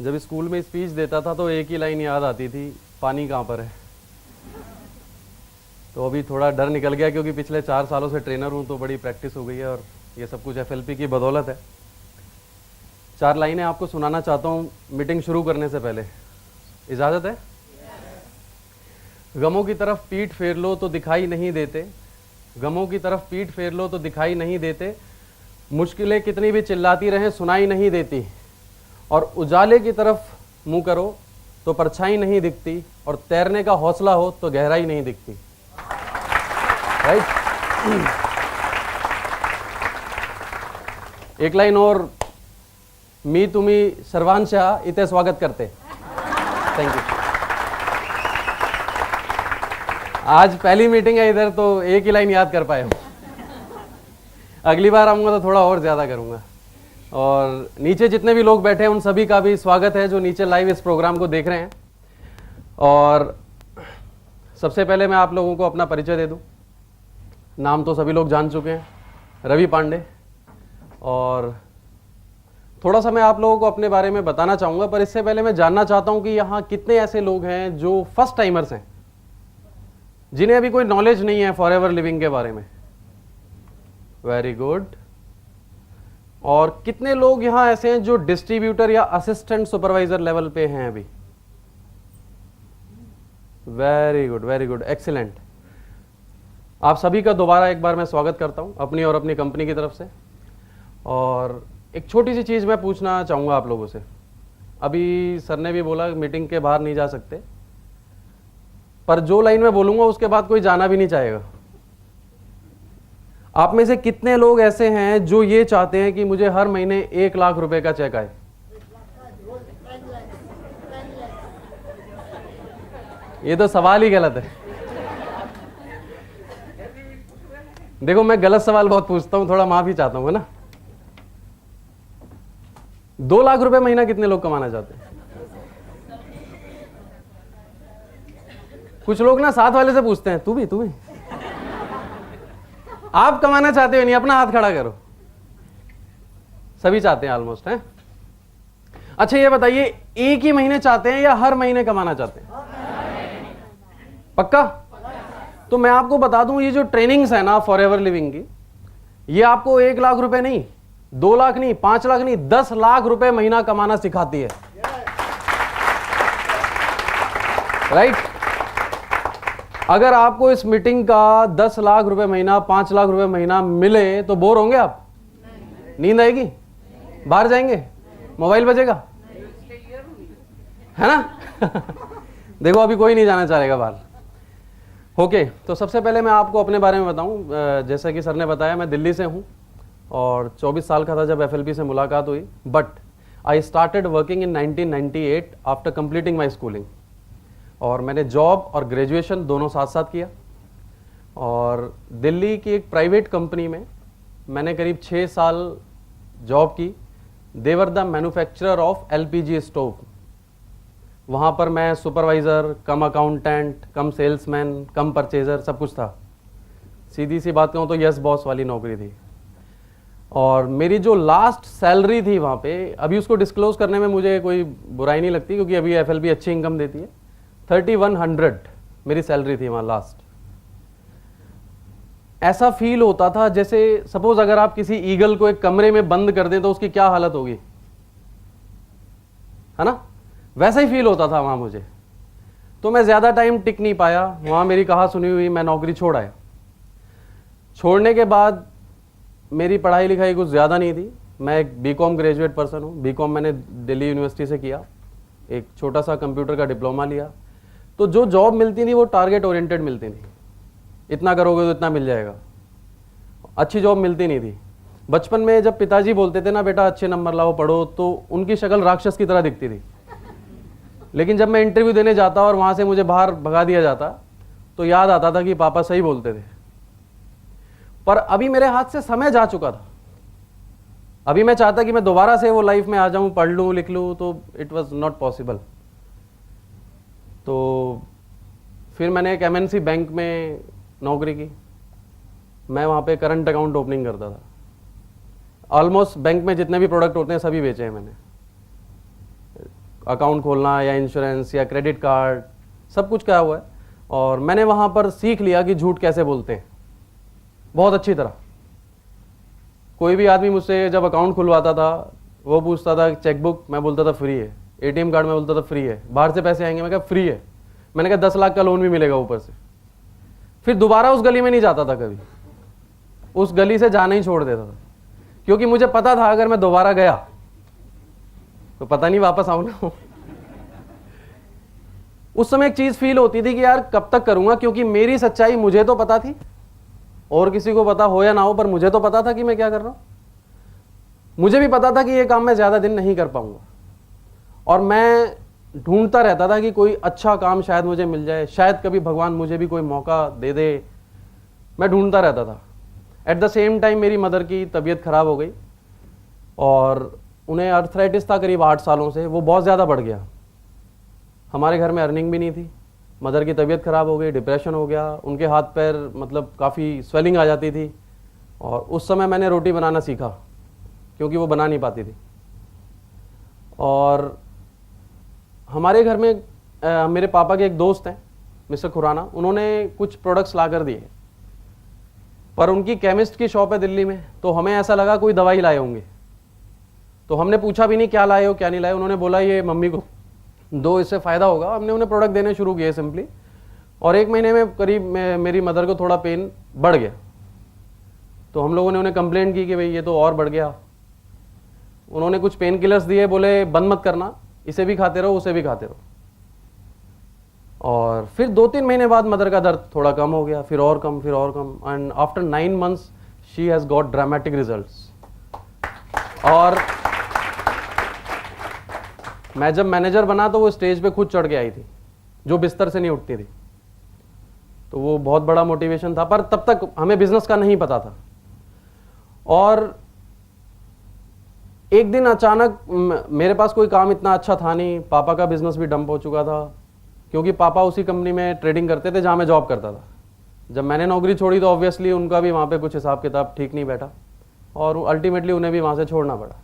जब स्कूल में स्पीच देता था तो एक ही लाइन याद आती थी, पानी कहाँ पर है। तो अभी थोड़ा डर निकल गया क्योंकि पिछले 4 सालों से ट्रेनर हूँ, तो बड़ी प्रैक्टिस हो गई है और ये सब कुछ एफएलपी की बदौलत है। 4 लाइनें आपको सुनाना चाहता हूँ मीटिंग शुरू करने से पहले, इजाज़त है? गमों की तरफ पीठ फेर लो तो दिखाई नहीं देते, गमों की तरफ पीठ फेर लो तो दिखाई नहीं देते, मुश्किलें कितनी भी चिल्लाती रहें सुनाई नहीं देती, और उजाले की तरफ मुंह करो तो परछाई नहीं दिखती, और तैरने का हौसला हो तो गहराई नहीं दिखती। राइट? एक लाइन और, मी तुम्ही सर्वांशा इथे स्वागत करते। Thank you. आज पहली मीटिंग है इधर तो एक ही लाइन याद कर पाए हूँ। अगली बार आऊँगा तो थोड़ा और ज़्यादा करूँगा। और नीचे जितने भी लोग बैठे हैं उन सभी का भी स्वागत है जो नीचे लाइव इस प्रोग्राम को देख रहे हैं। और सबसे पहले मैं आप लोगों को अपना परिचय दे दूँ। नाम तो सभी लोग जान चुके हैं, रवि पांडे। और थोड़ा सा मैं आप लोगों को अपने बारे में बताना चाहूँगा, पर इससे पहले मैं जानना चाहता हूँ कि यहाँ कितने ऐसे लोग हैं जो फर्स्ट टाइमर्स हैं, जिन्हें अभी कोई नॉलेज नहीं है फॉरएवर लिविंग के बारे में। Very good. और कितने लोग यहाँ ऐसे हैं जो डिस्ट्रीब्यूटर या असिस्टेंट सुपरवाइजर लेवल पे हैं अभी? Very good, very good, excellent. आप सभी का दोबारा एक बार मैं स्वागत करता हूँ अपनी और अपनी कंपनी की तरफ से। और एक छोटी सी चीज़ मैं पूछना चाहूँगा आप लोगों से। अभी सर ने भी बोला मीटिंग के बाहर नहीं जा सकते, पर जो लाइन मैं बोलूँगा उसके बाद कोई जाना भी नहीं चाहेगा। आप में से कितने लोग ऐसे हैं जो ये चाहते हैं कि मुझे हर महीने 1 लाख रुपए का चेक आए? ये तो सवाल ही गलत है। देखो, मैं गलत सवाल बहुत पूछता हूं, थोड़ा माफी चाहता हूं, है ना। 2 लाख रुपए महीना कितने लोग कमाना चाहते हैं? कुछ लोग ना साथ वाले से पूछते हैं, तू भी आप कमाना चाहते हो नहीं? अपना हाथ खड़ा करो। सभी चाहते हैं ऑलमोस्ट, हैं? अच्छा ये बताइए, एक ही महीने चाहते हैं या हर महीने कमाना चाहते हैं? पक्का? तो मैं आपको बता दूं, ये जो ट्रेनिंग्स है ना फॉरएवर लिविंग की, ये आपको 1 लाख रुपए नहीं, 2 लाख नहीं, 5 लाख नहीं, 10 लाख रुपए महीना कमाना सिखाती है। राइट? अगर आपको इस मीटिंग का 10 लाख रुपए महीना, 5 लाख रुपए महीना मिले तो बोर होंगे आप? नींद आएगी? बाहर जाएंगे? मोबाइल बजेगा? है ना? देखो, अभी कोई नहीं जाना चाहेगा बाहर। ओके, तो सबसे पहले मैं आपको अपने बारे में बताऊं। जैसा कि सर ने बताया, मैं दिल्ली से हूं और 24 साल का था जब एफएलपी से मुलाकात हुई। But I started working in 1998 after completing my schooling. और मैंने जॉब और ग्रेजुएशन दोनों साथ साथ किया। और दिल्ली की एक प्राइवेट कंपनी में मैंने करीब 6 साल जॉब की। They were the manufacturer of LPG stove. वहाँ पर मैं supervisor cum accountant cum salesman cum purchaser सब कुछ था। सीधी सी बात कहूँ तो यस बॉस वाली नौकरी थी। और मेरी जो लास्ट सैलरी थी वहाँ पे, अभी उसको डिस्क्लोज करने में मुझे कोई बुराई नहीं लगती क्योंकि अभी एफएलपी अच्छी इनकम देती है। 3100 मेरी सैलरी थी वहाँ लास्ट। ऐसा फील होता था जैसे सपोज अगर आप किसी ईगल को एक कमरे में बंद कर दें तो उसकी क्या हालत होगी, है ना? वैसा ही फील होता था वहाँ मुझे। तो मैं ज़्यादा टाइम टिक नहीं पाया वहाँ, मेरी कहा सुनी हुई मैं नौकरी छोड़ आया। छोड़ने के बाद मेरी पढ़ाई लिखाई कुछ ज़्यादा नहीं थी। मैं एक बीकॉम ग्रेजुएट पर्सन हूँ। बीकॉम मैंने दिल्ली यूनिवर्सिटी से किया, एक छोटा सा कंप्यूटर का डिप्लोमा लिया। तो जो जॉब मिलती थी वो टारगेट ओरिएंटेड मिलती थी, इतना करोगे तो इतना मिल जाएगा। अच्छी जॉब मिलती नहीं थी। बचपन में जब पिताजी बोलते थे ना, बेटा अच्छे नंबर लाओ पढ़ो, तो उनकी शक्ल राक्षस की तरह दिखती थी। लेकिन जब मैं इंटरव्यू देने जाता और वहाँ से मुझे बाहर भगा दिया जाता तो याद आता था कि पापा सही बोलते थे। पर अभी मेरे हाथ से समय जा चुका था। अभी मैं चाहता कि मैं दोबारा से वो लाइफ में आ जाऊँ, पढ़ लूँ लिख लूँ, तो इट वॉज नॉट पॉसिबल। तो फिर मैंने एक एमएनसी बैंक में नौकरी की। मैं वहाँ पे करंट अकाउंट ओपनिंग करता था। ऑलमोस्ट बैंक में जितने भी प्रोडक्ट होते हैं सभी बेचे हैं मैंने। अकाउंट खोलना या इंश्योरेंस या क्रेडिट कार्ड, सब कुछ किया हुआ है। और मैंने वहाँ पर सीख लिया कि झूठ कैसे बोलते हैं बहुत अच्छी तरह। कोई भी आदमी मुझसे जब अकाउंट खुलवाता था, वो पूछता था चेकबुक, मैं बोलता था फ्री है। एटीएम कार्ड में बोलता था फ्री है। बाहर से पैसे आएंगे, मैं कहा फ्री है। मैंने कहा 10 लाख का लोन भी मिलेगा ऊपर से। फिर दोबारा उस गली में नहीं जाता था कभी, उस गली से जाना ही छोड़ देता था, क्योंकि मुझे पता था अगर मैं दोबारा गया तो पता नहीं वापस आऊँ ना। उस समय एक चीज फील होती थी कि यार कब तक करूंगा, क्योंकि मेरी सच्चाई मुझे तो पता थी, और किसी को पता हो या ना हो, पर मुझे तो पता था कि मैं क्या कर रहा हूं। मुझे भी पता था कि ये काम मैं ज्यादा दिन नहीं कर पाऊंगा, और मैं ढूंढता रहता था कि कोई अच्छा काम शायद मुझे मिल जाए, शायद कभी भगवान मुझे भी कोई मौका दे दे। मैं ढूंढता रहता था। एट द सेम टाइम मेरी मदर की तबीयत खराब हो गई, और उन्हें अर्थराइटिस था करीब 8 सालों से, वो बहुत ज़्यादा बढ़ गया। हमारे घर में अर्निंग भी नहीं थी, मदर की तबीयत खराब हो गई, डिप्रेशन हो गया, उनके हाथ पैर मतलब काफ़ी स्वेलिंग आ जाती थी। और उस समय मैंने रोटी बनाना सीखा, क्योंकि वो बना नहीं पाती थी। और हमारे घर में मेरे पापा के एक दोस्त हैं मिस्टर खुराना, उन्होंने कुछ प्रोडक्ट्स ला कर दिए, पर उनकी केमिस्ट की शॉप है दिल्ली में, तो हमें ऐसा लगा कोई दवाई लाए होंगे। तो हमने पूछा भी नहीं क्या लाए हो क्या नहीं लाए, उन्होंने बोला ये मम्मी को दो, इससे फ़ायदा होगा। हमने उन्हें प्रोडक्ट देने शुरू किए सिंपली, और 1 महीने में करीब मेरी मदर को थोड़ा पेन बढ़ गया। तो हम लोगों ने उन्हें कंप्लेंट की कि भाई ये तो और बढ़ गया। उन्होंने कुछ पेन किलर्स दिए, बोले बंद मत करना, इसे भी खाते रहो उसे भी खाते रहो। और फिर 2-3 महीने बाद मदर का दर्द थोड़ा कम हो गया, फिर और कम, फिर और कम, and after 9 months she has got dramatic results. और मैं जब मैनेजर बना तो वो स्टेज पे खुद चढ़ के आई थी, जो बिस्तर से नहीं उठती थी। तो वो बहुत बड़ा मोटिवेशन था, पर तब तक हमें बिजनेस का नहीं पता था। और एक दिन अचानक मेरे पास कोई काम इतना अच्छा था नहीं, पापा का बिजनेस भी डंप हो चुका था, क्योंकि पापा उसी कंपनी में ट्रेडिंग करते थे जहाँ मैं जॉब करता था। जब मैंने नौकरी छोड़ी तो ऑब्वियसली उनका भी वहाँ पे कुछ हिसाब किताब ठीक नहीं बैठा, और अल्टीमेटली उन्हें भी वहाँ से छोड़ना पड़ा।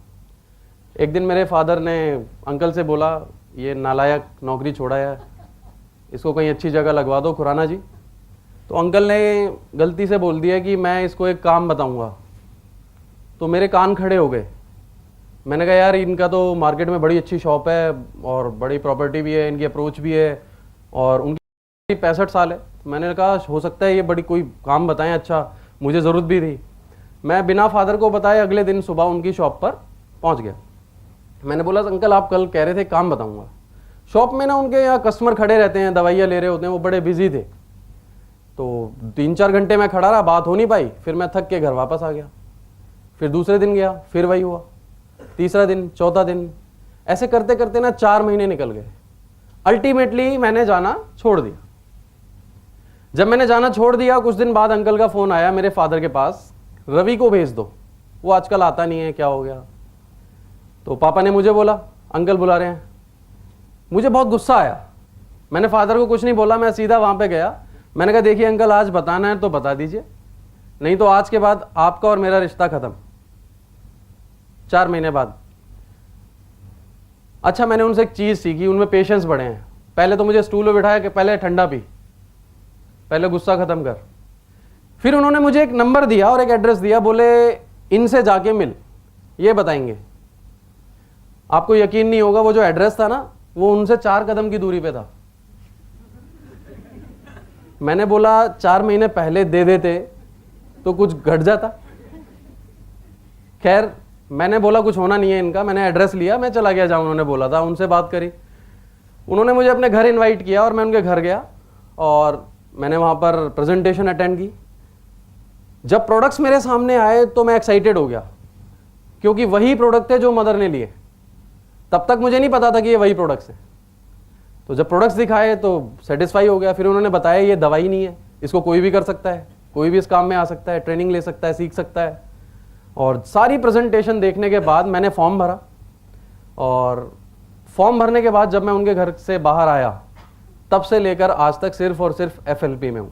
एक दिन मेरे फादर ने अंकल से बोला, ये नालायक नौकरी छोड़ा है, इसको कहीं अच्छी जगह लगवा दो खुराना जी। तो अंकल ने गलती से बोल दिया कि मैं इसको एक काम बताऊंगा। तो मेरे कान खड़े हो गए। मैंने कहा यार इनका तो मार्केट में बड़ी अच्छी शॉप है, और बड़ी प्रॉपर्टी भी है, इनकी अप्रोच भी है, और उनकी 65 साल है। मैंने कहा हो सकता है ये बड़ी कोई काम बताएं अच्छा, मुझे ज़रूरत भी थी। मैं बिना फादर को बताए अगले दिन सुबह उनकी शॉप पर पहुंच गया। मैंने बोला अंकल आप कल कह रहे थे काम बताऊंगा। शॉप में ना उनके यहाँ कस्टमर खड़े रहते हैं, दवाइयाँ ले रहे होते हैं, वो बड़े बिजी थे। तो 3-4 घंटे मैं खड़ा रहा, बात हो नहीं पाई। फिर मैं थक के घर वापस आ गया। फिर दूसरे दिन गया, फिर वही हुआ। तीसरा दिन, चौथा दिन, ऐसे करते करते ना 4 महीने निकल गए। अल्टीमेटली मैंने जाना छोड़ दिया। जब मैंने जाना छोड़ दिया, कुछ दिन बाद अंकल का फ़ोन आया मेरे फादर के पास, रवि को भेज दो, वो आजकल आता नहीं है, क्या हो गया। तो पापा ने मुझे बोला अंकल बुला रहे हैं। मुझे बहुत गुस्सा आया। मैंने फादर को कुछ नहीं बोला, मैं सीधा वहाँ पे गया। मैंने कहा देखिए अंकल आज बताना है तो बता दीजिए, नहीं तो आज के बाद आपका और मेरा रिश्ता खत्म। 4 महीने बाद। अच्छा मैंने उनसे एक चीज़ सीखी, उनमें पेशेंस बढ़े हैं। पहले तो मुझे स्टूल पे बिठाया कि पहले ठंडा पी, पहले गुस्सा खत्म कर। फिर उन्होंने मुझे एक नंबर दिया और एक एड्रेस दिया, बोले इनसे जाके मिल, ये बताएंगे। आपको यकीन नहीं होगा, वो जो एड्रेस था ना वो उनसे 4 कदम की दूरी पे था। मैंने बोला 4 महीने पहले दे देते तो कुछ घट जाता। खैर मैंने बोला कुछ होना नहीं है इनका, मैंने एड्रेस लिया, मैं चला गया जहाँ उन्होंने बोला था। उनसे बात करी, उन्होंने मुझे अपने घर इनवाइट किया और मैं उनके घर गया और मैंने वहाँ पर प्रेजेंटेशन अटेंड की। जब प्रोडक्ट्स मेरे सामने आए तो मैं एक्साइटेड हो गया, क्योंकि वही प्रोडक्ट थे जो मदर ने लिए। तब तक मुझे नहीं पता था कि ये वही प्रोडक्ट्स हैं। तो जब प्रोडक्ट्स दिखाए तो सेटिस्फाई हो गया। फिर उन्होंने बताया ये दवाई नहीं है, इसको कोई भी कर सकता है, कोई भी इस काम में आ सकता है, ट्रेनिंग ले सकता है, सीख सकता है। और सारी प्रेजेंटेशन देखने के बाद मैंने फॉर्म भरा, और फॉर्म भरने के बाद जब मैं उनके घर से बाहर आया, तब से लेकर आज तक सिर्फ और सिर्फ FLP में हूँ।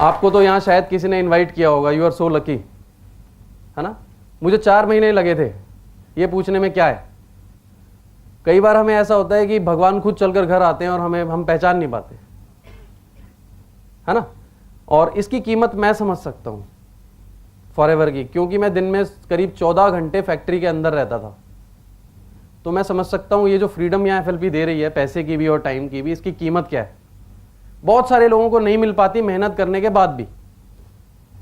आपको तो यहाँ शायद किसी ने इनवाइट किया होगा, यू आर सो लकी, है ना। मुझे 4 महीने लगे थे ये पूछने में क्या है। कई बार हमें ऐसा होता है कि भगवान खुद चलकर घर आते हैं और हम पहचान नहीं पाते, है ना। और इसकी कीमत मैं समझ सकता हूं फॉरएवर की, क्योंकि मैं दिन में करीब 14 घंटे फैक्ट्री के अंदर रहता था। तो मैं समझ सकता हूं ये जो फ्रीडम यहाँ एफएलपी दे रही है, पैसे की भी और टाइम की भी, इसकी कीमत क्या है। बहुत सारे लोगों को नहीं मिल पाती, मेहनत करने के बाद भी,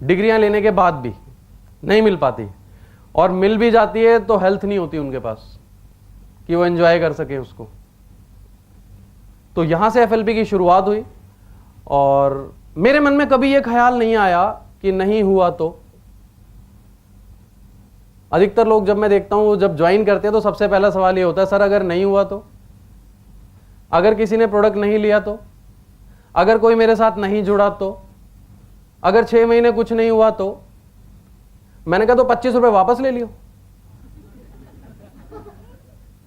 डिग्रियां लेने के बाद भी नहीं मिल पाती, और मिल भी जाती है तो हेल्थ नहीं होती उनके पास कि वो एंजॉय कर सके उसको। तो यहां से एफएलपी की शुरुआत हुई, और मेरे मन में कभी ये ख्याल नहीं आया कि नहीं हुआ तो। अधिकतर लोग जब मैं देखता हूं जब ज्वाइन करते हैं तो सबसे पहला सवाल ये होता है, सर अगर नहीं हुआ तो, अगर किसी ने प्रोडक्ट नहीं लिया तो, अगर कोई मेरे साथ नहीं जुड़ा तो, अगर 6 महीने कुछ नहीं हुआ तो। मैंने कहा तो 25 रुपए वापस ले लियो,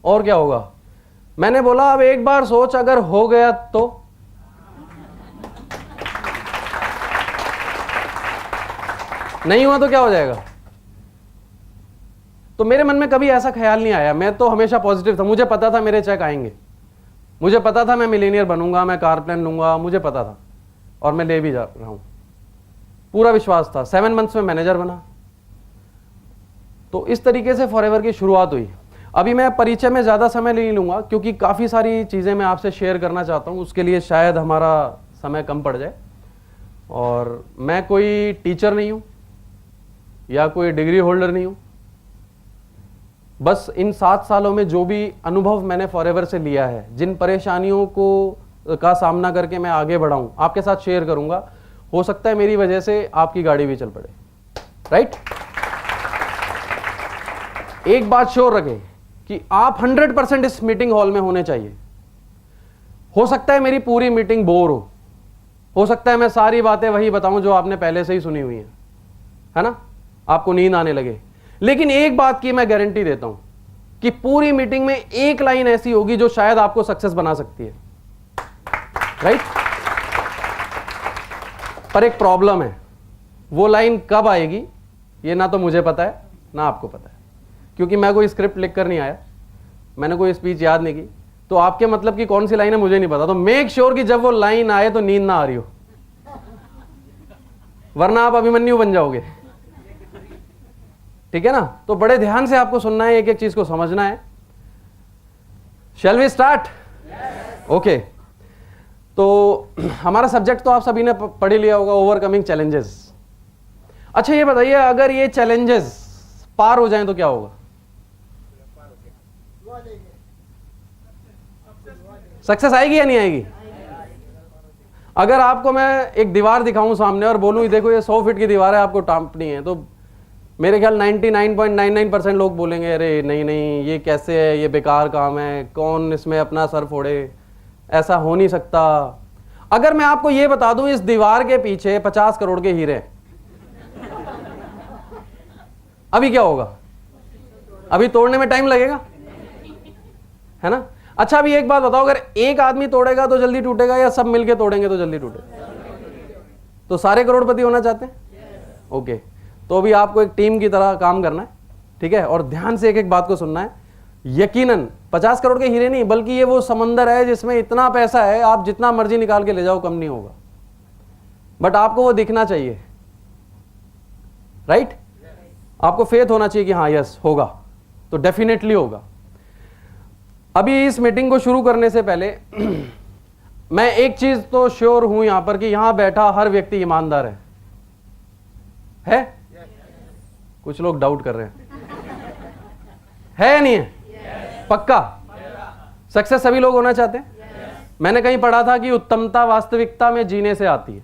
और क्या होगा। मैंने बोला अब एक बार सोच, अगर हो गया तो। नहीं हुआ तो क्या हो जाएगा। तो मेरे मन में कभी ऐसा ख्याल नहीं आया, मैं तो हमेशा पॉजिटिव था। मुझे पता था मेरे चेक आएंगे, मुझे पता था मैं मिलीनियर बनूंगा, मैं कार प्लान लूंगा, मुझे पता था, और मैं ले भी जा रहा हूं, पूरा विश्वास था। 7 मंथ्स में मैनेजर बना। तो इस तरीके से फॉरएवर की शुरुआत हुई। अभी मैं परिचय में ज़्यादा समय नहीं लूँगा, क्योंकि काफ़ी सारी चीज़ें मैं आपसे शेयर करना चाहता हूँ, उसके लिए शायद हमारा समय कम पड़ जाए। और मैं कोई टीचर नहीं हूँ या कोई डिग्री होल्डर नहीं हूँ, बस इन 7 सालों में जो भी अनुभव मैंने फॉरएवर से लिया है, जिन परेशानियों का सामना करके मैं आगे बढ़ा हूँ, आपके साथ शेयर करूँगा। हो सकता है मेरी वजह से आपकी गाड़ी भी चल पड़े, राइट। एक बात श्योर रखें कि आप 100% इस मीटिंग हॉल में होने चाहिए। हो सकता है मेरी पूरी मीटिंग बोर हो सकता है मैं सारी बातें वही बताऊं जो आपने पहले से ही सुनी हुई है ना, आपको नींद आने लगे। लेकिन एक बात की मैं गारंटी देता हूं कि पूरी मीटिंग में एक लाइन ऐसी होगी जो शायद आपको सक्सेस बना सकती है, राइट। पर एक प्रॉब्लम है, वो लाइन कब आएगी ये ना तो मुझे पता है ना आपको पता है, क्योंकि मैं कोई स्क्रिप्ट लिखकर नहीं आया, मैंने कोई स्पीच याद नहीं की। तो आपके मतलब की कौन सी लाइन है मुझे नहीं पता। तो मेक श्योर कि जब वो लाइन आए तो नींद ना आ रही हो, वरना आप अभिमन्यु बन जाओगे, ठीक है ना। तो बड़े ध्यान से आपको सुनना है, एक एक चीज को समझना है। Shall we start? ओके। तो हमारा सब्जेक्ट तो आप सभी ने पढ़ ही लिया होगा, ओवरकमिंग चैलेंजेस। अच्छा ये बताइए, अगर ये चैलेंजेस पार हो जाएं तो क्या होगा? सक्सेस आएगी या नहीं आएगी? अगर आपको मैं एक दीवार दिखाऊं सामने और बोलूं देखो ये 100 फीट की दीवार है, आपको टांपनी है, तो मेरे ख्याल 99.99% लोग बोलेंगे अरे नहीं नहीं ये कैसे है, ये बेकार काम है, कौन इसमें अपना सर फोड़े, ऐसा हो नहीं सकता। अगर मैं आपको ये बता दूं इस दीवार के पीछे 50 करोड़ के हीरे, अभी क्या होगा? अभी तोड़ने में टाइम लगेगा, है ना। अच्छा अभी एक बात बताओ, अगर एक आदमी तोड़ेगा तो जल्दी टूटेगा या सब मिलके तोड़ेंगे तो जल्दी टूटेगा? तो सारे करोड़पति होना चाहते हैं? ओके। तो अभी आपको एक टीम की तरह काम करना है, ठीक है, और ध्यान से एक एक बात को सुनना है। यकीनन 50 करोड़ के हीरे नहीं, बल्कि ये वो समंदर है जिसमें इतना पैसा है, आप जितना मर्जी निकाल के ले जाओ कम नहीं होगा, बट आपको वो दिखना चाहिए, राइट। आपको फेथ होना चाहिए कि हाँ यस होगा, तो डेफिनेटली होगा। अभी इस मीटिंग को शुरू करने से पहले मैं एक चीज तो श्योर हूं यहां पर कि यहां बैठा हर व्यक्ति ईमानदार है? कुछ लोग डाउट कर रहे है या नहीं है? पक्का? सक्सेस सभी लोग होना चाहते हैं? मैंने कहीं पढ़ा था कि उत्तमता वास्तविकता में जीने से आती है।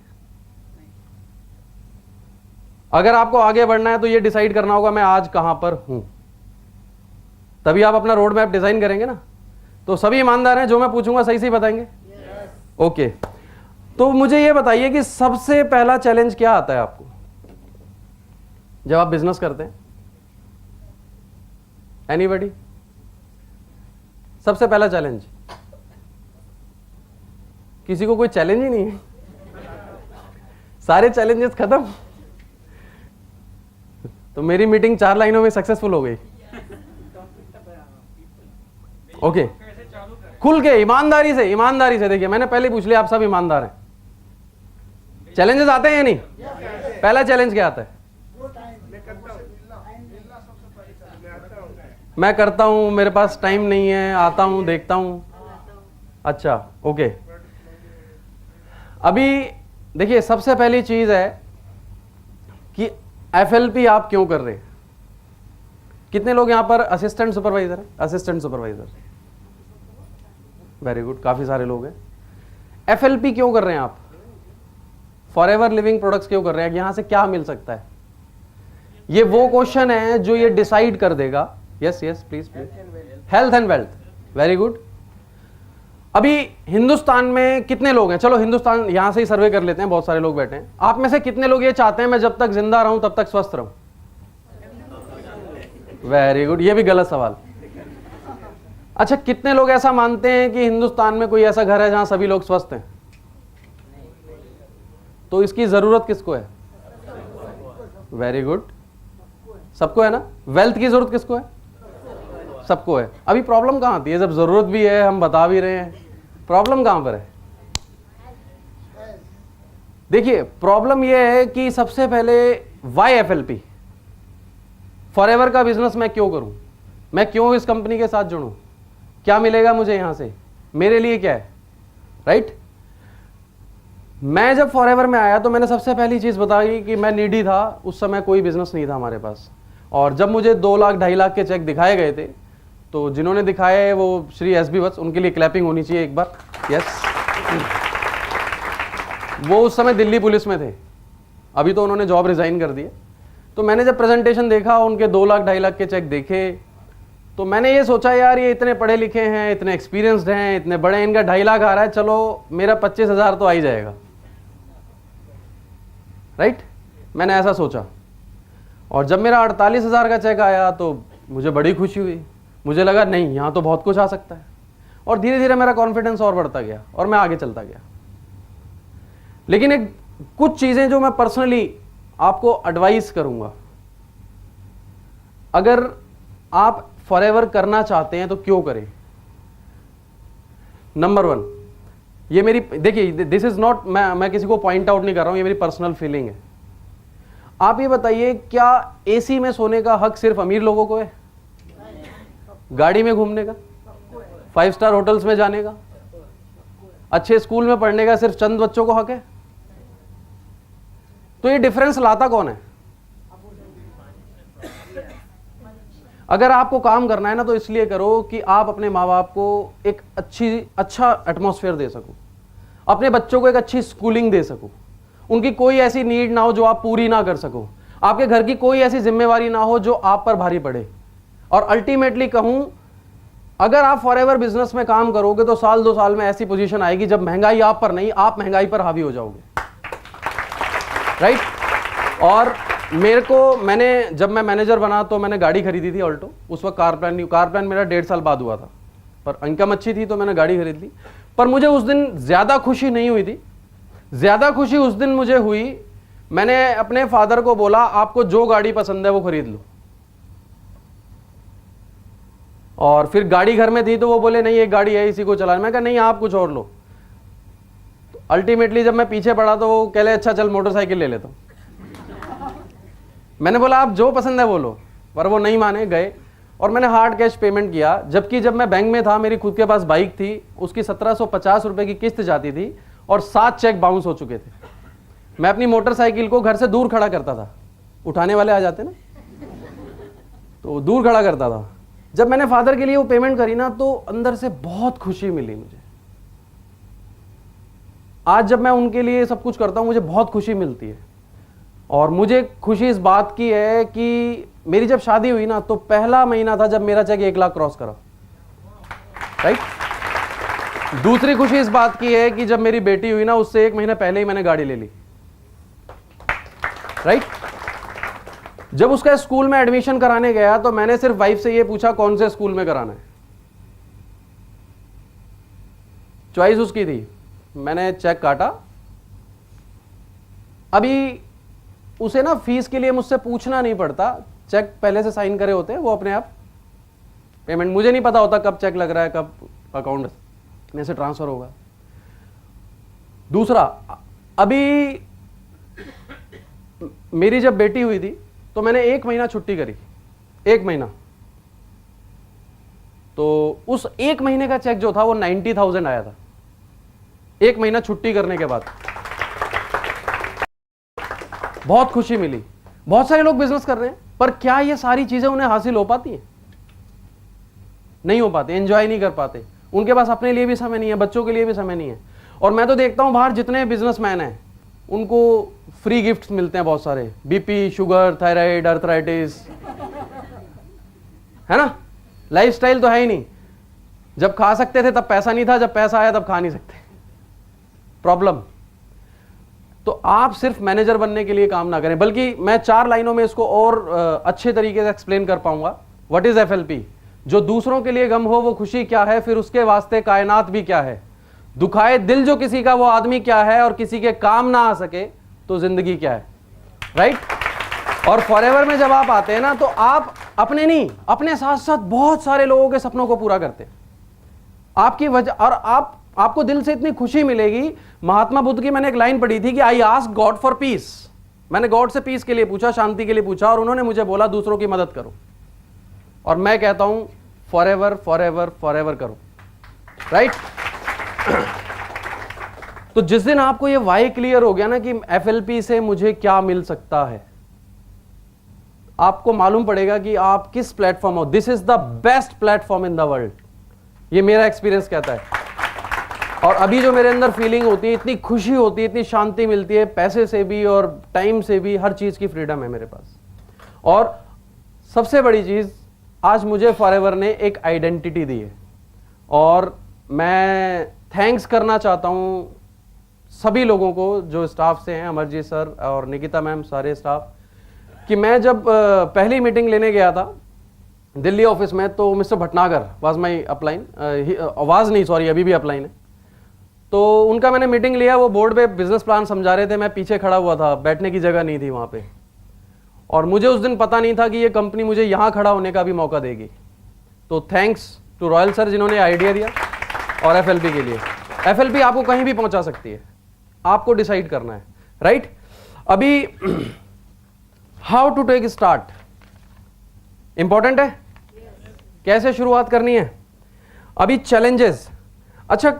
अगर आपको आगे बढ़ना है तो ये डिसाइड करना होगा मैं आज कहां पर हूं, तभी आप अपना रोड मैप डिजाइन करेंगे ना। तो सभी ईमानदार हैं? जो मैं पूछूंगा सही सही बताएंगे? ओके। तो मुझे ये बताइए कि सबसे पहला चैलेंज क्या आता है आपको जब आप बिजनेस करते हैं? एनीबॉडी? सबसे पहला चैलेंज? किसी को कोई चैलेंज ही नहीं है? सारे चैलेंजेस खत्म? तो मेरी मीटिंग 4 लाइनों में सक्सेसफुल हो गई। ओके, खुल के ईमानदारी से देखिए, मैंने पहले पूछ लिया, आप सब ईमानदार हैं। चैलेंजेस आते हैं या नहीं? पहला चैलेंज क्या आता है? मैं करता हूं, मेरे पास टाइम नहीं है, आता हूं, देखता हूं। अच्छा, ओके। अभी देखिए, सबसे पहली चीज है कि एफएलपी आप क्यों कर रहे हैं? कितने लोग यहां पर असिस्टेंट सुपरवाइजर है? असिस्टेंट सुपरवाइजर, वेरी गुड, काफी सारे लोग हैं। एफएलपी क्यों कर रहे हैं आप? फॉरएवर लिविंग प्रोडक्ट्स क्यों कर रहे हैं? यहां से क्या मिल सकता है? ये वो क्वेश्चन है जो ये डिसाइड कर देगा। Yes yes, please please. Health and wealth, very good. अभी हिंदुस्तान में कितने लोग हैं? चलो हिंदुस्तान यहां से ही सर्वे कर लेते हैं, बहुत सारे लोग बैठे हैं। आप में से कितने लोग ये चाहते हैं मैं जब तक जिंदा रहूं तब तक स्वस्थ रहूं? वेरी गुड, ये भी गलत सवाल। अच्छा, कितने लोग ऐसा मानते हैं कि हिंदुस्तान में कोई ऐसा घर है जहां सभी लोग स्वस्थ हैं? तो इसकी जरूरत किसको है? वेरी गुड, सबको है ना। वेल्थ की जरूरत किसको है? सबको है। अभी प्रॉब्लम कहां आती है? जब जरूरत भी है, हम बता भी रहे हैं, प्रॉब्लम कहां पर है? देखिए, प्रॉब्लम यह है कि सबसे पहले वाई एफएलपी, फॉरएवर का बिजनेस मैं क्यों करूं? मैं क्यों इस कंपनी के साथ जुड़ूं? क्या मिलेगा मुझे यहां से? मेरे लिए क्या है? राइट? मैं जब फॉरएवर में आया तो मैंने सबसे पहली चीज बताई कि मैं नीडी था, उस समय कोई बिजनेस नहीं था हमारे पास। और जब मुझे 2 लाख 2.5 लाख के चेक दिखाए गए थे, तो जिन्होंने दिखाए वो श्री एसबी वत्स, उनके लिए क्लैपिंग होनी चाहिए एक बार। यस, वो उस समय दिल्ली पुलिस में थे, अभी तो उन्होंने जॉब रिजाइन कर दी है। तो मैंने जब प्रेजेंटेशन देखा, उनके 2 लाख 2.5 लाख के चेक देखे, तो मैंने ये सोचा यार ये इतने पढ़े लिखे हैं, इतने एक्सपीरियंस्ड हैं, इतने बड़े, इनका 2.5 लाख आ रहा है, चलो मेरा 25,000 तो आ ही जाएगा। राइट? मैंने ऐसा सोचा। और जब मेरा 48,000 का चेक आया तो मुझे बड़ी खुशी हुई। मुझे लगा नहीं, यहाँ तो बहुत कुछ आ सकता है। और धीरे धीरे मेरा कॉन्फिडेंस और बढ़ता गया और मैं आगे चलता गया। लेकिन एक कुछ चीज़ें जो मैं पर्सनली आपको एडवाइस करूंगा, अगर आप फॉरएवर करना चाहते हैं तो क्यों करें? नंबर 1, ये मेरी, देखिए दिस इज नॉट, मैं किसी को पॉइंट आउट नहीं कर रहा हूं, ये मेरी पर्सनल फीलिंग है। आप ये बताइए, क्या एसी में सोने का हक सिर्फ अमीर लोगों को है? गाड़ी में घूमने का, 5 स्टार होटल्स में जाने का, अच्छे स्कूल में पढ़ने का सिर्फ चंद बच्चों को हक है? तो ये डिफरेंस लाता कौन है? अगर आपको काम करना है ना, तो इसलिए करो कि आप अपने माँ बाप को एक अच्छा एटमॉस्फेयर दे सको, अपने बच्चों को एक अच्छी स्कूलिंग दे सको, उनकी कोई ऐसी नीड ना हो जो आप पूरी ना कर सको, आपके घर की कोई ऐसी जिम्मेवारी ना हो जो आप पर भारी पड़े। और अल्टीमेटली कहूं, अगर आप फॉरएवर बिजनेस में काम करोगे तो साल 2 साल में ऐसी पोजीशन आएगी जब महंगाई आप पर नहीं, आप महंगाई पर हावी हो जाओगे। राइट? और जब मैं मैनेजर बना तो मैंने गाड़ी खरीदी थी ऑल्टो। उस वक्त कार प्लान मेरा 1.5 साल बाद हुआ था, पर इनकम अच्छी थी तो मैंने गाड़ी खरीद ली। पर मुझे उस दिन ज्यादा खुशी नहीं हुई थी। ज्यादा खुशी उस दिन मुझे हुई, मैंने अपने फादर को बोला आपको जो गाड़ी पसंद है वो खरीद लो। और फिर गाड़ी घर में थी तो वो बोले नहीं एक गाड़ी है इसी को चलाना। मैं कहा नहीं आप कुछ और लो। अल्टीमेटली जब मैं पीछे पड़ा तो वो कह ले अच्छा चल मोटरसाइकिल ले लेता हूं। मैंने बोला आप जो पसंद है वो लो, पर वो नहीं माने, गए और मैंने हार्ड कैश पेमेंट किया। जबकि जब मैं बैंक में था मेरी खुद के पास बाइक थी, उसकी 1750 रुपए की किस्त जाती थी और 7 चेक बाउंस हो चुके थे। मैं अपनी मोटरसाइकिल को घर से दूर खड़ा करता था, उठाने वाले आ जाते ना, तो दूर खड़ा करता था। जब मैंने फादर के लिए वो पेमेंट करी ना तो अंदर से बहुत खुशी मिली मुझे। आज जब मैं उनके लिए सब कुछ करता हूं मुझे बहुत खुशी मिलती है। और मुझे खुशी इस बात की है कि मेरी जब शादी हुई ना तो पहला महीना था जब मेरा चेक 1 लाख क्रॉस करा। राइट? दूसरी खुशी इस बात की है कि जब मेरी बेटी हुई ना उससे 1 महीने पहले ही मैंने गाड़ी ले ली। राइट? जब उसका स्कूल में एडमिशन कराने गया तो मैंने सिर्फ वाइफ से ये पूछा कौन से स्कूल में कराना है। चॉइस उसकी थी, मैंने चेक काटा। अभी उसे ना फीस के लिए मुझसे पूछना नहीं पड़ता, चेक पहले से साइन करे होते हैं, वो अपने आप पेमेंट, मुझे नहीं पता होता कब चेक लग रहा है, कब अकाउंट में से ट्रांसफर होगा। दूसरा, अभी मेरी जब बेटी हुई थी तो मैंने 1 महीना छुट्टी करी, 1 महीना, तो उस 1 महीने का चेक जो था वो 90,000 आया था, 1 महीना छुट्टी करने के बाद। बहुत खुशी मिली। बहुत सारे लोग बिजनेस कर रहे हैं, पर क्या ये सारी चीजें उन्हें हासिल हो पाती हैं? नहीं हो पाते, एंजॉय नहीं कर पाते, उनके पास अपने लिए भी समय नहीं है, बच्चों के लिए भी समय नहीं है। और मैं तो देखता हूं बाहर जितने बिजनेसमैन हैं उनको फ्री गिफ्ट्स मिलते हैं बहुत सारे, बीपी, शुगर, थायराइड, अर्थराइटिस, है ना। लाइफस्टाइल तो है ही नहीं, जब खा सकते थे तब पैसा नहीं था, जब पैसा आया तब खा नहीं सकते, प्रॉब्लम। तो आप सिर्फ मैनेजर बनने के लिए काम ना करें, बल्कि मैं 4 लाइनों में इसको और अच्छे तरीके से एक्सप्लेन कर पाऊंगा। What is FLP? जो दूसरों के लिए गम हो वो खुशी क्या है, फिर उसके वास्ते कायनात भी क्या है, दुखाए दिल जो किसी का वो आदमी क्या है, और किसी के काम ना आ सके तो जिंदगी क्या है, राइट। और फॉरएवर में जब आप आते हैं ना, तो आप अपने नहीं, अपने साथ साथ बहुत सारे लोगों के सपनों को पूरा करते हैं आपकी वजह, और आपको दिल से इतनी खुशी मिलेगी। महात्मा बुद्ध की मैंने एक लाइन पढ़ी थी कि I ask God for piece, मैंने गॉड से पीस के लिए पूछा, शांति के लिए पूछा, और उन्होंने मुझे बोला दूसरों की मदद करो। और मैं कहता हूं फॉरएवर फॉरएवर फॉरएवर करो, राइट। तो जिस दिन आपको ये वाई क्लियर हो गया ना कि एफएलपी से मुझे क्या मिल सकता है, आपको मालूम पड़ेगा कि आप किस प्लेटफॉर्म हो। This is the best platform in the world, ये मेरा एक्सपीरियंस कहता है। और अभी जो मेरे अंदर फीलिंग होती है, इतनी खुशी होती है, इतनी शांति मिलती है, पैसे से भी और टाइम से भी, हर चीज की फ्रीडम है मेरे पास। और सबसे बड़ी चीज, आज मुझे फॉरएवर ने एक आइडेंटिटी दी है, और मैं थैंक्स करना चाहता हूं सभी लोगों को जो स्टाफ से हैं, अमरजीत सर और निकिता मैम, सारे स्टाफ, कि मैं जब पहली मीटिंग लेने गया था दिल्ली ऑफिस में, तो mister Bhatnagar was my upline, आवाज नहीं, सॉरी, अभी भी अपलाइन है। तो उनका मैंने मीटिंग लिया, वो बोर्ड पे बिजनेस प्लान समझा रहे थे, मैं पीछे खड़ा हुआ था, बैठने की जगह नहीं थी वहाँ पे, और मुझे उस दिन पता नहीं था कि ये कंपनी मुझे यहाँ खड़ा होने का भी मौका देगी। तो थैंक्स टू रॉयल सर जिन्होंने आइडिया दिया, और एफएलपी के लिए। एफएलपी आपको कहीं भी पहुंचा सकती है, आपको डिसाइड करना है, राइट। अभी how to take start important है, कैसे शुरुआत करनी है। अभी चैलेंजेस, अच्छा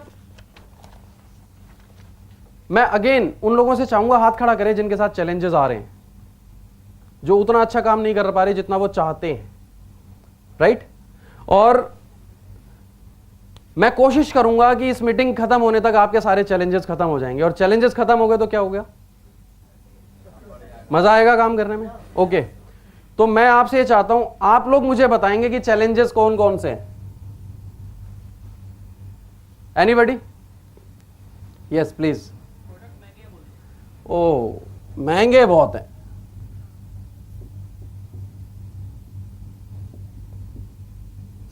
मैं अगेन उन लोगों से चाहूंगा हाथ खड़ा करें जिनके साथ चैलेंजेस आ रहे हैं, जो उतना अच्छा काम नहीं कर पा रहे जितना वो चाहते हैं, राइट। और मैं कोशिश करूंगा कि इस मीटिंग खत्म होने तक आपके सारे चैलेंजेस खत्म हो जाएंगे, और चैलेंजेस खत्म हो गए तो क्या हो गया, मजा आएगा काम करने में। ओके, तो मैं आपसे ये चाहता हूं, आप लोग मुझे बताएंगे कि चैलेंजेस कौन कौन से हैं। एनीबॉडी? Yes please. ओ, महंगे बहुत हैं।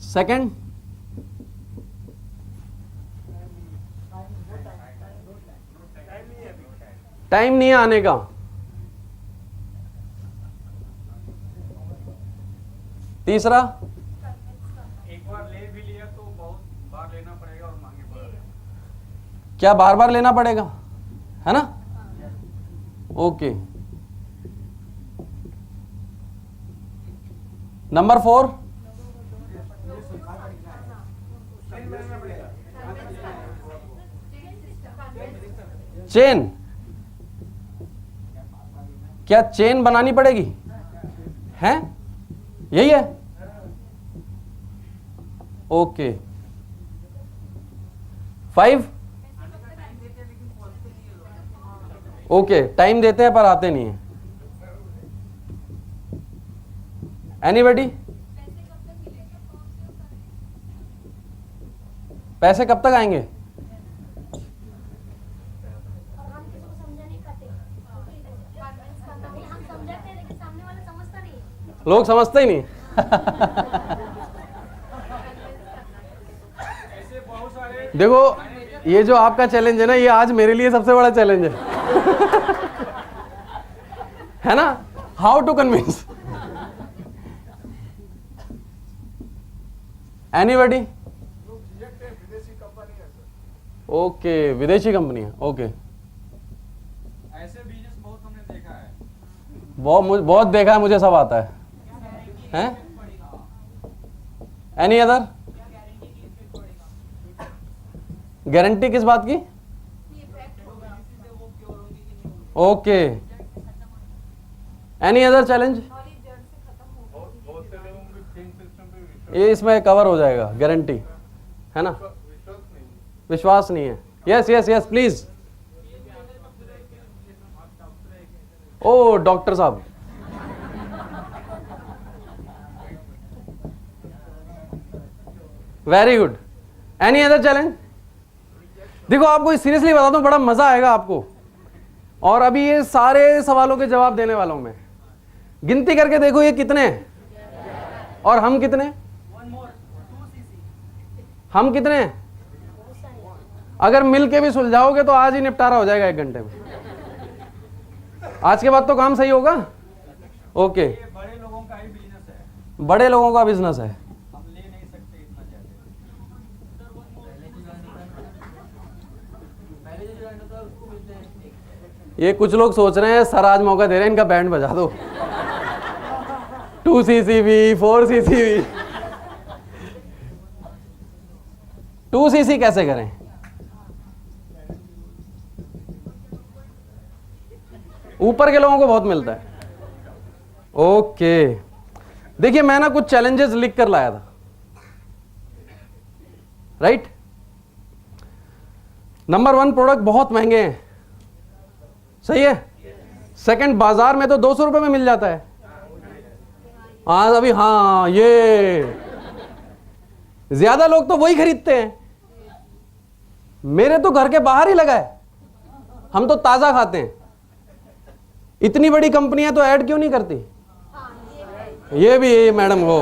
सेकंड, टाइम नहीं है आने का। तीसरा, एक बार ले भी लिया तो बहुत बार लेना पड़ेगा और महंगे पड़ेगा। क्या बार बार लेना पड़ेगा, है ना। Okay, number 4, chain. क्या चेन बनानी पड़ेगी, हैं? यही है। ओके, 5, ओके, टाइम देते हैं पर आते नहीं है। एनीबॉडी? पैसे कब तक आएंगे? लोग समझते ही नहीं। देखो, ये जो आपका चैलेंज है ना, ये आज मेरे लिए सबसे बड़ा चैलेंज है। है ना, how to convince, anybody? Okay, विदेशी कंपनी है, ओके। ऐसे बिजनेस बहुत हमने देखा है। बहुत देखा है, मुझे सब आता है, हैं? Any other? गारंटी किस बात की? Okay, any other challenge? ये इसमें कवर हो जाएगा, गारंटी है ना? विश्वास नहीं है। Yes yes yes please. Oh doctor साहब, very good. Any other challenge? देखो आपको सीरियसली बताता हूं, बड़ा मजा आएगा आपको। और अभी ये सारे सवालों के जवाब देने वाला हूं मैं। गिनती करके देखो ये कितने हैं और हम कितने हैं? हम कितने हैं? अगर मिल के भी सुलझाओगे तो आज ही निपटारा हो जाएगा 1 घंटे में। आज के बाद तो काम सही होगा। ओके, ये बड़े लोगों का ही बिजनेस है, बड़े लोगों का बिजनेस है। हम ले नहीं सकते इतना ज्यादा। ये कुछ लोग सोच रहे हैं सर आज मौका दे रहे हैं, इनका बैंड बजा दो। 2CCV 4CCV 2CC कैसे करें? ऊपर के लोगों को बहुत मिलता है। ओके, देखिए मैं ना कुछ चैलेंजेस लिख कर लाया था, राइट? नंबर 1, प्रोडक्ट बहुत महंगे हैं, सही है। सेकंड, बाजार में तो 200 रुपए में मिल जाता है। हाँ अभी, हाँ ये ज्यादा लोग तो वही खरीदते हैं। मेरे तो घर के बाहर ही लगा है, हम तो ताजा खाते हैं। इतनी बड़ी कंपनियां तो ऐड क्यों नहीं करती? ये भी मैडम वो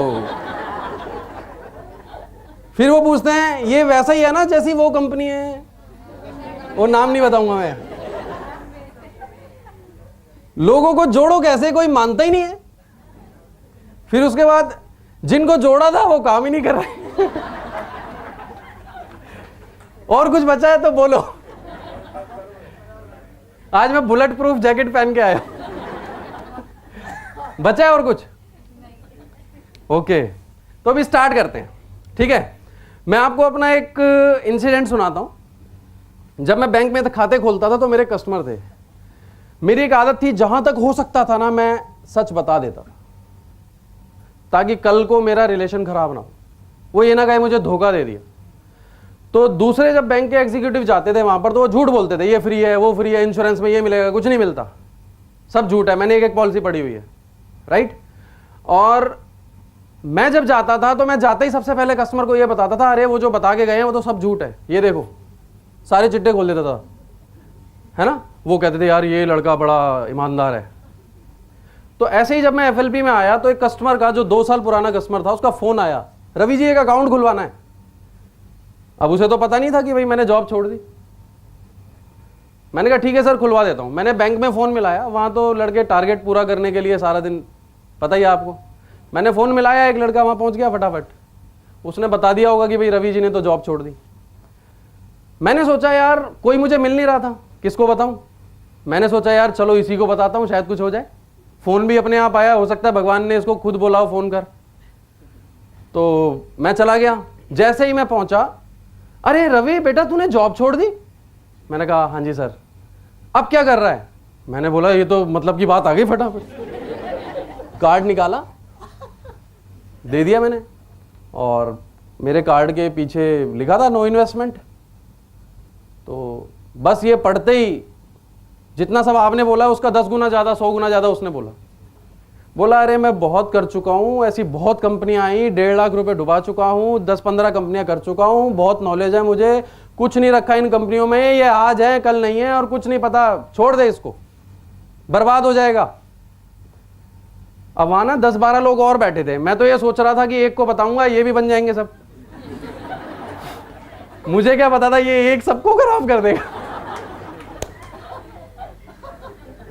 फिर वो पूछते हैं ये वैसा ही है ना जैसी वो कंपनी है, वो नाम नहीं बताऊंगा मैं। लोगों को जोड़ो कैसे, कोई मानता ही नहीं है। फिर उसके बाद जिनको जोड़ा था वो काम ही नहीं कर रहे। और कुछ बचा है तो बोलो। आज मैं बुलेट प्रूफ जैकेट पहन के आया। बचा है और कुछ? ओके, तो अभी स्टार्ट करते हैं, ठीक है। मैं आपको अपना एक इंसिडेंट सुनाता हूं। जब मैं बैंक में खाते खोलता था तो मेरे कस्टमर थे। मेरी एक आदत थी, जहां तक हो सकता था ना मैं सच बता देता था, ताकि कल को मेरा रिलेशन खराब ना हो। वो ये ना कहे मुझे धोखा दे दिया। तो दूसरे जब बैंक के एग्जीक्यूटिव जाते थे वहां पर तो वो झूठ बोलते थे, ये फ्री है, वो फ्री है, इंश्योरेंस में ये मिलेगा, कुछ नहीं मिलता, सब झूठ है। मैंने एक पॉलिसी पढ़ी हुई है, राइट। और मैं जब जाता था तो मैं जाते ही सबसे पहले कस्टमर को ये बताता था, अरे वो जो बता के गए हैं वो तो सब झूठ है, ये देखो, सारे चिट्टे खोल देता था, है ना। वो कहते थे यार ये लड़का बड़ा ईमानदार है। तो ऐसे ही जब मैं FLP में आया तो एक कस्टमर का, जो 2 साल पुराना कस्टमर था, उसका फोन आया, रवि जी एक अकाउंट खुलवाना है। अब उसे तो पता नहीं था कि भाई मैंने जॉब छोड़ दी। मैंने कहा ठीक है सर खुलवा देता हूं। मैंने बैंक में फोन मिलाया, वहां तो लड़के टारगेट पूरा करने के लिए सारा दिन, पता ही है आपको। मैंने फोन मिलाया, एक लड़का वहां पहुंच गया फटाफट, उसने बता दिया होगा कि भाई रवि जी ने तो जॉब छोड़ दी। मैंने सोचा यार कोई मुझे मिल नहीं रहा था, किसको बताऊं। मैंने सोचा यार चलो इसी को बताता हूं, शायद कुछ हो जाए। फोन भी अपने आप आया, हो सकता है भगवान ने इसको खुद बोला हो फोन कर। तो मैं चला गया। जैसे ही मैं पहुंचा, अरे रवि बेटा तूने जॉब छोड़ दी? मैंने कहा हाँ जी सर। अब क्या कर रहा है? मैंने बोला ये तो मतलब की बात आ गई। फटाफट कार्ड निकाला, दे दिया मैंने, और मेरे कार्ड के पीछे लिखा था नो इन्वेस्टमेंट। तो बस ये पढ़ते ही जितना सब आपने बोला उसका 10 गुना ज़्यादा, 100 गुना ज़्यादा उसने बोला अरे मैं बहुत कर चुका हूँ, ऐसी बहुत कंपनियां आई, 1.5 लाख रुपए डुबा चुका हूँ, 10-15 कंपनियां कर चुका हूँ, बहुत नॉलेज है मुझे, कुछ नहीं रखा इन कंपनियों में, ये आज है कल नहीं है और कुछ नहीं पता, छोड़ दे इसको, बर्बाद हो जाएगा। अब वहां ना 10-12 लोग और बैठे थे। मैं तो ये सोच रहा था कि एक को बताऊंगा ये भी बन जाएंगे सब। मुझे क्या पता था ये एक सबको खराब कर देगा।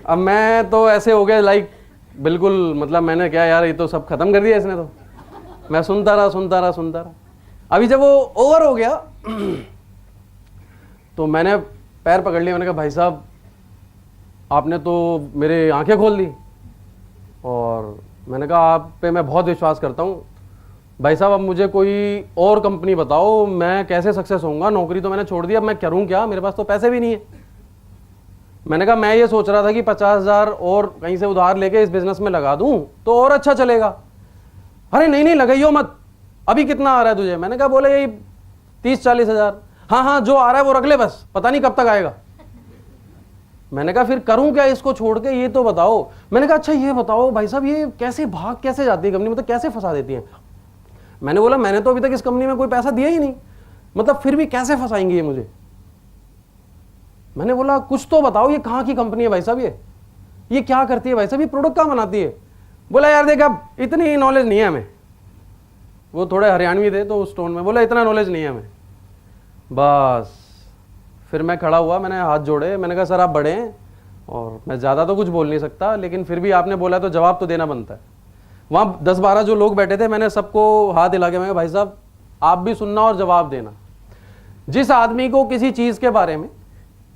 अब मैं तो ऐसे हो गया लाइक बिल्कुल, मतलब मैंने क्या यार, ये तो सब खत्म कर दिया इसने तो। मैं सुनता रहा। अभी जब वो ओवर हो गया तो मैंने पैर पकड़ लिया, मैंने कहा भाई साहब आपने तो मेरे आंखें खोल दी, और मैंने कहा आप पे मैं बहुत विश्वास करता हूँ भाई साहब, अब मुझे कोई और कंपनी बताओ, मैं कैसे सक्सेस होऊंगा, नौकरी तो मैंने छोड़ दी, अब मैं करूँ क्या, मेरे पास तो पैसे भी नहीं है। मैंने कहा मैं ये सोच रहा था कि 50,000 और कहीं से उधार लेके इस बिजनेस में लगा दूं तो और अच्छा चलेगा। अरे नहीं लगाइयो मत, अभी कितना आ रहा है तुझे? मैंने कहा बोले यही 30-40 हज़ार। हाँ जो आ रहा है वो रख ले, बस पता नहीं कब तक आएगा। मैंने कहा फिर करूं क्या इसको छोड़ के, ये तो बताओ। मैंने कहा अच्छा ये बताओ भाई साहब, ये कैसे भाग कैसे जाती है कंपनी, मतलब कैसे फंसा देती है? मैंने बोला मैंने तो अभी तक इस कंपनी में कोई पैसा दिया ही नहीं, मतलब फिर भी कैसे फंसाएंगे ये मुझे? मैंने बोला कुछ तो बताओ, ये कहाँ की कंपनी है भाई साहब, ये क्या करती है भाई साहब, ये प्रोडक्ट कहाँ बनाती है? बोला यार देख अब इतनी नॉलेज नहीं है हमें। वो थोड़े हरियाणवी थे तो उस टोन में बोला इतना नॉलेज नहीं है हमें। बस फिर मैं खड़ा हुआ, मैंने हाथ जोड़े, मैंने कहा सर आप बड़े हैं और मैं ज़्यादा तो कुछ बोल नहीं सकता, लेकिन फिर भी आपने बोला तो जवाब तो देना बनता है। वहाँ 10-12 जो लोग बैठे थे, मैंने सबको हाथ हिला के मैं कहा भाई साहब आप भी सुनना और जवाब देना। जिस आदमी को किसी चीज़ के बारे में,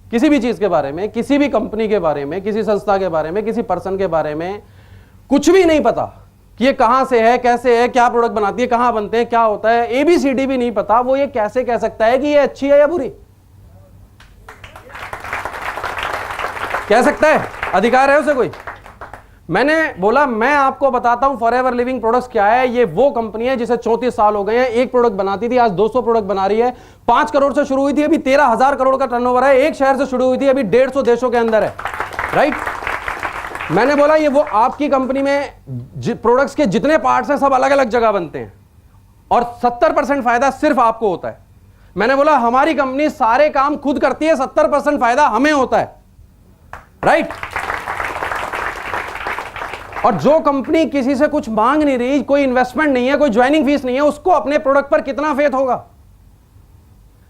किसी भी चीज़ के बारे में, किसी भी कंपनी के बारे में, किसी संस्था के बारे में, किसी पर्सन के बारे में कुछ भी नहीं पता कि ये कहाँ से है, कैसे है, क्या प्रोडक्ट बनाती है, कहाँ बनते हैं, क्या होता है, ABCD भी नहीं पता, वो ये कैसे कह सकता है कि ये अच्छी है या बुरी? कह सकता है? अधिकार है उसे कोई? मैंने बोला मैं आपको बताता हूं फॉरएवर लिविंग प्रोडक्ट्स क्या है। ये वो कंपनी है जिसे 34 साल हो गए हैं, एक प्रोडक्ट बनाती थी आज 200 प्रोडक्ट बना रही है। 5 करोड़ से शुरू हुई थी, अभी 13,000 करोड़ का टर्नओवर है। एक शहर से शुरू हुई थी, अभी 150 देशों के अंदर है। राइट? मैंने बोला ये वो आपकी कंपनी में प्रोडक्ट्स के जितने पार्ट्स हैं सब अलग अलग जगह बनते हैं और 70% फायदा सिर्फ आपको होता है। मैंने बोला हमारी कंपनी सारे काम खुद करती है, 70% फायदा हमें होता है। राइट? और जो कंपनी किसी से कुछ मांग नहीं रही, कोई इन्वेस्टमेंट नहीं है, कोई ज्वाइनिंग फीस नहीं है, उसको अपने प्रोडक्ट पर कितना फेथ होगा?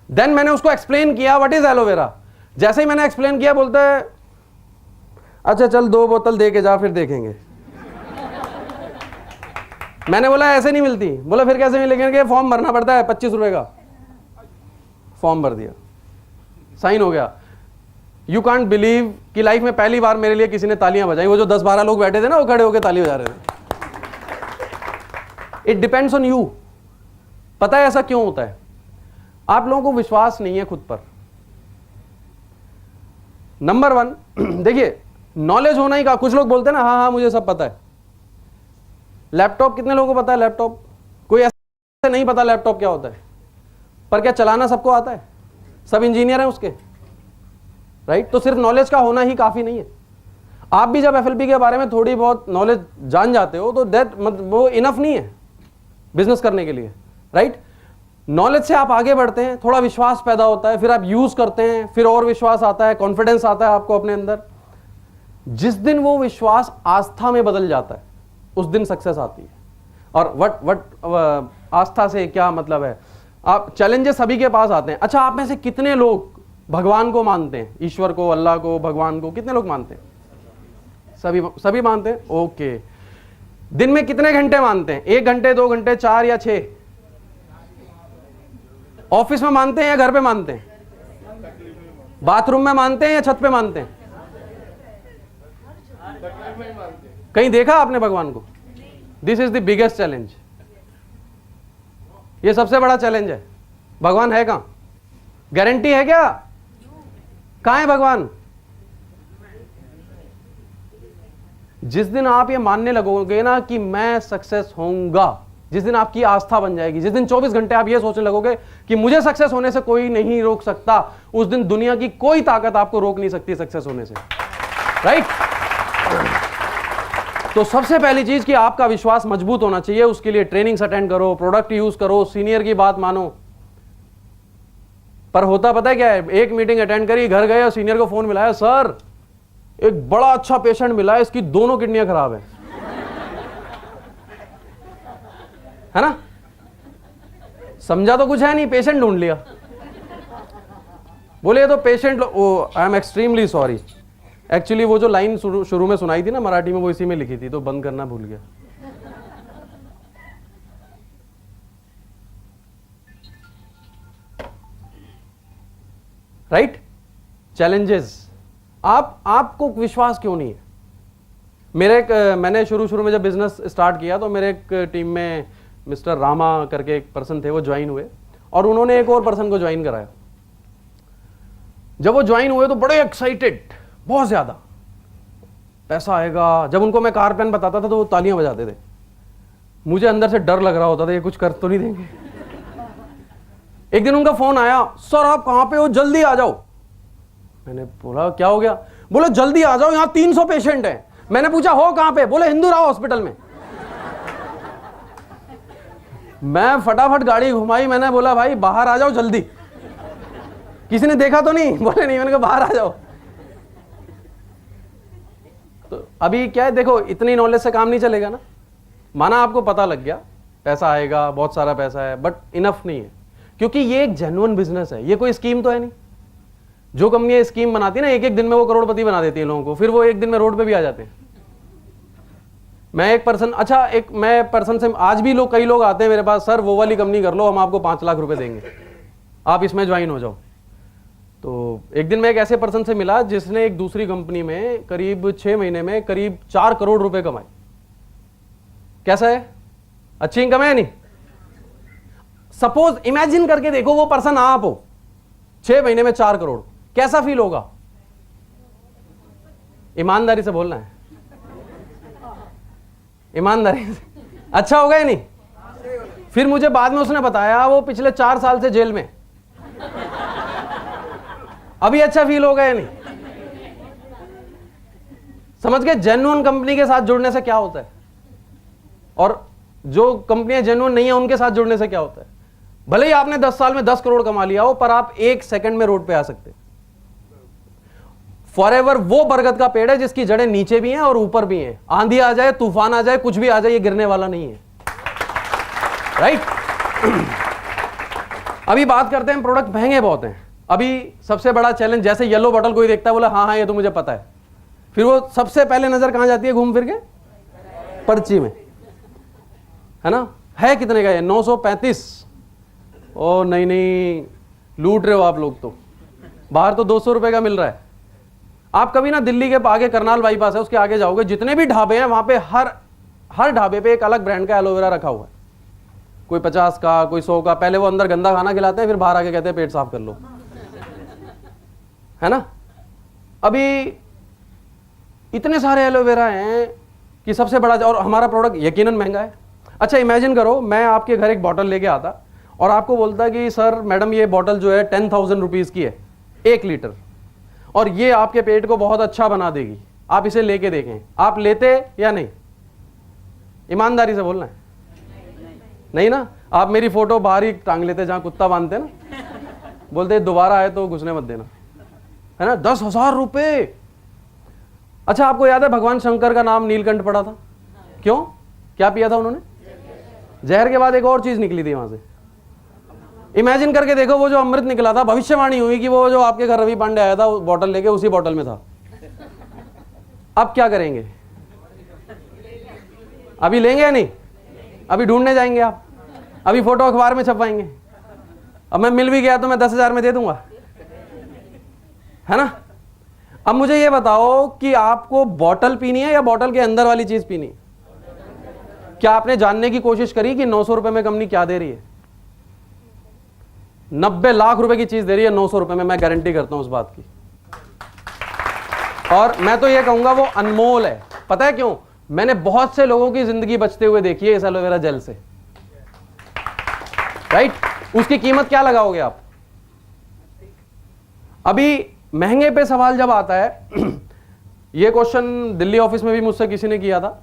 देन मैंने उसको एक्सप्लेन किया व्हाट इज एलोवेरा। जैसे ही मैंने एक्सप्लेन किया बोलते हैं अच्छा चल 2 बोतल दे के जा फिर देखेंगे। मैंने बोला ऐसे नहीं मिलती। बोला फिर कैसे मिलेंगे? फॉर्म भरना पड़ता है 25 रुपए का। फॉर्म भर दिया, साइन हो गया। यू कांट बिलीव कि लाइफ में पहली बार मेरे लिए किसी ने तालियां बजाई। वो जो 10-12 लोग बैठे थे ना, वो खड़े होकर ताली बजा रहे थे। It depends on you. पता है ऐसा क्यों होता है? आप लोगों को विश्वास नहीं है खुद पर। नंबर 1 देखिए, नॉलेज होना ही का। कुछ लोग बोलते हैं ना हाँ मुझे सब पता है। लैपटॉप कितने लोगों को पता है? लैपटॉप कोई ऐसा नहीं पता लैपटॉप क्या होता है, पर क्या चलाना सबको आता है? सब इंजीनियर हैं उसके। राइट? तो सिर्फ नॉलेज का होना ही काफी नहीं है। आप भी जब FLP के बारे में थोड़ी बहुत नॉलेज जान जाते हो तो दैट वो इनफ नहीं है बिजनेस करने के लिए। राइट? नॉलेज से आप आगे बढ़ते हैं, थोड़ा विश्वास पैदा होता है, फिर आप यूज करते हैं, फिर और विश्वास आता है, कॉन्फिडेंस आता है आपको अपने अंदर। जिस दिन वो विश्वास आस्था में बदल जाता है उस दिन सक्सेस आती है। और वट आस्था से क्या मतलब है? आप चैलेंजेस सभी के पास आते हैं। अच्छा, आप में से कितने लोग भगवान को मानते हैं? ईश्वर को, अल्लाह को, भगवान को कितने लोग मानते हैं? सभी मानते हैं। ओके। दिन में कितने घंटे मानते हैं? 1 घंटे, 2 घंटे, 4 या 6? ऑफिस में मानते हैं या घर पे मानते हैं? बाथरूम में मानते हैं या छत पे मानते हैं? कहीं देखा आपने भगवान को? This is the biggest challenge. ये सबसे बड़ा चैलेंज है। भगवान है कहां? गारंटी है क्या? कहां है भगवान? जिस दिन आप ये मानने लगोगे ना कि मैं सक्सेस होऊंगा, जिस दिन आपकी आस्था बन जाएगी, जिस दिन 24 घंटे आप ये सोचने लगोगे कि मुझे सक्सेस होने से कोई नहीं रोक सकता, उस दिन दुनिया की कोई ताकत आपको रोक नहीं सकती सक्सेस होने से। राइट? तो सबसे पहली चीज कि आपका विश्वास मजबूत होना चाहिए। उसके लिए ट्रेनिंग्स अटेंड करो, प्रोडक्ट यूज करो, सीनियर की बात मानो। पर होता पता है क्या है? एक मीटिंग अटेंड करी, घर गए और सीनियर को फोन मिलाया, सर एक बड़ा अच्छा पेशेंट मिला है, इसकी दोनों किडनियां खराब है ना? समझा तो कुछ है नहीं, पेशेंट ढूंढ लिया। बोले तो patient, oh I am extremely sorry, actually वो जो लाइन शुरू में सुनाई थी ना मराठी में, वो इसी में लिखी थी, तो बंद करना भूल गया। राइट? चैलेंजेस। आपको विश्वास क्यों नहीं है? मैंने शुरू में जब बिजनेस स्टार्ट किया तो मेरे एक टीम में मिस्टर रामा करके एक पर्सन थे, वो ज्वाइन हुए और उन्होंने एक और पर्सन को ज्वाइन कराया। जब वो ज्वाइन हुए तो बड़े एक्साइटेड, बहुत ज्यादा पैसा आएगा। जब उनको मैं कार प्लान बताता था तो वो तालियां बजाते थे। मुझे अंदर से डर लग रहा होता था, ये कुछ कर तो नहीं देंगे। एक दिन उनका फोन आया, सर आप कहां पे हो, जल्दी आ जाओ। मैंने बोला क्या हो गया? बोले जल्दी आ जाओ, यहां 300 पेशेंट हैं। मैंने पूछा हो कहां पे? बोले हिंदूराव हॉस्पिटल में। मैं फटाफट गाड़ी घुमाई, मैंने बोला भाई बाहर आ जाओ जल्दी, किसी ने देखा तो नहीं? बोले नहीं। मैंने कहा बाहर आ जाओ। तो अभी क्या है, देखो इतनी नॉलेज से काम नहीं चलेगा ना। माना आपको पता लग गया पैसा आएगा, बहुत सारा पैसा है, बट इनफ नहीं है, क्योंकि ये एक जेन्युइन बिजनेस है, ये कोई स्कीम तो है नहीं। जो कंपनियां स्कीम बनाती है ना, एक दिन में वो करोड़पति बना देती है लोगों को, फिर वो एक दिन में रोड पे भी आ जाते हैं। मैं पर्सन से आज भी कई लोग आते हैं मेरे पास, सर वो वाली कंपनी कर लो, हम आपको 5 लाख रुपए देंगे, आप इसमें ज्वाइन हो जाओ। तो एक दिन मैं एक ऐसे पर्सन से मिला जिसने एक दूसरी कंपनी में करीब 6 महीने में करीब 4 करोड़ रुपए कमाए। कैसा है? अच्छी इनकम है नहीं? सपोज इमेजिन करके देखो वो पर्सन आप हो, 6 महीने में 4 करोड़, कैसा फील होगा? ईमानदारी से बोलना है, ईमानदारी से। अच्छा होगा या नहीं? फिर मुझे बाद में उसने बताया वो पिछले 4 साल से जेल में। अभी अच्छा फील होगा या नहीं? समझ गए जेन्युइन कंपनी के साथ जुड़ने से क्या होता है, और जो कंपनियां जेन्युइन नहीं है उनके साथ जुड़ने से क्या होता है। भले ही आपने 10 साल में 10 करोड़ कमा लिया हो, पर आप 1 सेकंड में रोड पे आ सकते। फॉरएवर वो बरगद का पेड़ है जिसकी जड़ें नीचे भी हैं और ऊपर भी हैं। आंधी आ जाए, तूफान आ जाए, कुछ भी आ जाए, ये गिरने वाला नहीं है। राइट? अभी बात करते हैं, प्रोडक्ट महंगे बहुत हैं। अभी सबसे बड़ा चैलेंज, जैसे येलो बॉटल कोई देखता है बोला हाँ हाँ ये तो मुझे पता है, फिर वो सबसे पहले नजर कहां जाती है घूम फिर के? पर्ची में, है ना? है कितने का ये? 935। ओ नहीं, लूट रहे हो आप लोग तो। बाहर तो 200 रुपए का मिल रहा है। आप कभी ना दिल्ली के आगे करनाल बाईपास है, उसके आगे जाओगे, जितने भी ढाबे हैं वहां पे हर ढाबे पे एक अलग ब्रांड का एलोवेरा रखा हुआ है। कोई 50 का, कोई 100 का। पहले वो अंदर गंदा खाना खिलाते हैं, फिर बाहर आके कहते हैं पेट साफ कर लो, है ना? अभी इतने सारे एलोवेरा हैं कि सबसे बड़ा, और हमारा प्रोडक्ट यकीनन महंगा है। अच्छा इमेजिन करो मैं आपके घर एक बॉटल लेके आता और आपको बोलता कि सर मैडम ये बॉटल जो है 10,000 रुपीज की है, 1 लीटर, और ये आपके पेट को बहुत अच्छा बना देगी, आप इसे लेके देखें। आप लेते या नहीं? ईमानदारी से बोलना है। नहीं ना? आप मेरी फोटो बाहर ही टांग लेते जहां कुत्ता बांधते ना, बोलते दोबारा आए तो घुसने मत देना, है ना? 10,000 रुपए। अच्छा आपको याद है भगवान शंकर का नाम नीलकंठ पड़ा था? क्यों? क्या पिया था उन्होंने? जहर के बाद एक और चीज निकली थी वहां से। इमेजिन करके देखो वो जो अमृत निकला था, भविष्यवाणी हुई कि वो जो आपके घर रवि पांडे आया था बॉटल लेके, उसी बॉटल में था। अब क्या करेंगे? अभी लेंगे या नहीं? अभी ढूंढने जाएंगे आप? अभी फोटो अखबार में छपवाएंगे? अब मैं मिल भी गया तो मैं 10,000 में दे दूंगा, है ना? अब मुझे ये बताओ कि आपको बॉटल पीनी है या बॉटल के अंदर वाली चीज पीनी है? क्या आपने जानने की कोशिश करी कि 900 रुपए में कंपनी क्या दे रही है? 90 लाख रुपए की चीज दे रही है 900 रुपए में, मैं गारंटी करता हूं उस बात की। और मैं तो ये कहूंगा वो अनमोल है। पता है क्यों? मैंने बहुत से लोगों की जिंदगी बचते हुए देखी है इस एलोवेरा जेल से। राइट? उसकी कीमत क्या लगाओगे आप? अभी महंगे पे सवाल जब आता है ये क्वेश्चन दिल्ली ऑफिस में भी मुझसे किसी ने किया था,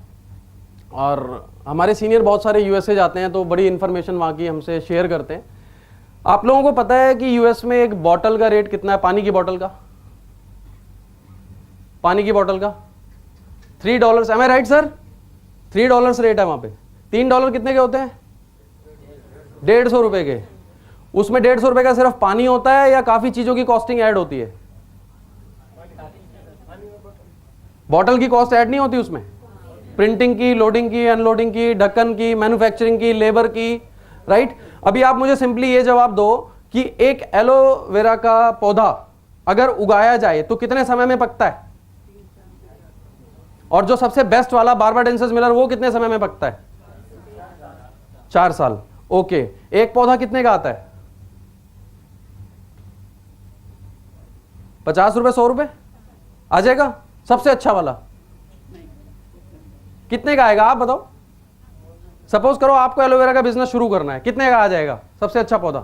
और हमारे सीनियर बहुत सारे यूएसए जाते हैं तो बड़ी इंफॉर्मेशन वहां की हमसे शेयर करते हैं। आप लोगों को पता है कि यूएस में एक बॉटल का रेट कितना है? पानी की बॉटल का, पानी की बॉटल का $3। एम आई राइट सर? $3 रेट है वहां पे। $3 कितने के होते हैं? 150 रुपए के। उसमें 150 रुपए का सिर्फ पानी होता है या काफी चीजों की कॉस्टिंग ऐड होती है? बॉटल की कॉस्ट ऐड नहीं होती उसमें, प्रिंटिंग की, लोडिंग की, अनलोडिंग की, ढक्कन की, मैन्युफैक्चरिंग की, लेबर की, राइट। अभी आप मुझे सिंपली ये जवाब दो कि एक एलोवेरा का पौधा अगर उगाया जाए तो कितने समय में पकता है, और जो सबसे बेस्ट वाला बार्बाडेंसिस मिलर वो कितने समय में पकता है? 4 साल। ओके, एक पौधा कितने का आता है? 50 रुपए, 100 रुपए आ जाएगा सबसे अच्छा वाला? कितने का आएगा आप बताओ? सपोज करो आपको एलोवेरा का बिजनेस शुरू करना है, कितने का आ जाएगा सबसे अच्छा पौधा?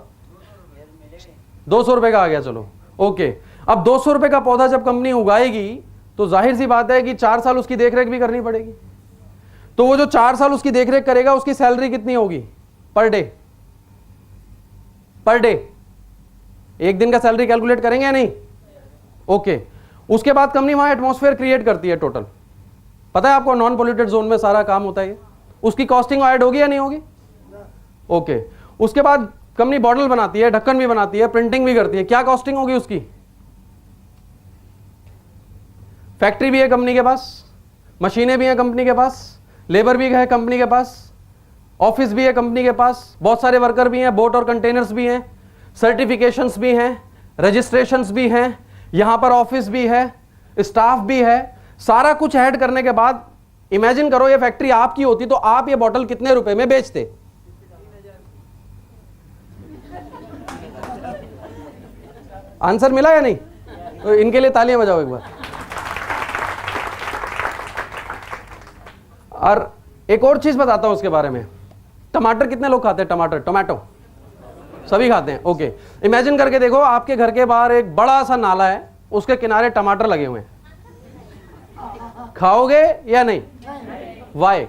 200 रुपए का आ गया, चलो ओके। अब 200 रुपए का पौधा जब कंपनी उगाएगी तो जाहिर सी बात है कि 4 साल उसकी देखरेख भी करनी पड़ेगी। तो वो जो 4 साल उसकी देखरेख करेगा उसकी सैलरी कितनी होगी पर डे? पर डे एक दिन का सैलरी कैलकुलेट करेंगे या नहीं? ओके। उसके बाद कंपनी वहां एटमॉस्फेयर क्रिएट करती है टोटल, पता है आपको, नॉन पोल्यूटेड जोन में सारा काम होता है। उसकी कॉस्टिंग ऐड होगी या नहीं होगी? ओके। उसके बाद कंपनी बॉटल बनाती है, ढक्कन भी बनाती है, प्रिंटिंग भी करती है, क्या कॉस्टिंग होगी उसकी? फैक्ट्री भी है कंपनी के पास, मशीनें भी हैं कंपनी के पास, लेबर भी है कंपनी के पास, ऑफिस भी है कंपनी के पास, बहुत सारे वर्कर भी हैं, बोट और कंटेनर्स भी हैं, सर्टिफिकेशंस भी हैं, रजिस्ट्रेशंस भी हैं, यहां पर ऑफिस भी है, स्टाफ भी है, सारा कुछ ऐड करने के बाद इमेजिन करो ये फैक्ट्री आपकी होती तो आप ये बॉटल कितने रुपए में बेचते? आंसर मिला या नहीं? तो इनके लिए तालियां बजाओ एक बार। और एक और चीज बताता हूं उसके बारे में, टमाटर कितने लोग खाते हैं? टमाटर, टोमेटो सभी खाते हैं, ओके। इमेजिन करके देखो आपके घर के बाहर एक बड़ा सा नाला है, उसके किनारे टमाटर लगे हुए हैं, खाओगे या नहीं? वाई?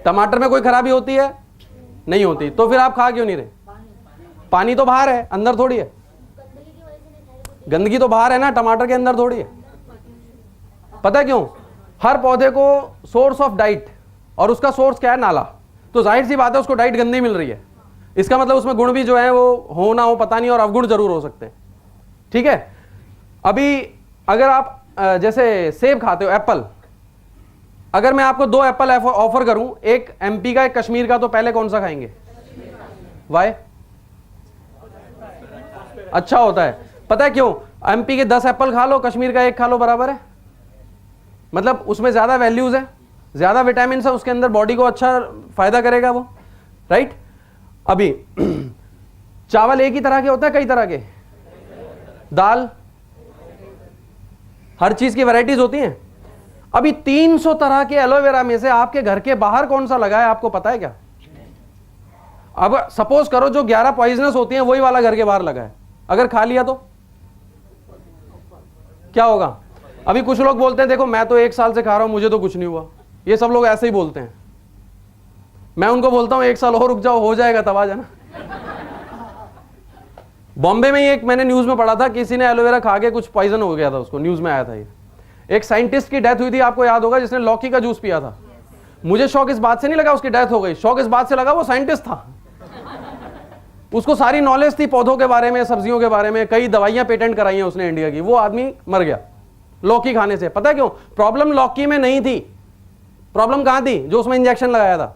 टमाटर में कोई खराबी होती है? नहीं होती, तो फिर आप खा क्यों नहीं रहे? पानी तो बाहर है, अंदर थोड़ी है। गंदगी तो बाहर है ना, टमाटर के अंदर थोड़ी है। पता है क्यों? हर पौधे को सोर्स ऑफ डाइट, और उसका सोर्स क्या है? नाला। तो जाहिर सी बात है उसको डाइट गंदी मिल रही है, इसका मतलब उसमें गुण भी जो है वो हो ना हो पता नहीं, और अवगुण जरूर हो सकते हैं, ठीक है। अभी अगर आप जैसे सेब खाते हो, एप्पल, अगर मैं आपको 2 एप्पल ऑफर करूं, एक एमपी का एक कश्मीर का, तो पहले कौन सा खाएंगे? वाई? अच्छा होता है। पता है क्यों? एमपी के 10 एप्पल खा लो, कश्मीर का 1 खा लो, बराबर है। मतलब उसमें ज्यादा वैल्यूज है, ज्यादा विटामिन है उसके अंदर, बॉडी को अच्छा फायदा करेगा वो, राइट। अभी चावल एक ही तरह के होता है, कई तरह के? दाल, हर चीज की वैरायटीज होती हैं। अभी 300 तरह के एलोवेरा में से आपके घर के बाहर कौन सा लगा है आपको पता है क्या? अब सपोज करो जो 11 पॉइजनस होती हैं वही वाला घर के बाहर लगा है, अगर खा लिया तो क्या होगा? अभी कुछ लोग बोलते हैं देखो मैं तो 1 साल से खा रहा हूं, मुझे तो कुछ नहीं हुआ। ये सब लोग ऐसे ही बोलते हैं। मैं उनको बोलता हूं 1 साल और रुक जाओ, हो जाएगा, तब आ जाना। बॉम्बे में ही एक मैंने न्यूज में पढ़ा था, किसी ने एलोवेरा खा के कुछ पॉइजन हो गया था उसको, न्यूज में आया था ये। एक साइंटिस्ट की डेथ हुई थी, आपको याद होगा, जिसने लौकी का जूस पिया था। मुझे शौक इस बात से नहीं लगा उसकी डेथ हो गई, शौक इस बात से लगा वो साइंटिस्ट था, उसको सारी नॉलेज थी पौधों के बारे में, सब्जियों के बारे में, कई दवाइयां पेटेंट कराई हैं उसने इंडिया की। वो आदमी मर गया लौकी खाने से। पता है क्यों? प्रॉब्लम लौकी में नहीं थी, प्रॉब्लम कहां थी? जो उसमें इंजेक्शन लगाया था,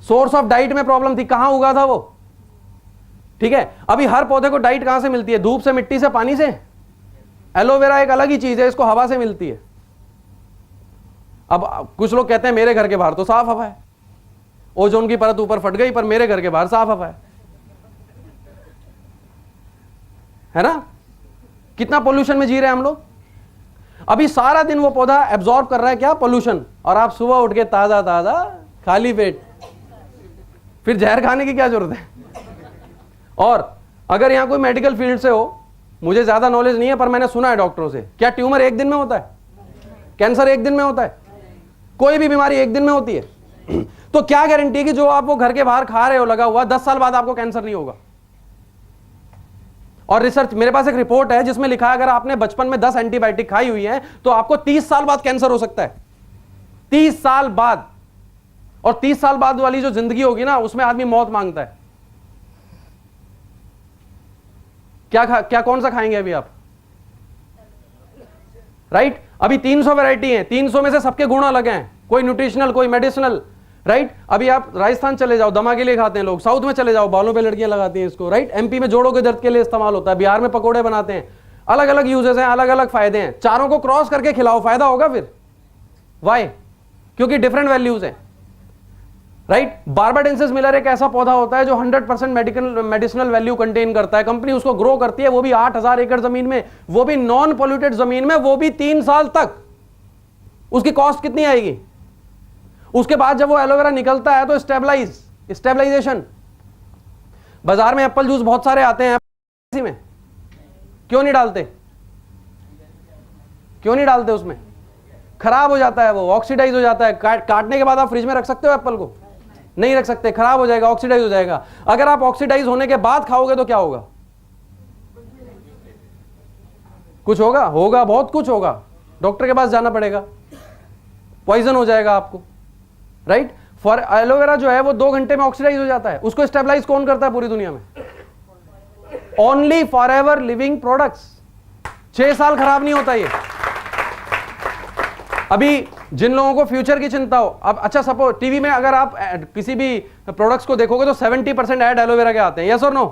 सोर्स ऑफ डाइट में प्रॉब्लम थी। कहां उगा था वो? ठीक है। अभी हर पौधे को डाइट कहां से मिलती है? धूप से, मिट्टी से, पानी से। एलोवेरा एक अलग ही चीज है, इसको हवा से मिलती है। अब कुछ लोग कहते हैं मेरे घर के बाहर तो साफ हवा है, ओजोन की परत ऊपर फट गई, पर मेरे घर के बाहर साफ हवा है ना? कितना पोल्यूशन में जी रहे हैं हम लोग। अभी सारा दिन वो पौधा एब्जॉर्ब कर रहा है क्या? पोल्यूशन। और आप सुबह उठ के ताजा ताजा खाली पेट, फिर जहर खाने की क्या जरूरत है? और अगर यहां कोई मेडिकल फील्ड से हो, मुझे ज्यादा नॉलेज नहीं है पर मैंने सुना है डॉक्टरों से, क्या ट्यूमर एक दिन में होता है? कैंसर एक दिन में होता है? कोई भी बीमारी एक दिन में होती है? तो क्या गारंटी है कि जो आप वो घर के बाहर खा रहे हो लगा हुआ, 10 साल बाद आपको कैंसर नहीं होगा? और रिसर्च, मेरे पास एक रिपोर्ट है जिसमें लिखा है अगर आपने बचपन में 10 एंटीबायोटिक खाई हुई है तो आपको 30 साल बाद कैंसर हो सकता है। 30 साल बाद। और 30 साल बाद वाली जो जिंदगी होगी ना, उसमें आदमी मौत मांगता है। क्या कौन सा खाएंगे अभी आप? राइट। अभी 300 वैरायटी है, 300 में से सबके गुण अलग हैं, कोई न्यूट्रिशनल कोई मेडिसिनल, राइट। अभी आप राजस्थान चले जाओ, दमा के लिए खाते हैं लोग, साउथ में चले जाओ, बालों पे लड़कियां लगाती हैं इसको, राइट। एमपी में जोड़ों के दर्द के लिए इस्तेमाल होता है, बिहार में पकोड़े बनाते हैं, अलग अलग यूजेस हैं, अलग अलग फायदे हैं। चारों को क्रॉस करके खिलाओ, फायदा होगा फिर। वाई? क्योंकि डिफरेंट वैल्यूज हैं, राइट। बार्बाडेंसिस मिलर एक ऐसा पौधा होता है जो 100% मेडिसिनल वैल्यू कंटेन करता है। कंपनी उसको ग्रो करती है, वो भी 8000 एकड़ जमीन में, वो भी नॉन पोल्यूटेड जमीन में, वो भी 3 साल तक। उसकी कॉस्ट कितनी आएगी? उसके बाद जब वो एलोवेरा निकलता है तो स्टेबलाइजेशन। बाजार में एप्पल जूस बहुत सारे आते हैं, इसी में क्यों नहीं डालते? क्यों नहीं डालते? उसमें खराब हो जाता है, वो ऑक्सीडाइज हो जाता है। काटने के बाद आप फ्रिज में रख सकते हो एप्पल को? नहीं रख सकते, खराब हो जाएगा, ऑक्सीडाइज हो जाएगा। अगर आप ऑक्सीडाइज होने के बाद खाओगे तो क्या होगा? कुछ होगा? होगा, बहुत कुछ होगा, डॉक्टर के पास जाना पड़ेगा, पॉइजन हो जाएगा आपको, राइट। फॉर एलोवेरा जो है वो 2 घंटे में ऑक्सीडाइज हो जाता है। उसको स्टेबलाइज कौन करता है पूरी दुनिया में? Only forever living products. 6 साल खराब नहीं होता ये। अभी जिन लोगों को फ्यूचर की चिंता हो, अब अच्छा सपोज टीवी में अगर आप किसी भी प्रोडक्ट्स को देखोगे तो 70% ऐड एलोवेरा के आते हैं, यस और नो?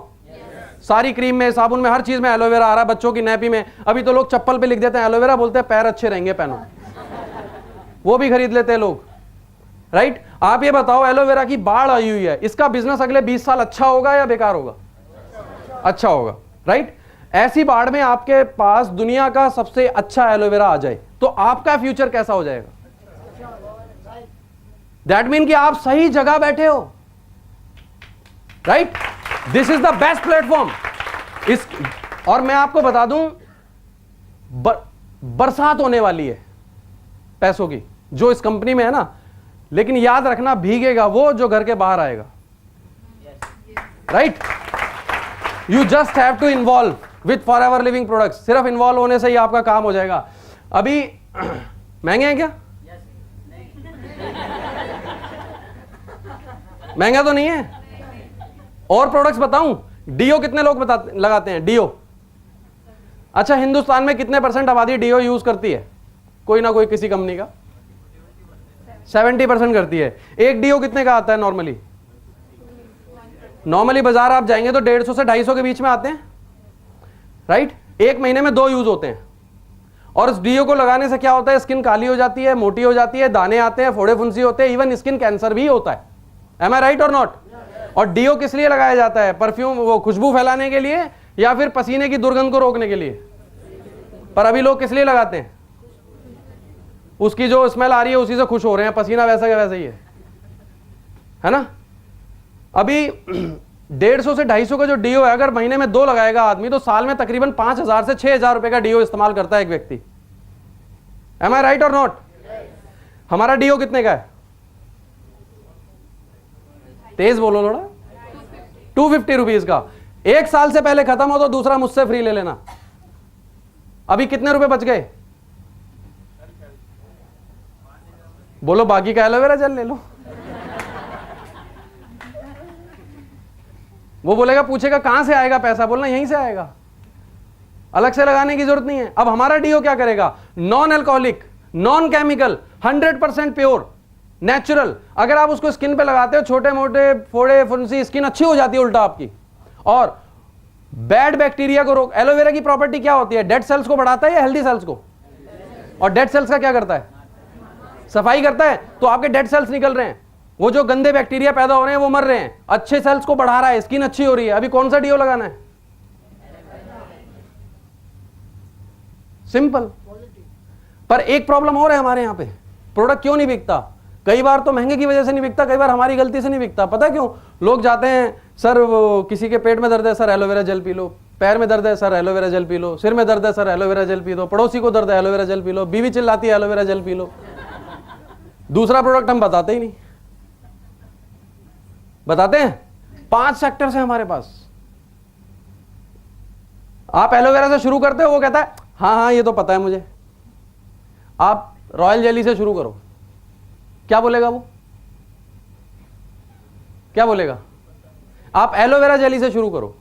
सारी क्रीम में, साबुन में, हर चीज में एलोवेरा आ रहा है, बच्चों की नैपी में। अभी तो लोग चप्पल पे लिख देते हैं एलोवेरा, बोलते हैं पैर अच्छे रहेंगे पहनो, वो भी खरीद लेते हैं लोग, राइट। आप ये बताओ, एलोवेरा की बाढ़ आई हुई है, इसका बिजनेस अगले 20 साल अच्छा होगा या बेकार होगा? अच्छा होगा, राइट। ऐसी बाढ़ में आपके पास दुनिया का सबसे अच्छा एलोवेरा आ जाए तो आपका फ्यूचर कैसा हो जाएगा? दैट मीन कि आप सही जगह बैठे हो, right. This is the best platform. इस और मैं आपको बता दूं, बरसात होने वाली है पैसों की जो इस कंपनी में है ना, लेकिन याद रखना, भीगेगा वो जो घर के बाहर आएगा, right. You just have to involve with forever living products. सिर्फ इन्वॉल्व होने से ही आपका काम हो जाएगा। अभी महंगे हैं क्या? महंगा तो नहीं है। और प्रोडक्ट्स बताऊं? डीओ कितने लोग लगाते हैं? डीओ, अच्छा हिंदुस्तान में कितने % आबादी डीओ यूज करती है? कोई ना कोई किसी कंपनी का 70% करती है। एक डीओ कितने का आता है नॉर्मली? नॉर्मली बाजार आप जाएंगे तो 150 से 250 के बीच में आते हैं, राइट। 1 महीने में 2 यूज होते हैं। और इस डीओ को लगाने से क्या होता है? स्किन काली हो जाती है, मोटी हो जाती है, दाने आते हैं, फोड़े फुंसी होते हैं, इवन स्किन कैंसर भी होता है। एम आई राइट और नॉट? और डीओ किस लिए लगाया जाता है? परफ्यूम, वो खुशबू फैलाने के लिए या फिर पसीने की दुर्गंध को रोकने के लिए? पर अभी लोग किस लिए लगाते हैं? उसकी जो स्मेल आ रही है उसी से खुश हो रहे हैं, पसीना वैसा का वैसा ही है ना। अभी 150 से 250 का जो डीओ है, अगर महीने में 2 लगाएगा आदमी तो साल में तकरीबन 5000 से 6000 रुपए का डीओ इस्तेमाल करता है एक व्यक्ति। एम आई राइट और नॉट? हमारा डीओ कितने का है? तेज बोलो थोड़ा। 250 रुपीज का। 1 साल से पहले खत्म हो तो दूसरा मुझसे फ्री ले लेना। अभी कितने रुपए बच गए? बोलो, बाकी का एलोवेरा जेल ले लो। वो बोलेगा, पूछेगा कहां से आएगा पैसा, बोलना यहीं से आएगा, अलग से लगाने की जरूरत नहीं है। अब हमारा डीओ क्या करेगा? Non alcoholic, non chemical, 100% pure, natural. अगर आप उसको स्किन पे लगाते हो, छोटे मोटे फोड़े फुंसी, स्किन अच्छी हो जाती है उल्टा आपकी, और बैड बैक्टीरिया को रोक। एलोवेरा की प्रॉपर्टी क्या होती है? डेड सेल्स को बढ़ाता है या हेल्दी सेल्स को? और डेड सेल्स का क्या करता है? सफाई करता है। तो आपके डेड सेल्स निकल रहे हैं, वो जो गंदे बैक्टीरिया पैदा हो रहे हैं वो मर रहे हैं, अच्छे सेल्स को बढ़ा रहा है, स्किन अच्छी हो रही है। अभी कौन सा डीओ लगाना है? सिंपल। पर एक प्रॉब्लम और है हमारे यहां पे, प्रोडक्ट क्यों नहीं बिकता? कई बार तो महंगे की वजह से नहीं बिकता, कई बार हमारी गलती से नहीं बिकता। पता क्यों? लोग जाते हैं, सर वो किसी के पेट में दर्द है, sir aloe vera gel P low, पैर में दर्द है, sir aloe vera gel P low, सिर में दर्द है, sir aloe vera gel P low, पड़ोसी को दर्द है, एलोवेरा जेल पी लो, बीवी चिल्लाती है, एलोवेरा जेल पी लो। दूसरा प्रोडक्ट हम बताते ही नहीं। बताते हैं? 5 सेक्टर्स हैं हमारे पास। आप एलोवेरा से शुरू करते हो, वो कहता है हाँ हाँ ये तो पता है मुझे। आप रॉयल जेली से शुरू करो, क्या बोलेगा वो? क्या बोलेगा? आप एलोवेरा जेली से शुरू करो।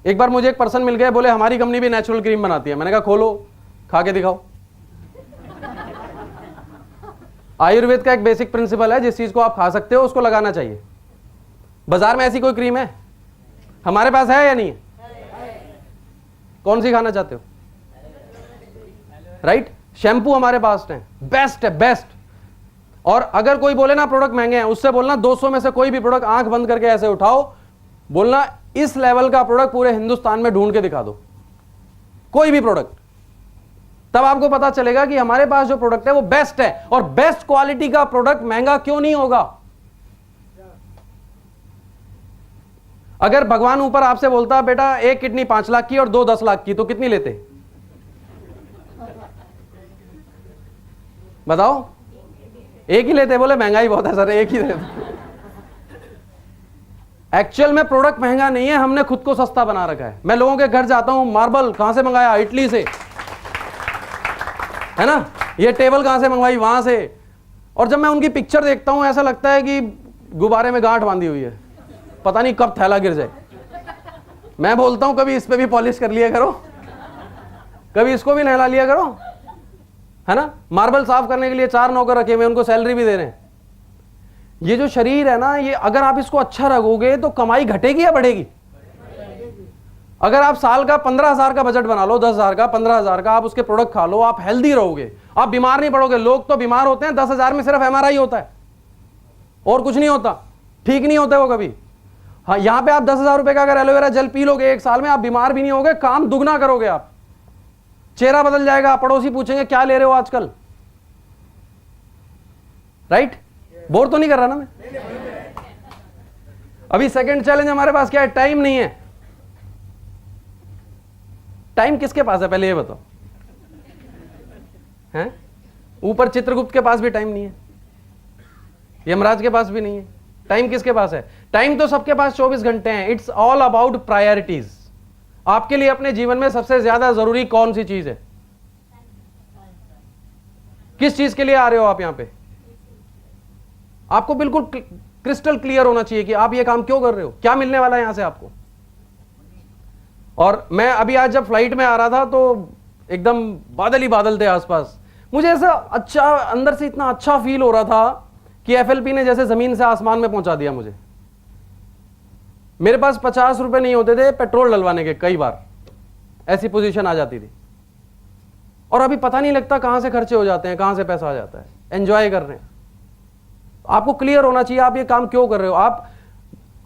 एक बार मुझे एक पर्सन मिल गए, बोले हमारी कंपनी भी नेचुरल क्रीम बनाती है। मैंने कहा खोलो, खा के दिखाओ। आयुर्वेद का एक बेसिक प्रिंसिपल है, जिस चीज को आप खा सकते हो उसको लगाना चाहिए। बाजार में ऐसी कोई क्रीम है? हमारे पास है या नहीं है? कौन सी खाना चाहते हो? राइट। शैम्पू हमारे पास है, बेस्ट है, बेस्ट। और अगर कोई बोले ना प्रोडक्ट महंगे हैं, उससे बोलना 200 में से कोई भी प्रोडक्ट आंख बंद करके ऐसे उठाओ, बोलना इस लेवल का प्रोडक्ट पूरे हिंदुस्तान में ढूंढ के दिखा दो, कोई भी प्रोडक्ट। तब आपको पता चलेगा कि हमारे पास जो प्रोडक्ट है वो बेस्ट है। और बेस्ट क्वालिटी का प्रोडक्ट महंगा क्यों नहीं होगा? अगर भगवान ऊपर आपसे बोलता बेटा एक किडनी 5 लाख की और 2 10 लाख की, तो कितनी लेते? बताओ। एक ही लेते? बोले महंगाई बहुत है सर, एक ही लेते। एक्चुअल में प्रोडक्ट महंगा नहीं है, हमने खुद को सस्ता बना रखा है। मैं लोगों के घर जाता हूं, मार्बल कहां से मंगाया? इटली से, है ना। ये टेबल कहां से मंगवाई? वहां से। और जब मैं उनकी पिक्चर देखता हूं ऐसा लगता है कि गुब्बारे में गांठ बांधी हुई है, पता नहीं कब थैला गिर जाए। मैं बोलता हूं कभी इस पे भी पॉलिश कर लिया करो, कभी इसको भी नहला लिया करो, है ना। मार्बल साफ करने के लिए 4 नौकर रखे हुए, उनको सैलरी भी दे रहे हैं। ये जो शरीर है ना, ये अगर आप इसको अच्छा रखोगे तो कमाई घटेगी या बढ़ेगी? अगर आप साल का 15,000 का बजट बना लो, 10,000 का, 15,000 का, आप उसके प्रोडक्ट खा लो, आप हेल्दी रहोगे, आप बीमार नहीं पड़ोगे। लोग तो बीमार होते हैं 10,000 में सिर्फ MRI होता है और कुछ नहीं होता, ठीक नहीं होता वो कभी। हाँ, यहां पे आप 10,000 रुपए का अगर एलोवेरा जेल पी लोगे 1 साल में, आप बीमार भी नहीं होगे, काम दुगना करोगे, आप चेहरा बदल जाएगा। पड़ोसी पूछेंगे क्या ले रहे हो आजकल? राइट। बोर तो नहीं कर रहा ना मैं? अभी सेकंड चैलेंज हमारे पास क्या है? टाइम नहीं है। टाइम किसके पास है पहले ये बताओ? हैं? ऊपर चित्रगुप्त के पास भी टाइम नहीं है, यमराज के पास भी नहीं है। टाइम किसके पास है? टाइम तो सबके पास 24 घंटे हैं। It's all about priorities. आपके लिए अपने जीवन में सबसे ज्यादा जरूरी कौन सी चीज है? किस चीज के लिए आ रहे हो आप यहां पे? आपको बिल्कुल क्रिस्टल क्लियर होना चाहिए कि आप ये काम क्यों कर रहे हो, क्या मिलने वाला है यहां से आपको। और मैं अभी आज जब फ्लाइट में आ रहा था तो एकदम बादल ही बादल थे आसपास। मुझे ऐसा अच्छा अंदर से इतना अच्छा फील हो रहा था कि FLP ने जैसे जमीन से आसमान में पहुंचा दिया मुझे। मेरे पास 50 रुपए नहीं होते थे पेट्रोल डलवाने के, कई बार ऐसी पोजीशन आ जाती थी। और अभी पता नहीं लगता कहां से खर्चे हो जाते हैं, कहां से पैसा आ जाता है। एंजॉय कर रहे हैं। आपको क्लियर होना चाहिए आप ये काम क्यों कर रहे हो आप।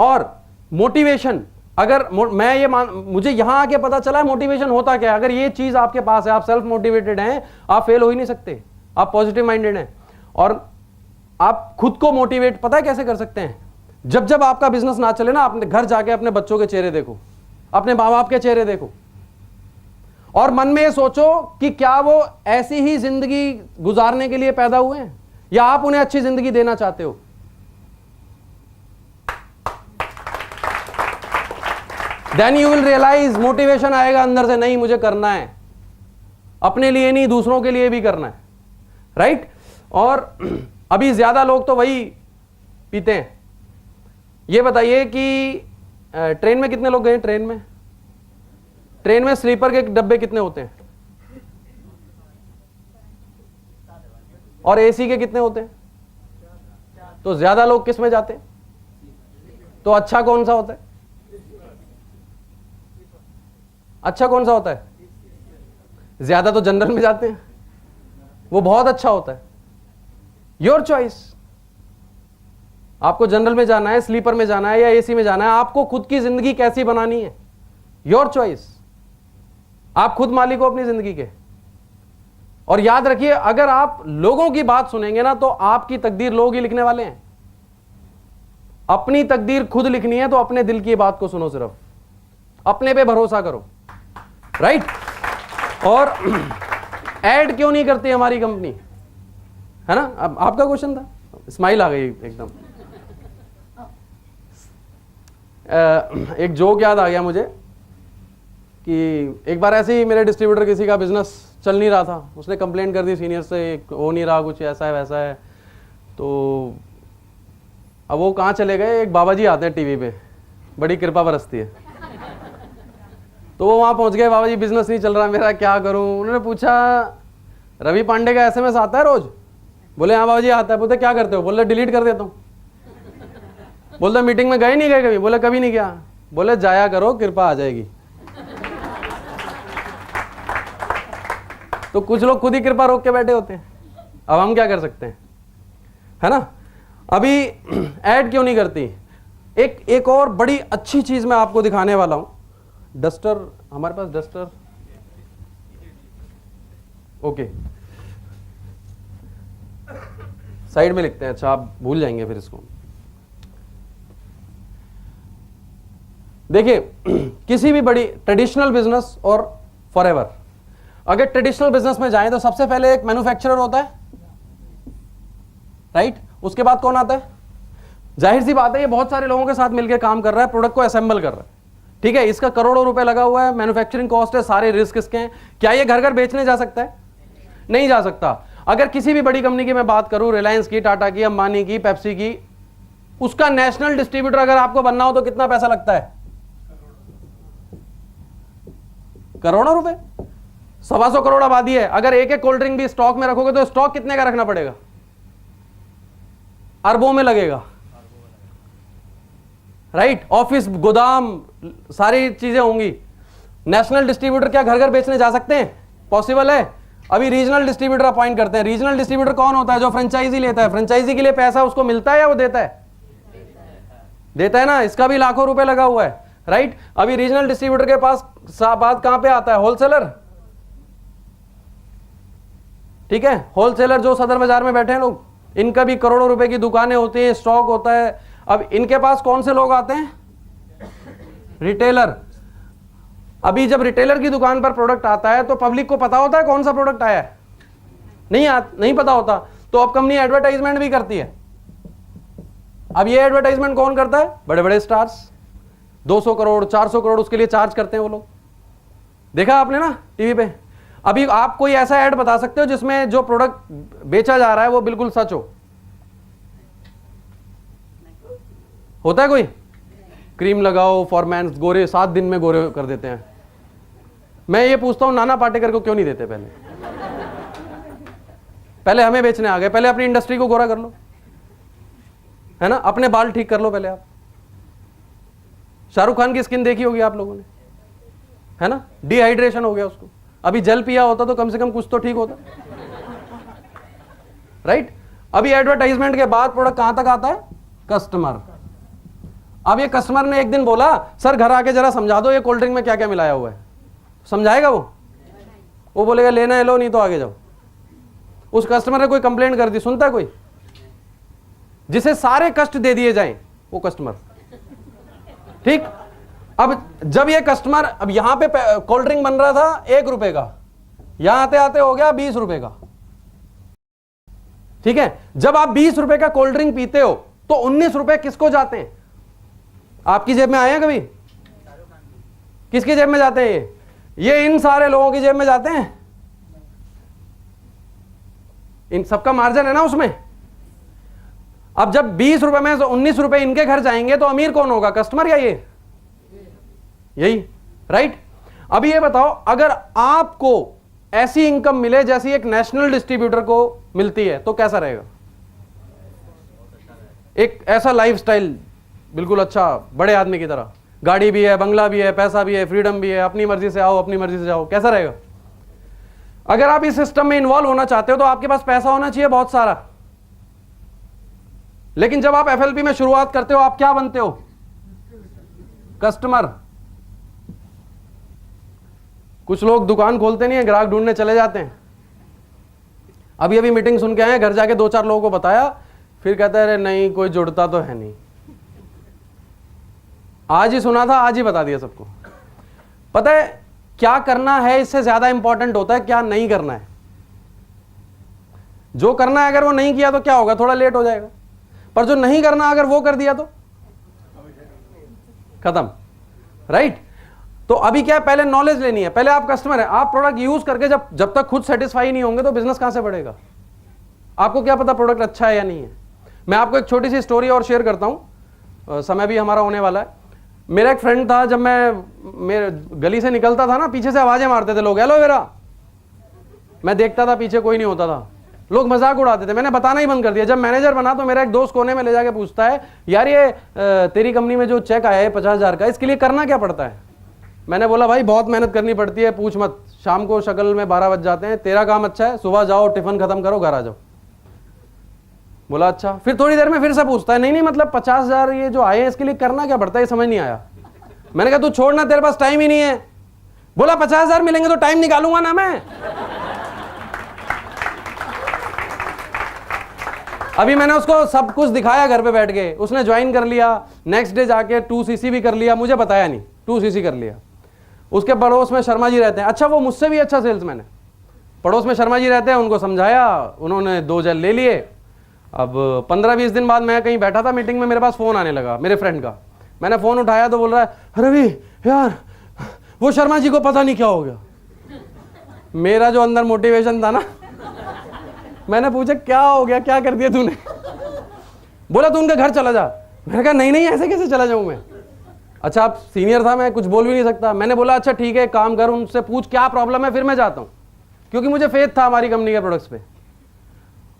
और मोटिवेशन, अगर मैं ये मुझे यहां आके पता चला है मोटिवेशन होता क्या है। अगर ये चीज आपके पास है, आप सेल्फ मोटिवेटेड हैं, आप फेल हो ही नहीं सकते। आप पॉजिटिव माइंडेड हैं और आप खुद को मोटिवेट पता है कैसे कर सकते हैं? जब जब आपका बिजनेस ना चले ना, अपने घर जाके अपने बच्चों के चेहरे देखो, अपने माँ बाप के चेहरे देखो और मन में ये सोचो कि क्या वो ऐसी ही जिंदगी गुजारने के लिए पैदा हुए हैं या आप उन्हें अच्छी जिंदगी देना चाहते हो। Then you will realize, motivation आएगा अंदर से, नहीं मुझे करना है, अपने लिए नहीं दूसरों के लिए भी करना है। राइट। और अभी ज्यादा लोग तो वही पीते हैं। ये बताइए कि ट्रेन में कितने लोग गए? ट्रेन में स्लीपर के डब्बे कितने होते हैं और AC के कितने होते हैं? तो ज्यादा लोग किस में जाते हैं? तो अच्छा कौन सा होता है? अच्छा कौन सा होता है? ज्यादा तो जनरल में जाते हैं, वो बहुत अच्छा होता है। Your choice. आपको जनरल में जाना है, स्लीपर में जाना है या AC में जाना है, आपको खुद की जिंदगी कैसी बनानी है, योर चॉइस। आप खुद मालिक हो अपनी जिंदगी के। और याद रखिए, अगर आप लोगों की बात सुनेंगे ना तो आपकी तकदीर लोग ही लिखने वाले हैं। अपनी तकदीर खुद लिखनी है तो अपने दिल की बात को सुनो, सिर्फ अपने पे भरोसा करो। राइट। और ऐड क्यों नहीं करती हमारी कंपनी, है ना? अब आपका क्वेश्चन था, स्माइल आ गई एकदम। एक जोक याद आ गया मुझे कि एक बार ऐसे ही मेरे डिस्ट्रीब्यूटर किसी का बिजनेस चल नहीं रहा था, उसने कंप्लेंट कर दी सीनियर से, हो नहीं रहा, कुछ ऐसा है वैसा है। तो अब वो कहाँ चले गए, एक बाबा जी आते हैं टीवी पे, बड़ी कृपा बरसती है। तो वो वहाँ पहुँच गए, बाबा जी बिजनेस नहीं चल रहा मेरा, क्या करूँ। उन्होंने पूछा रवि पांडे का SMS आता है रोज? बोले हाँ बाबा जी आता है। बोलते क्या करते हो? बोले डिलीट कर देता हूँ। बोलते मीटिंग में गए नहीं गए कभी? बोले कभी नहीं गया। बोले जाया करो, कृपा आ जाएगी। तो कुछ लोग खुद ही कृपा रोक के बैठे होते हैं। अब हम क्या कर सकते हैं, है ना। अभी ऐड क्यों नहीं करती? एक और बड़ी अच्छी चीज मैं आपको दिखाने वाला हूं। डस्टर, हमारे पास डस्टर, ओके साइड में लिखते हैं। अच्छा आप भूल जाएंगे फिर इसको। देखिए किसी भी बड़ी ट्रेडिशनल बिजनेस और फॉरएवर, अगर ट्रेडिशनल बिजनेस में जाएं तो सबसे पहले एक मैन्युफैक्चरर होता है, राइट। उसके बाद कौन आता है? जाहिर सी बात है ये बहुत सारे लोगों के साथ मिलकर काम कर रहा है, प्रोडक्ट को असेंबल कर रहा है, ठीक है। इसका करोड़ों रुपए लगा हुआ है, मैन्युफैक्चरिंग कॉस्ट है, सारे रिस्क इसके हैं। क्या ये घर घर बेचने जा सकता है? नहीं जा सकता। अगर किसी भी बड़ी कंपनी की मैं बात करूं, रिलायंस की, टाटा की, अंबानी की, पेप्सी की, उसका नेशनल डिस्ट्रीब्यूटर अगर आपको बनना हो तो कितना पैसा लगता है? करोड़ों रुपए। 125 करोड़ आबादी है। अगर एक एक कोल्ड ड्रिंक भी स्टॉक में रखोगे तो स्टॉक कितने का रखना पड़ेगा? अरबों में लगेगा, राइट। ऑफिस, गोदाम, सारी चीजें होंगी। नेशनल डिस्ट्रीब्यूटर क्या घर घर बेचने जा सकते हैं? पॉसिबल है। अभी रीजनल डिस्ट्रीब्यूटर अपॉइंट करते हैं। रीजनल डिस्ट्रीब्यूटर कौन होता है? जो फ्रेंचाइजी लेता है। फ्रेंचाइजी के लिए पैसा उसको मिलता है या वो देता है? देता है ना। इसका भी लाखों रुपए लगा हुआ है, राइट। अभी रीजनल डिस्ट्रीब्यूटर के पास बात कहां पे आता है? होलसेलर, ठीक है। होलसेलर जो सदर बाजार में बैठे हैं लोग, इनका भी करोड़ों रुपए की दुकानें होती हैं, स्टॉक होता है। अब इनके पास कौन से लोग आते हैं? रिटेलर। अभी जब रिटेलर की दुकान पर प्रोडक्ट आता है तो पब्लिक को पता होता है कौन सा प्रोडक्ट आया है? नहीं पता होता। तो अब कंपनी एडवर्टाइजमेंट भी करती है। अब ये एडवर्टाइजमेंट कौन करता है? बड़े बड़े स्टार्स। 200 करोड़ 400 करोड़ उसके लिए चार्ज करते हैं वो लोग। देखा आपने ना टीवी पे। अभी आप कोई ऐसा ऐड बता सकते हो जिसमें जो प्रोडक्ट बेचा जा रहा है वो बिल्कुल सच हो? होता है कोई? क्रीम लगाओ, फॉरमैन, गोरे 7 दिन में गोरे कर देते हैं। मैं ये पूछता हूं नाना पाटेकर को क्यों नहीं देते? पहले हमें बेचने आ गए। पहले अपनी इंडस्ट्री को गोरा कर लो, है ना। अपने बाल ठीक कर लो पहले आप। शाहरुख खान की स्किन देखी होगी आप लोगों ने, है ना। डिहाइड्रेशन हो गया उसको। अभी जल पिया होता तो कम से कम कुछ तो ठीक होता, राइट। अभी एडवर्टाइजमेंट के बाद प्रोडक्ट कहां तक आता है? कस्टमर। अब ये कस्टमर ने एक दिन बोला सर घर आके जरा समझा दो ये कोल्ड ड्रिंक में क्या क्या मिलाया हुआ है। समझाएगा वो बोलेगा लेना है लो, नहीं तो आगे जाओ। उस कस्टमर ने कोई कंप्लेंट कर दी, सुनता है कोई? जिसे सारे कष्ट दे दिए जाएं वो कस्टमर, ठीक। अब जब ये कस्टमर, अब यहां पे कोल्ड ड्रिंक बन रहा था 1 रुपए का, यहां आते आते हो गया 20 रुपए का, ठीक है। जब आप 20 रुपए का कोल्ड ड्रिंक पीते हो तो 19 रुपए किसको जाते हैं? आपकी जेब में आए हैं कभी? किसकी जेब में जाते हैं? ये इन सारे लोगों की जेब में जाते हैं। इन सबका मार्जिन है ना उसमें। अब जब 20 रुपए में से 19 रुपए इनके घर जाएंगे तो अमीर कौन होगा? कस्टमर या ये? यही, राइट। अब ये बताओ अगर आपको ऐसी इनकम मिले जैसी एक नेशनल डिस्ट्रीब्यूटर को मिलती है तो कैसा रहेगा? एक ऐसा लाइफस्टाइल बिल्कुल अच्छा, बड़े आदमी की तरह, गाड़ी भी है, बंगला भी है, पैसा भी है, फ्रीडम भी है, अपनी मर्जी से आओ, अपनी मर्जी से जाओ, कैसा रहेगा? अगर आप इस सिस्टम में इन्वॉल्व होना चाहते हो तो आपके पास पैसा होना चाहिए बहुत सारा। लेकिन जब आप एफएलपी में शुरुआत करते हो आप क्या बनते हो? कस्टमर। कुछ लोग दुकान खोलते नहीं है, ग्राहक ढूंढने चले जाते हैं। अभी मीटिंग सुन के आए, घर जाके 2-4 लोगों को बताया, फिर कहता है अरे नहीं कोई जुड़ता तो है नहीं। आज ही सुना था, आज ही बता दिया सबको। पता है क्या करना है इससे ज्यादा इंपॉर्टेंट होता है क्या नहीं करना है। जो करना है अगर वो नहीं किया तो क्या होगा? थोड़ा लेट हो जाएगा। पर जो नहीं करना अगर वो कर दिया तो खत्म, राइट। तो अभी क्या है, पहले नॉलेज लेनी है। पहले आप कस्टमर है, आप प्रोडक्ट यूज करके जब तक खुद सेटिस्फाई नहीं होंगे तो बिजनेस कहां से बढ़ेगा? आपको क्या पता प्रोडक्ट अच्छा है या नहीं है। मैं आपको एक छोटी सी स्टोरी और शेयर करता हूं, समय भी हमारा होने वाला है। मेरा एक फ्रेंड था, जब मैं मेरे गली से निकलता था ना, पीछे से आवाजें मारते थे लोग, एलोवेरा। मैं देखता था पीछे कोई नहीं होता था, लोग मजाक उड़ाते थे। मैंने बताना ही बंद कर दिया। जब मैनेजर बना तो मेरा एक दोस्त कोने में ले जाके पूछता है, यार ये तेरी कंपनी में जो चेक आया है 50,000 का, इसके लिए करना क्या पड़ता है? मैंने बोला भाई बहुत मेहनत करनी पड़ती है, पूछ मत। शाम को शक्ल में 12 बज जाते हैं। तेरा काम अच्छा है, सुबह जाओ टिफिन खत्म करो घर आ जाओ। बोला अच्छा। फिर थोड़ी देर में फिर से पूछता है, नहीं मतलब 50,000 ये जो आए हैं इसके लिए करना क्या पड़ता है, ये समझ नहीं आया। मैंने कहा तू छोड़ना, तेरे पास टाइम ही नहीं है। बोला 50,000 मिलेंगे तो टाइम निकालूंगा ना मैं। अभी मैंने उसको सब कुछ दिखाया घर पे बैठ के, उसने ज्वाइन कर लिया। नेक्स्ट डे जाके 2cc भी कर लिया, मुझे बताया नहीं, 2cc कर लिया। उसके पड़ोस में शर्मा जी रहते हैं, अच्छा वो मुझसे भी अच्छा सेल्समैन है। पड़ोस में शर्मा जी रहते हैं, उनको समझाया, उन्होंने 2 जेल ले लिए। अब 15-20 दिन बाद मैं कहीं बैठा था मीटिंग में, मेरे पास फोन आने लगा मेरे फ्रेंड का। मैंने फोन उठाया तो बोल रहा है, रवि यार वो शर्मा जी को पता नहीं क्या हो गया। मेरा जो अंदर मोटिवेशन था ना, मैंने पूछा क्या हो गया, क्या कर दिया तूने? बोला तू उनके घर चला जा। मैंने कहा नहीं ऐसे कैसे चला जाऊं मैं? अच्छा आप सीनियर था, मैं कुछ बोल भी नहीं सकता। मैंने बोला अच्छा ठीक है, काम कर, उनसे पूछ क्या प्रॉब्लम है, फिर मैं जाता हूं, क्योंकि मुझे फेथ था हमारी कंपनी के प्रोडक्ट्स पे।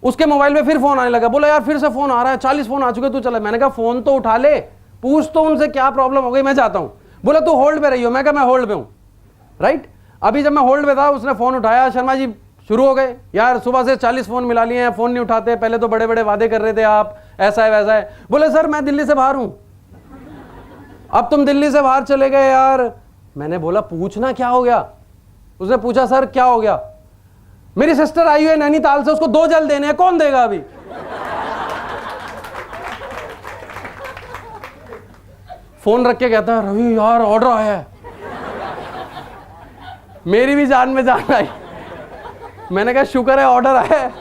उसके मोबाइल में फिर फोन आने लगा, बोला यार फिर से फोन आ रहा है, 40 फोन आ चुके, तू चला। मैंने कहा फोन तो उठा ले, पूछ तो उनसे क्या प्रॉब्लम हो गई, मैं जाता हूं। बोला तू होल्ड पे रही हो। मैं कहा मैं होल्ड पे हूं। राइट, अभी जब मैं होल्ड पे था उसने फोन उठाया, शर्मा जी शुरू हो गए, यार सुबह से 40 फोन मिला लिए हैं, फोन नहीं उठाते, पहले तो बड़े बड़े वादे कर रहे थे आप, ऐसा है वैसा है। बोले सर मैं दिल्ली से बाहर हूं, अब तुम दिल्ली से बाहर चले गए यार। मैंने बोला पूछना क्या हो गया? उसने पूछा सर क्या हो गया? मेरी सिस्टर आई हुई है नैनीताल से, उसको 2 जेल देने हैं, कौन देगा अभी? फोन रख के कहता है रवि यार ऑर्डर आया है। मेरी भी जान में जान आई। मैंने कहा शुक्र है ऑर्डर आया है।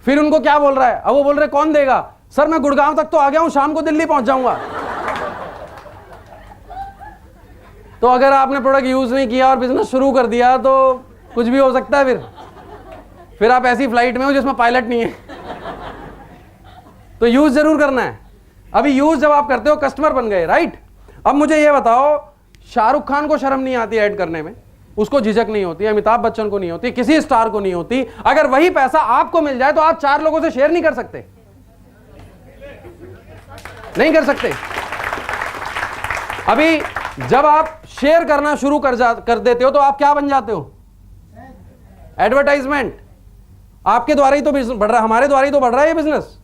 फिर उनको क्या बोल रहा है? अब वो बोल रहे कौन देगा? सर मैं गुड़गांव तक तो आ गया हूं, शाम को दिल्ली पहुंच जाऊंगा। तो अगर आपने प्रोडक्ट यूज नहीं किया और बिजनेस शुरू कर दिया तो कुछ भी हो सकता है। फिर आप ऐसी फ्लाइट में हो जिसमें पायलट नहीं है। तो यूज जरूर करना है। अभी यूज जब आप करते हो कस्टमर बन गए, राइट? अब मुझे ये बताओ, शाहरुख खान को शर्म नहीं आती ऐड करने में, उसको झिझक नहीं होती, अमिताभ बच्चन को नहीं होती, किसी स्टार को नहीं होती। अगर वही पैसा आपको मिल जाए तो आप 4 लोगों से शेयर नहीं कर सकते? नहीं कर सकते। अभी जब आप शेयर करना शुरू कर देते हो तो आप क्या बन जाते हो? एडवर्टाइजमेंट। आपके द्वारा ही तो बिजनेस बढ़ रहा है, हमारे द्वारा ही तो बढ़ रहा है ये बिजनेस,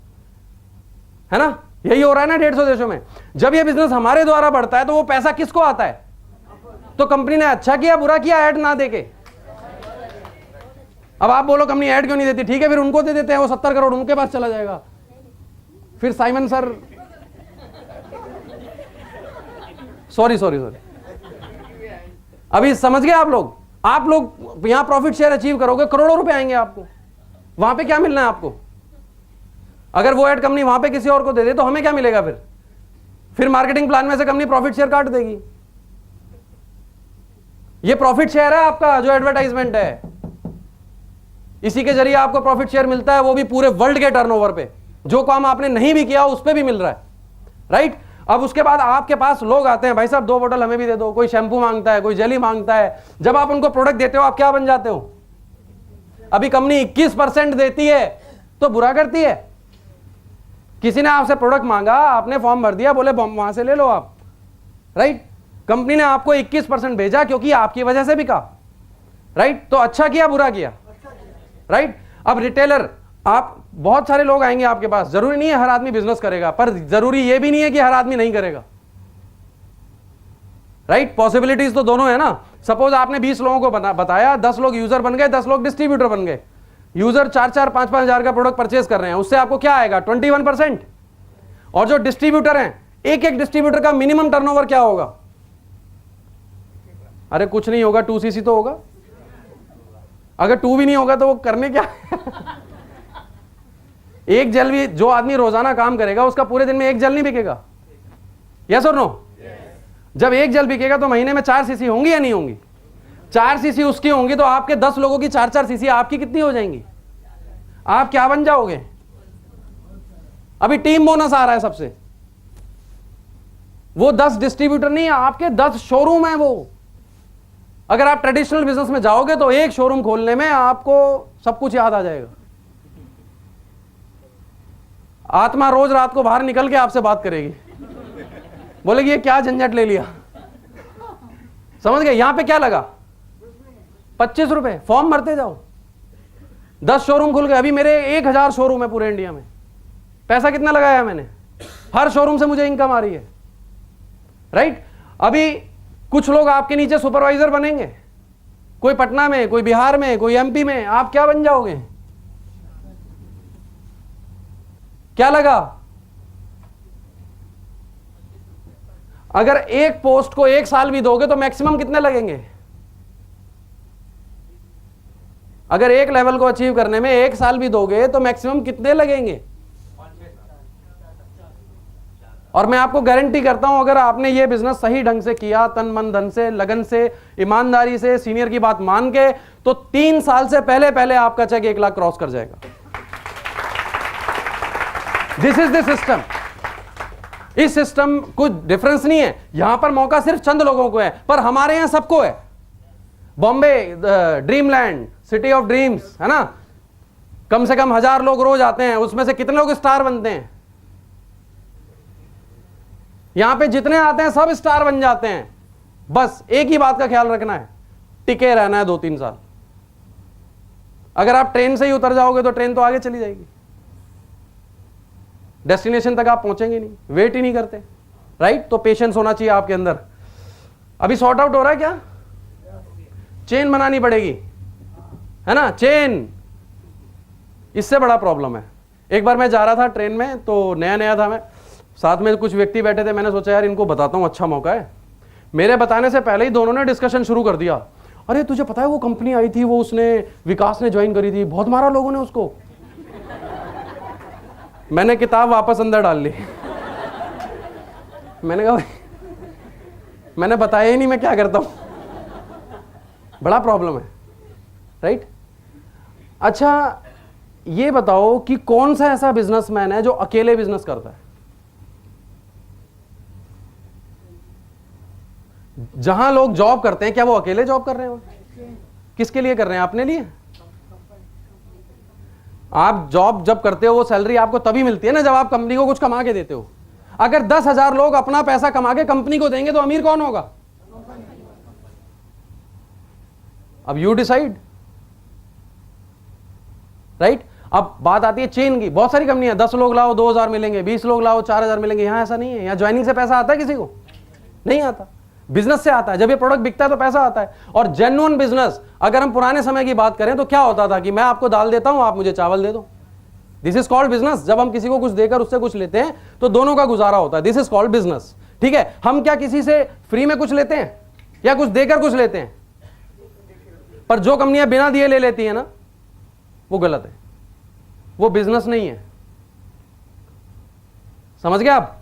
है ना? यही हो रहा है ना 150 देशों में। जब ये बिजनेस हमारे द्वारा बढ़ता है तो वो पैसा किसको आता है? तो कंपनी ने अच्छा किया बुरा किया ऐड ना देके। अब आप बोलो कंपनी ऐड क्यों नहीं देती? ठीक है फिर उनको दे देते हैं, वो 70 करोड़ उनके पास चला जाएगा। फिर साइमन सर सॉरी अभी समझ गए आप लोग यहां प्रॉफिट शेयर अचीव करोगे, करोड़ों रुपए आएंगे आपको। वहां पे क्या मिलना है आपको? अगर वो ऐड कंपनी वहां पे किसी और को दे दे तो हमें क्या मिलेगा? फिर मार्केटिंग प्लान में से कंपनी प्रॉफिट शेयर काट देगी। ये प्रॉफिट शेयर है आपका, जो एडवर्टाइजमेंट है, इसी के जरिए आपको प्रॉफिट शेयर मिलता है, वो भी पूरे वर्ल्ड के टर्नओवर पे। जो काम आपने नहीं भी किया उस पे भी मिल रहा है, राइट? अब उसके बाद आपके पास लोग आते हैं, भाई साहब 2 बोतल हमें भी दे दो, कोई शैंपू मांगता है, कोई जेली मांगता है। जब आप उनको प्रोडक्ट देते हो आप क्या बन जाते हो? अभी कंपनी 21% देती है तो बुरा करती है। किसी ने आपसे प्रोडक्ट मांगा, आपने फॉर्म भर दिया, बोले वहां से ले लो आप, राइट? कंपनी ने आपको 21% भेजा क्योंकि आपकी वजह से बिका, राइट? तो अच्छा किया बुरा किया, राइट? अब रिटेलर, आप बहुत सारे लोग आएंगे आपके पास, जरूरी नहीं है हर आदमी बिजनेस करेगा, पर जरूरी यह भी नहीं है कि हर आदमी नहीं करेगा, राइट? पॉसिबिलिटीज तो दोनों है ना। सपोज आपने 20 लोगों को बताया, 10 लोग यूजर बन गए, 10 लोग डिस्ट्रीब्यूटर बन गए। यूजर 4-4, 5-5 हजार का प्रोडक्ट परचेज कर रहे हैं, उससे आपको क्या आएगा? 21%। और जो डिस्ट्रीब्यूटर हैं, एक डिस्ट्रीब्यूटर का मिनिमम टर्नओवर क्या होगा? अरे कुछ नहीं होगा, 2cc तो होगा। अगर 2 भी नहीं होगा तो वो करने क्या? एक जेल भी, जो आदमी रोजाना काम करेगा उसका पूरे दिन में 1 जेल नहीं बिकेगा। यस और नो? जब 1 जेल बिकेगा तो महीने में 4 सीसी होंगी या नहीं होंगी? 4 सीसी उसकी होंगी तो आपके 10 लोगों की 4-4 सीसी आपकी कितनी हो जाएंगी? आप क्या बन जाओगे? अभी टीम बोनस आ रहा है सबसे, वो 10 डिस्ट्रीब्यूटर नहीं है, आपके 10 शोरूम है वो। अगर आप ट्रेडिशनल बिजनेस में जाओगे तो एक शोरूम खोलने में आपको सब कुछ याद आ जाएगा। आत्मा रोज रात को बाहर निकल के आपसे बात करेगी, बोलेगी ये क्या झंझट ले लिया। समझ गए? यहां पे क्या लगा? 25 रुपए, फॉर्म भरते जाओ। 10 शोरूम खुल गए। अभी मेरे 1000 शोरूम है पूरे इंडिया में। पैसा कितना लगाया मैंने? हर शोरूम से मुझे इनकम आ रही है, राइट? अभी कुछ लोग आपके नीचे सुपरवाइजर बनेंगे, कोई पटना में, कोई बिहार में, कोई एमपी में। आप क्या बन जाओगे? क्या लगा? अगर एक पोस्ट को 1 साल भी दोगे तो मैक्सिमम कितने लगेंगे? अगर एक लेवल को अचीव करने में 1 साल भी दोगे तो मैक्सिमम कितने लगेंगे? और मैं आपको गारंटी करता हूं, अगर आपने ये बिजनेस सही ढंग से किया, तन मन धन से, लगन से, ईमानदारी से, सीनियर की बात मान के, तो 3 साल से पहले पहले आपका चेक 1 लाख क्रॉस कर जाएगा। This is the system. इस सिस्टम कुछ डिफरेंस नहीं है। यहां पर मौका सिर्फ चंद लोगों को है, पर हमारे यहां सबको है। Bombay dreamland, city of dreams, है ना? कम से कम 1000 लोग रोज आते हैं, उसमें से कितने लोग स्टार बनते हैं? यहां पे जितने आते हैं सब स्टार बन जाते हैं। बस एक ही बात का ख्याल रखना है, टिके रहना है 2-3 साल। अगर आप ट्रेन से ही उतर जाओगे तो ट्रेन तो आगे चली जाएगी, डेस्टिनेशन तक आप पहुंचेंगे नहीं, वेट ही नहीं करते, राइट? तो पेशेंस होना चाहिए आपके अंदर। अभी सॉर्ट आउट हो रहा है क्या? चेन बनानी पड़ेगी, है ना? चेन, इससे बड़ा प्रॉब्लम है। एक बार मैं जा रहा था ट्रेन में, तो नया नया था मैं, साथ में कुछ व्यक्ति बैठे थे। मैंने सोचा यार इनको बताता हूं, अच्छा मौका है। मेरे बताने से पहले ही दोनों ने डिस्कशन शुरू कर दिया। अरे तुझे पता है वो कंपनी आई थी, वो उसने विकास ने ज्वाइन करी थी, बहुत मारा लोगों ने उसको। मैंने किताब वापस अंदर डाल ली। मैंने कहा मैंने बताया ही नहीं मैं क्या करता हूं। बड़ा प्रॉब्लम है, राइट? अच्छा ये बताओ कि कौन सा ऐसा बिजनेसमैन है जो अकेले बिजनेस करता है? जहां लोग जॉब करते हैं, क्या वो अकेले जॉब कर रहे हो? किसके लिए कर रहे हैं? अपने लिए। आप जॉब जब करते हो वो सैलरी आपको तभी मिलती है ना जब आप कंपनी को कुछ कमा के देते हो। अगर 10,000 लोग अपना पैसा कमा के कंपनी को देंगे तो अमीर कौन होगा? अब यू डिसाइड, राइट? अब बात आती है चेन की। बहुत सारी कंपनियां, 10 लोग लाओ 2000 मिलेंगे, 20 लोग लाओ 4000 मिलेंगे। यहां ऐसा नहीं है। यहां ज्वाइनिंग से पैसा आता है किसी को? नहीं आता। बिजनेस से आता है। जब ये प्रोडक्ट बिकता है तो पैसा आता है। और जेन्युइन बिजनेस, अगर हम पुराने समय की बात करें तो क्या होता था कि मैं आपको दाल देता हूं, आप मुझे चावल दे दो। This is called business. जब हम किसी को कुछ देकर उससे कुछ लेते हैं तो दोनों का गुजारा होता है। दिस इज कॉल्ड बिजनेस, ठीक है? हम क्या किसी से फ्री में कुछ लेते हैं या कुछ देकर कुछ लेते हैं? पर जो कंपनियां बिना दिए ले लेती है ना, वो गलत है, वो बिजनेस नहीं है। समझ गए आप?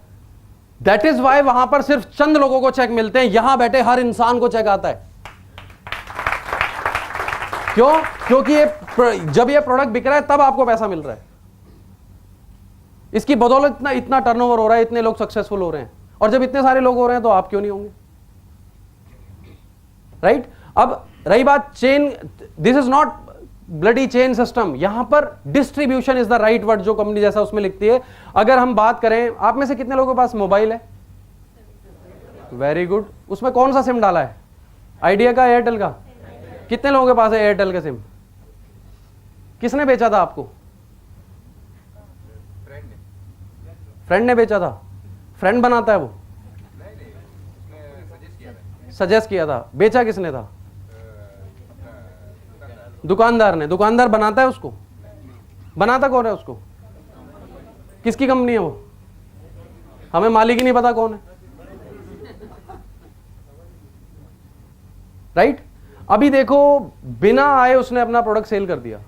दैट इज वाई वहां पर सिर्फ चंद लोगों को चेक मिलते हैं, यहां बैठे हर इंसान को चेक आता है। क्यों? क्योंकि जब ये प्रोडक्ट बिक रहा है तब आपको पैसा मिल रहा है। इसकी बदौलत इतना टर्नओवर हो रहा है, इतने लोग सक्सेसफुल हो रहे हैं। और जब इतने सारे लोग हो रहे हैं तो आप क्यों नहीं होंगे, राइट? अब रही बात chain, this is not bloody chain system. यहां पर distribution is the right word, जो कंपनी जैसा उसमें लिखती है। अगर हम बात करें, आप में से कितने लोगों के पास मोबाइल है? Very good. उसमें कौन सा सिम डाला है? आइडिया का, एयरटेल का? कितने लोगों के पास है एयरटेल का सिम? किसने बेचा था आपको? फ्रेंड ने बेचा था। फ्रेंड बनाता है वो? सजेस्ट किया था। बेचा किसने था? दुकानदार ने। दुकानदार बनाता है उसको? बनाता कौन है उसको? किसकी कंपनी है वो? हमें मालिक ही नहीं पता कौन है, राइट? अभी देखो, बिना आए उसने अपना प्रोडक्ट सेल कर दिया,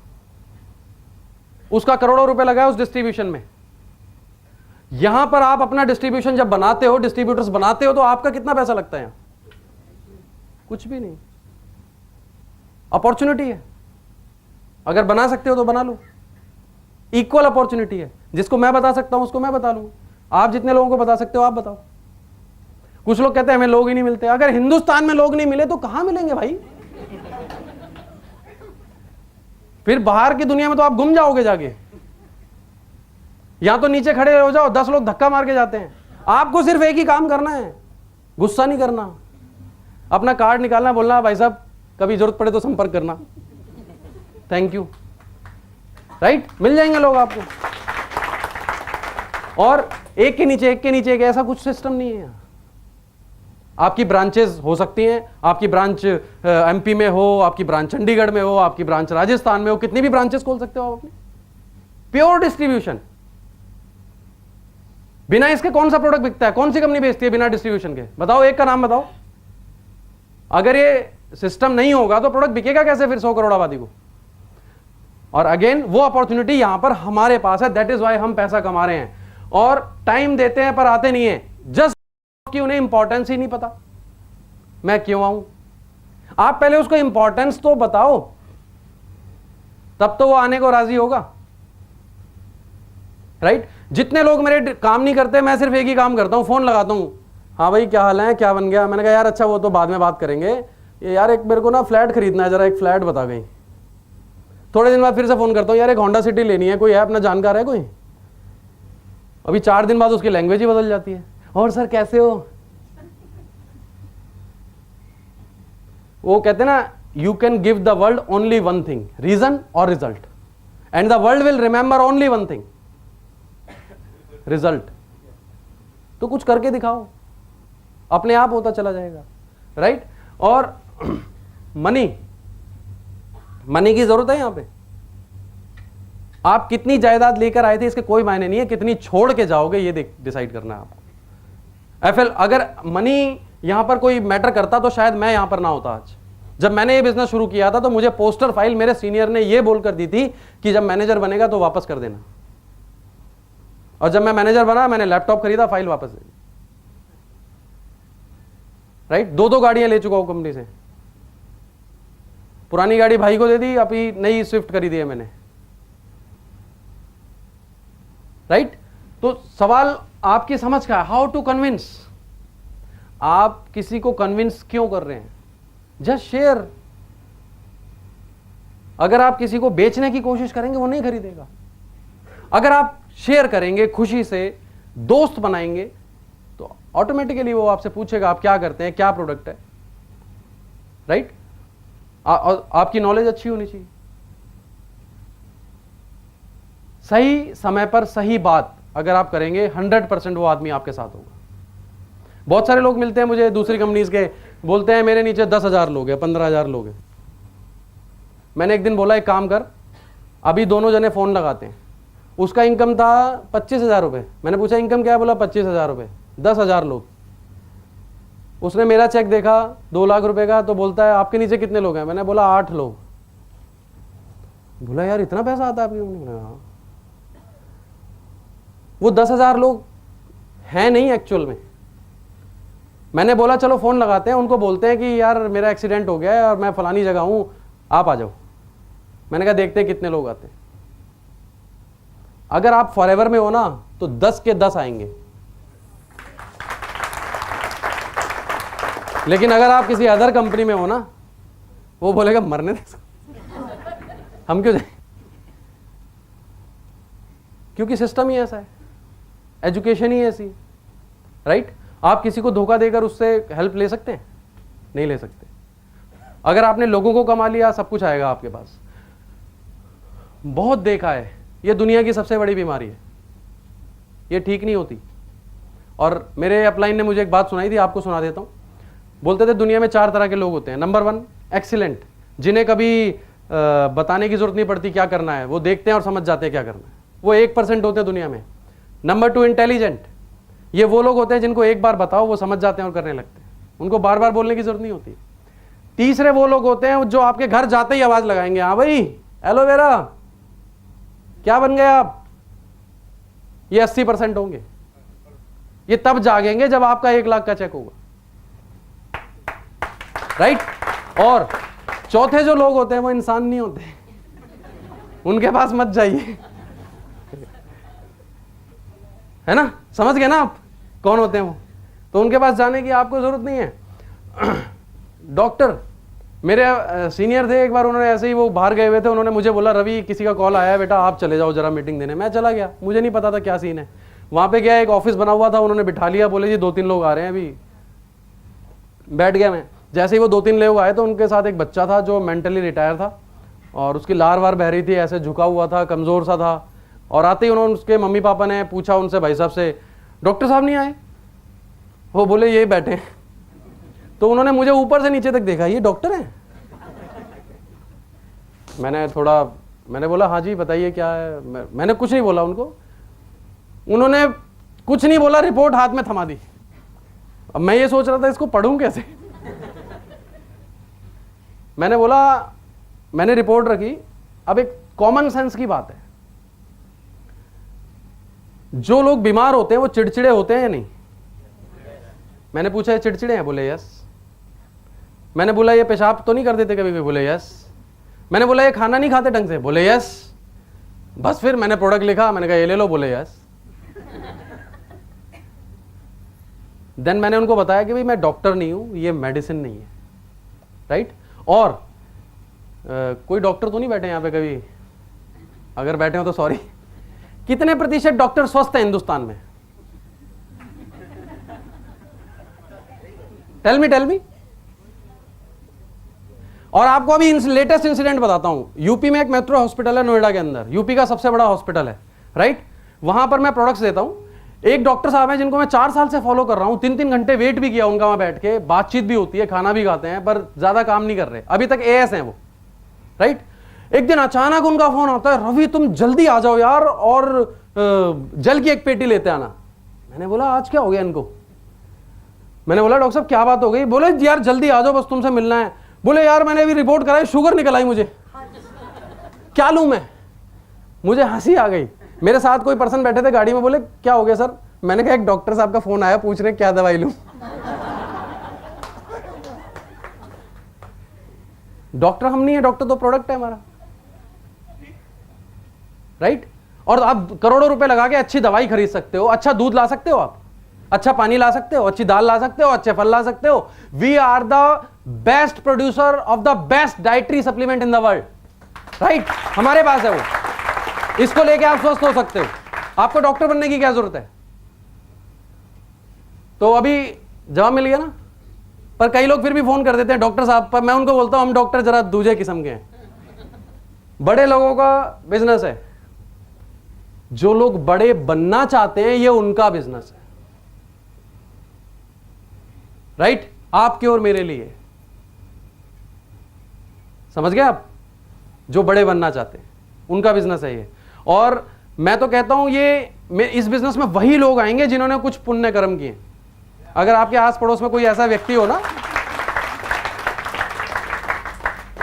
उसका करोड़ों रुपए लगाया उस डिस्ट्रीब्यूशन में। यहां पर आप अपना डिस्ट्रीब्यूशन जब बनाते हो, डिस्ट्रीब्यूटर्स बनाते हो, तो आपका कितना पैसा लगता है? कुछ भी नहीं। अपॉर्चुनिटी है, अगर बना सकते हो तो बना लो। इक्वल अपॉर्चुनिटी है, जिसको मैं बता सकता हूं उसको मैं बता लूंगा। आप जितने लोगों को बता सकते हो आप बताओ। कुछ लोग कहते हैं हमें लोग ही नहीं मिलते। अगर हिंदुस्तान में लोग नहीं मिले तो कहां मिलेंगे भाई? फिर बाहर की दुनिया में तो आप गुम जाओगे जाके। या तो नीचे खड़े हो जाओ, 10 लोग धक्का मार के जाते हैं। आपको सिर्फ एक ही काम करना है, गुस्सा नहीं करना, अपना कार्ड निकालना, बोलना भाई साहब कभी जरूरत पड़े तो संपर्क करना, थैंक यू, राइट? मिल जाएंगे लोग आपको। और एक के नीचे एक ऐसा कुछ सिस्टम नहीं है यहाँ। आपकी ब्रांचेस हो सकती हैं, आपकी ब्रांच एमपी में हो, आपकी ब्रांच चंडीगढ़ में हो, आपकी ब्रांच राजस्थान में हो, कितनी भी ब्रांचेस खोल सकते हो आप अपनी। Pure distribution. बिना इसके कौन सा प्रोडक्ट बिकता है? कौन सी कंपनी बेचती है बिना डिस्ट्रीब्यूशन के? बताओ, एक का नाम बताओ। अगर ये सिस्टम नहीं होगा तो प्रोडक्ट बिकेगा कैसे फिर 100 करोड़ आबादी को? और अगेन वो अपॉर्चुनिटी यहां पर हमारे पास है, दैट इज वाई हम पैसा कमा रहे हैं। और टाइम देते हैं पर आते नहीं है, जस्ट कि उन्हें इंपॉर्टेंस ही नहीं पता मैं क्यों आऊं। आप पहले उसको इंपॉर्टेंस तो बताओ, तब तो वो आने को राजी होगा, राइट? जितने लोग मेरे काम नहीं करते, मैं सिर्फ एक ही काम करता हूं, फोन लगाता हूं, हाँ भाई क्या हाल है, क्या बन गया? मैंने कहा यार अच्छा वो तो बाद में बात करेंगे, ये यार एक मेरे को ना फ्लैट खरीदना है, जरा एक फ्लैट बता गई। थोड़े दिन बाद फिर से फोन करता हूं, यार एक होंडा सिटी लेनी है, कोई है अपना जानकार है कोई? अभी 4 दिन बाद उसकी लैंग्वेज ही बदल जाती है, और सर कैसे हो? वो कहते हैं ना, you can give the world only one thing, reason और result, and the world will remember only one thing, result. तो कुछ करके दिखाओ, अपने आप होता चला जाएगा, राइट? और मनी की जरूरत है यहां पे। आप कितनी जायदाद लेकर आए थे इसके कोई मायने नहीं है, कितनी छोड़ के जाओगे ये डिसाइड करना है आपको। एफएल, अगर मनी यहां पर कोई मैटर करता तो शायद मैं यहां पर ना होता आज। जब मैंने ये बिजनेस शुरू किया था तो मुझे पोस्टर फाइल मेरे सीनियर ने ये बोलकर दी थी कि जब मैनेजर बनेगा तो वापस कर देना, और जब मैं मैनेजर बना मैंने लैपटॉप खरीदा, फाइल वापस दे दी, राइट? 2 गाड़ियां ले चुका हूं कंपनी से, पुरानी गाड़ी भाई को दे दी, अभी नई स्विफ्ट खरीदी है मैंने, राइट? तो सवाल आपकी समझ का है, हाउ टू कन्विंस। आप किसी को कन्विंस क्यों कर रहे हैं? Just share. अगर आप किसी को बेचने की कोशिश करेंगे वो नहीं खरीदेगा। अगर आप शेयर करेंगे, खुशी से दोस्त बनाएंगे, तो ऑटोमेटिकली वो आपसे पूछेगा आप क्या करते हैं, क्या प्रोडक्ट है, राइट? आपकी नॉलेज अच्छी होनी चाहिए। सही समय पर सही बात अगर आप करेंगे 100% वो आदमी आपके साथ होगा। बहुत सारे लोग मिलते हैं मुझे दूसरी कंपनीज के, बोलते हैं मेरे नीचे 10,000 लोग हैं, 15,000 लोग हैं। मैंने एक दिन बोला एक काम कर, अभी दोनों जने फोन लगाते हैं। उसका इनकम था 25,000 रुपये। मैंने पूछा इनकम क्या है? बोला 25,000 रुपये, 10,000 लोग। उसने मेरा चेक देखा 2 लाख रुपए का, तो बोलता है आपके नीचे कितने लोग हैं? मैंने बोला 8 लोग। बोला यार इतना पैसा आता है आपके? हाँ। वो 10,000 लोग हैं नहीं एक्चुअल में। मैंने बोला चलो फोन लगाते हैं, उनको बोलते हैं कि यार मेरा एक्सीडेंट हो गया है और मैं फलानी जगह हूं, आप आ जाओ। मैंने कहा देखते हैं कितने लोग आते हैं। अगर आप फॉरएवर में हो ना तो 10 के 10 आएंगे, लेकिन अगर आप किसी अदर कंपनी में हो ना, वो बोलेगा मरने दे, हम क्यों जाए? क्योंकि सिस्टम ही ऐसा है, एजुकेशन ही ऐसी, राइट? आप किसी को धोखा देकर उससे हेल्प ले सकते हैं? नहीं ले सकते। अगर आपने लोगों को कमा लिया, सब कुछ आएगा आपके पास। बहुत देखा है, ये दुनिया की सबसे बड़ी बीमारी है, ये ठीक नहीं होती। और मेरे अपलाइन ने मुझे एक बात सुनाई थी, आपको सुना देता हूं। बोलते थे दुनिया में 4 तरह के लोग होते हैं। नंबर 1 एक्सीलेंट, जिन्हें कभी बताने की जरूरत नहीं पड़ती क्या करना है, वो देखते हैं और समझ जाते हैं क्या करना है, वो 1% होते हैं दुनिया में। नंबर 2 इंटेलिजेंट, ये वो लोग होते हैं जिनको एक बार बताओ वो समझ जाते हैं और करने लगते हैं, उनको बार बार बोलने की जरूरत नहीं होती। तीसरे वो लोग होते हैं जो आपके घर जाते ही आवाज लगाएंगे, हाँ भाई एलोवेरा क्या बन गए आप, ये 80% होंगे। ये तब जागेंगे जब आपका 1 लाख का चेक होगा, राइट? और चौथे जो लोग होते हैं वो इंसान नहीं होते, उनके पास मत जाइए, है ना? समझ गए ना आप कौन होते हैं वो? तो उनके पास जाने की आपको ज़रूरत नहीं है। डॉक्टर मेरे सीनियर थे, एक बार उन्होंने ऐसे ही वो बाहर गए हुए थे, उन्होंने मुझे बोला रवि किसी का कॉल आया है बेटा आप चले जाओ जरा मीटिंग देने। मैं चला गया, मुझे नहीं पता था क्या सीन है। वहाँ पे गया, एक ऑफिस बना हुआ था, उन्होंने बिठा लिया, बोले जी 2-3 लोग आ रहे हैं अभी। बैठ गया मैं। जैसे ही वो 2-3 लोग आए तो उनके साथ एक बच्चा था जो मेंटली रिटायर था और उसकी लार वार बह रही थी, ऐसे झुका हुआ था, कमज़ोर सा था। और आते ही उन्होंने उसके मम्मी पापा ने पूछा उनसे, भाई साहब से, डॉक्टर साहब नहीं आए? वो बोले ये बैठे हैं। तो उन्होंने मुझे ऊपर से नीचे तक देखा, ये डॉक्टर हैं? मैंने बोला हाँ जी बताइए क्या है। मैंने कुछ नहीं बोला उनको, उन्होंने कुछ नहीं बोला, रिपोर्ट हाथ में थमा दी। अब मैं ये सोच रहा था इसको पढ़ूं कैसे। मैंने बोला, मैंने रिपोर्ट रखी। अब एक कॉमन सेंस की बात है, जो लोग बीमार होते हैं वो चिड़चिड़े होते हैं या नहीं? मैंने पूछा ये चिड़चिड़े हैं? बोले यस। मैंने बोला ये पेशाब तो नहीं कर देते कभी कभी? बोले यस। मैंने बोला ये खाना नहीं खाते ढंग से? बोले यस। बस फिर मैंने प्रोडक्ट लिखा, मैंने कहा ये ले लो, बोले यस। देन मैंने उनको बताया कि भाई मैं डॉक्टर नहीं हूं, ये मेडिसिन नहीं है, राइट? और कोई डॉक्टर तो नहीं बैठे यहां पे कभी? अगर बैठे हो तो सॉरी। कितने प्रतिशत डॉक्टर स्वस्थ हैं हिंदुस्तान में? Tell me. और आपको अभी लेटेस्ट इंसिडेंट बताता हूं। यूपी में एक मेट्रो हॉस्पिटल है नोएडा के अंदर, यूपी का सबसे बड़ा हॉस्पिटल है, राइट? वहां पर मैं प्रोडक्ट्स देता हूं। एक डॉक्टर साहब हैं जिनको मैं 4 साल से फॉलो कर रहा हूं, 3-3 घंटे वेट भी किया उनका, वहां बैठ के बातचीत भी होती है, खाना भी खाते हैं, पर ज्यादा काम नहीं कर रहे अभी तक, एएस हैं वो, राइट? एक दिन अचानक उनका फोन आता है, रवि तुम जल्दी आ जाओ यार और जल की एक पेटी लेते आना। मैंने बोला आज क्या हो गया इनको? मैंने बोला डॉक्टर साहब क्या बात हो गई? बोले यार जल्दी आ जाओ बस तुमसे मिलना है। बोले यार मैंने अभी रिपोर्ट कराई, शुगर निकल आई मुझे, क्या लूं मैं? मुझे हंसी आ गई। मेरे साथ कोई पर्सन बैठे थे गाड़ी में, बोले क्या हो गया सर? मैंने कहा एक डॉक्टर साहब का फोन आया, पूछ रहे क्या दवाई लूं। डॉक्टर हम नहीं है, डॉक्टर तो प्रोडक्ट है हमारा, राइट? और आप करोड़ों रुपए लगा के अच्छी दवाई खरीद सकते हो, अच्छा दूध ला सकते हो, आप अच्छा पानी ला सकते हो, अच्छी दाल ला सकते हो, अच्छे फल ला सकते हो। We are the best producer of the best dietary supplement in the world, right? हमारे पास है वो, इसको लेके आप स्वस्थ हो सकते हो। आपको डॉक्टर बनने की क्या जरूरत है? तो अभी जवाब मिल गया ना? पर कई लोग फिर भी फोन कर देते हैं डॉक्टर साहब, पर मैं उनको बोलता हूं हम डॉक्टर जरा दूसरे किस्म के हैं। बड़े लोगों का बिजनेस है, जो लोग बड़े बनना चाहते हैं ये उनका बिजनेस है, राइट? आपके और मेरे लिए, समझ गए आप? जो बड़े बनना चाहते हैं उनका बिजनेस है ये। और मैं तो कहता हूं ये इस बिजनेस में वही लोग आएंगे जिन्होंने कुछ पुण्य कर्म किए। अगर आपके आस पड़ोस में कोई ऐसा व्यक्ति हो ना,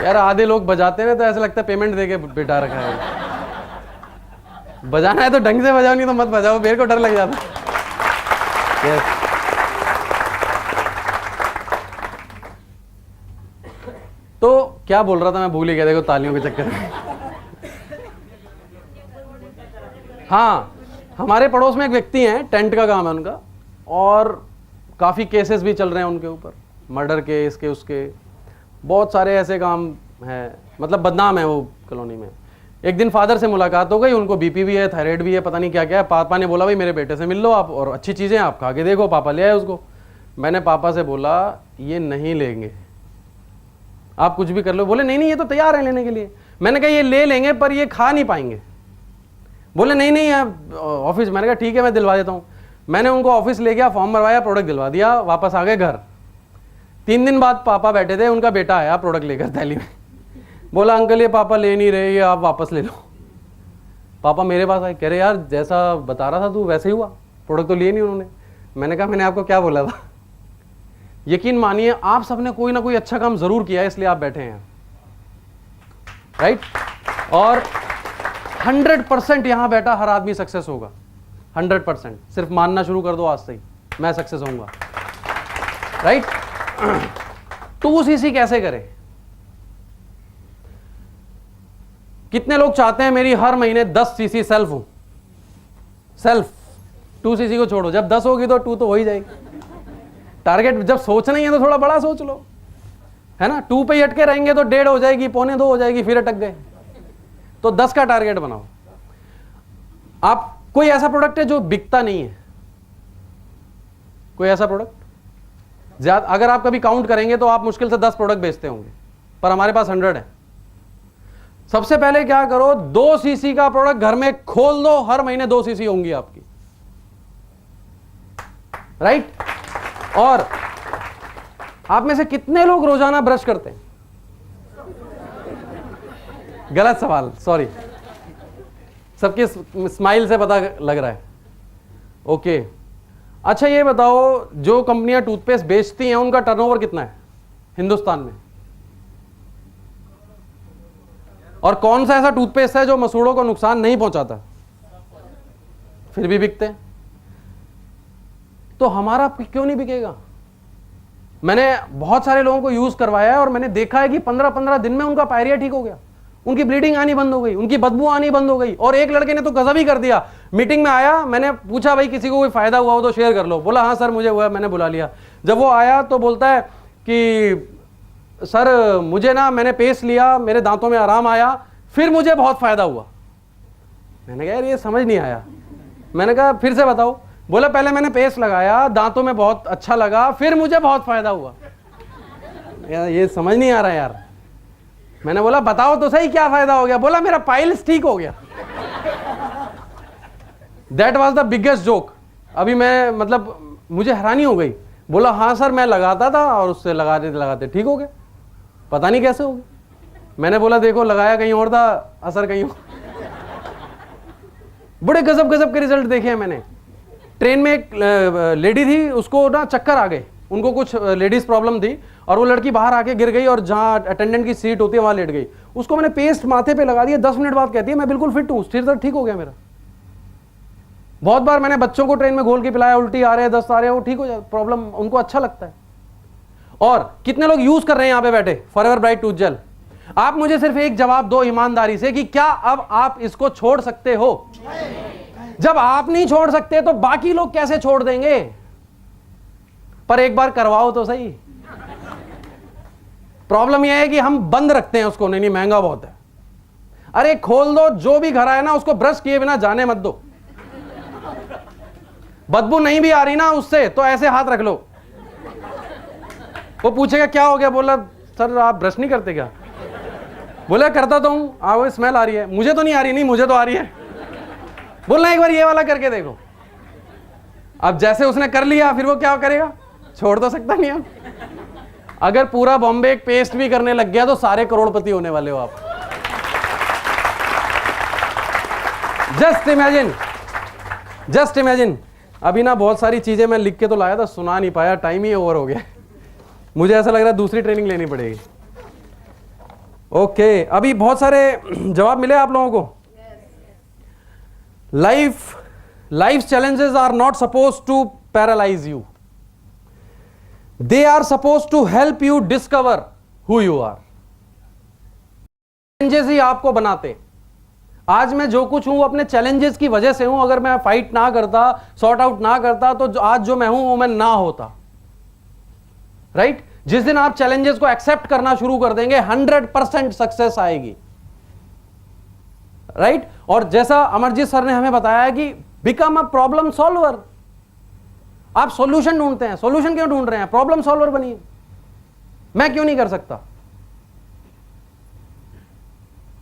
यार आधे लोग बजाते हैं तो ऐसा लगता है पेमेंट देके बिठा रखा है। बजाना है तो ढंग से बजाओ, नहीं तो मत बजाओ, मेरे को डर लग जाता है। yes. तो क्या बोल रहा था मैं भूल ही गया, देखो तालियों के चक्कर में। हाँ, हमारे पड़ोस में एक व्यक्ति हैं, टेंट का काम है उनका, और काफ़ी केसेस भी चल रहे हैं उनके ऊपर, मर्डर के, इसके उसके, बहुत सारे ऐसे काम हैं, मतलब बदनाम है वो कॉलोनी में। एक दिन फादर से मुलाकात हो गई, उनको बीपी भी है, थायराइड भी है, पता नहीं क्या क्या है। पापा ने बोला भाई मेरे बेटे से मिल लो आप, और अच्छी चीज़ें आप खा के देखो। पापा ले आए उसको। मैंने पापा से बोला ये नहीं लेंगे, आप कुछ भी कर लो। बोले नहीं नहीं ये तो तैयार है लेने के लिए। मैंने कहा ये ले लेंगे पर ये खा नहीं पाएंगे। बोले नहीं नहीं आप ऑफिस। मैंने कहा ठीक है मैं दिलवा देता हूँ। मैंने उनको ऑफिस ले गया, फॉर्म भरवाया, प्रोडक्ट दिलवा दिया, वापस आ गए घर। 3 दिन बाद पापा बैठे थे, उनका बेटा आया प्रोडक्ट लेकर थैली में। बोला अंकल ये पापा ले नहीं रहे, ये आप वापस ले लो। पापा मेरे पास आए, कह रहे यार जैसा बता रहा था तू वैसे ही हुआ, प्रोडक्ट तो लिए नहीं उन्होंने। मैंने कहा मैंने आपको क्या बोला था? यकीन मानिए आप सबने कोई ना कोई अच्छा काम जरूर किया है, इसलिए आप बैठे हैं, राइट? और 100% यहां बैठा हर आदमी सक्सेस होगा, 100%। सिर्फ मानना शुरू कर दो आज से ही, मैं सक्सेस होऊंगा, राइट? 2cc कैसे करें? कितने लोग चाहते हैं मेरी हर महीने 10cc सेल्फ हो? सेल्फ 2cc को छोड़ो, जब 10 होगी तो 2 तो हो ही जाएगी, टारगेट जब सोचना ही है तो थोड़ा बड़ा सोच लो, है ना। 2 पे ही अटके रहेंगे तो 1.5 हो जाएगी, 1.25 हो जाएगी, फिर अटक गए। तो 10 का टारगेट बनाओ। आप कोई ऐसा प्रोडक्ट है जो बिकता नहीं है? कोई ऐसा प्रोडक्ट ज्यादा, अगर आप कभी काउंट करेंगे तो आप मुश्किल से 10 प्रोडक्ट बेचते होंगे, पर हमारे पास 100 है। सबसे पहले क्या करो, 2 सीसी का प्रोडक्ट घर में खोल दो, हर महीने 2 सीसी होंगी आपकी, राइट। और आप में से कितने लोग रोजाना ब्रश करते हैं? गलत सवाल, सॉरी, सबके स्माइल से पता लग रहा है। ओके, अच्छा ये बताओ, जो कंपनियां टूथपेस्ट बेचती हैं उनका टर्नओवर कितना है हिंदुस्तान में? और कौन सा ऐसा टूथपेस्ट है जो मसूड़ों को नुकसान नहीं पहुंचाता, फिर भी बिकते हैं? तो हमारा क्यों नहीं बिकेगा? मैंने बहुत सारे लोगों को यूज करवाया है और मैंने देखा है कि 15-15 दिन में उनका पायरिया ठीक हो गया, उनकी ब्लीडिंग आनी बंद हो गई, उनकी बदबू आनी बंद हो गई। और एक लड़के ने तो गजब ही कर दिया, मीटिंग में आया, मैंने पूछा भाई किसी को कोई फायदा हुआ हो तो शेयर कर लो। बोला हाँ सर मुझे हुआ, मैंने बुला लिया। जब वो आया तो बोलता है कि सर मुझे ना, मैंने पेस्ट लिया, मेरे दांतों में आराम आया, फिर मुझे बहुत फायदा हुआ। मैंने कहा यार ये समझ नहीं आया। मैंने कहा फिर से बताओ। बोला पहले मैंने पेस्ट लगाया, दांतों में बहुत अच्छा लगा, फिर मुझे बहुत फायदा हुआ। यार ये समझ नहीं आ रहा यार। मैंने बोला बताओ तो सही क्या फायदा हो गया? बोला मेरा पाइल्स ठीक हो गया। That was the biggest joke. अभी मैं मतलब मुझे हैरानी हो गई। बोला हाँ सर मैं लगाता था और उससे लगाते लगाते ठीक हो गया, पता नहीं कैसे हो गया। मैंने बोला देखो लगाया कहीं और था, असर कहीं और। बड़े गजब गजब के रिजल्ट देखे हैं मैंने। ट्रेन में एक लेडी थी, उसको ना चक्कर आ गए, उनको कुछ लेडीज प्रॉब्लम थी और वो लड़की बाहर आके गिर गई और जहां अटेंडेंट की सीट होती है वहां लेट गई। उसको मैंने पेस्ट माथे पे लगा दिया, 10 मिनट बाद कहती है मैं बिल्कुल फिट हूं, सिर दर्द ठीक हो गया मेरा। बहुत बार मैंने बच्चों को ट्रेन में घोल के पिलाया, उल्टी आ रहे हैं, दस्त आ रहे हैं, वो ठीक हो जाए, प्रॉब्लम उनको अच्छा लगता है। और कितने लोग यूज कर रहे हैं यहां पे बैठे फॉरएवर ब्राइट टूथ जेल? आप मुझे सिर्फ एक जवाब दो ईमानदारी से कि क्या अब आप इसको छोड़ सकते हो? जब आप नहीं छोड़ सकते तो बाकी लोग कैसे छोड़ देंगे? पर एक बार करवाओ तो सही। प्रॉब्लम यह है कि हम बंद रखते हैं उसको, नहीं महंगा बहुत है। अरे खोल दो, जो भी घर आए ना उसको ब्रश किए बिना जाने मत दो। बदबू नहीं भी आ रही ना उससे तो ऐसे हाथ रख लो। वो पूछेगा क्या हो गया? बोला सर आप ब्रश नहीं करते क्या? बोला करता तो हूं, वो स्मेल आ रही है, मुझे तो नहीं आ रही। नहीं मुझे तो आ रही है। बोलना एक बार ये वाला करके देखो। अब जैसे उसने कर लिया फिर वो क्या करेगा? छोड़ तो सकता नहीं अब। अगर पूरा बॉम्बे एक पेस्ट भी करने लग गया तो सारे करोड़पति होने वाले हो आप। Just imagine. अभी ना बहुत सारी चीजें मैं लिख के तो लाया था, सुना नहीं पाया, टाइम ही ओवर हो गया। मुझे ऐसा लग रहा है दूसरी ट्रेनिंग लेनी पड़ेगी। ओके, अभी बहुत सारे जवाब मिले आप लोगों को। Life challenges are not supposed to paralyze you. They are supposed to help you discover who you are. Challenges ही आपको बनाते। आज मैं जो कुछ हूं अपने चैलेंजेस की वजह से हूं। अगर मैं फाइट ना करता, सॉर्ट आउट ना करता तो आज जो मैं हूं वो मैं ना होता, राइट? जिस दिन आप चैलेंजेस को एक्सेप्ट करना शुरू कर देंगे 100% सक्सेस आएगी, राइट? और जैसा अमरजीत सर ने हमें बताया है कि बिकम अ प्रॉब्लम सॉल्वर। आप सॉल्यूशन ढूंढते हैं, सॉल्यूशन क्यों ढूंढ रहे हैं? प्रॉब्लम सॉल्वर बनिए। मैं क्यों नहीं कर सकता?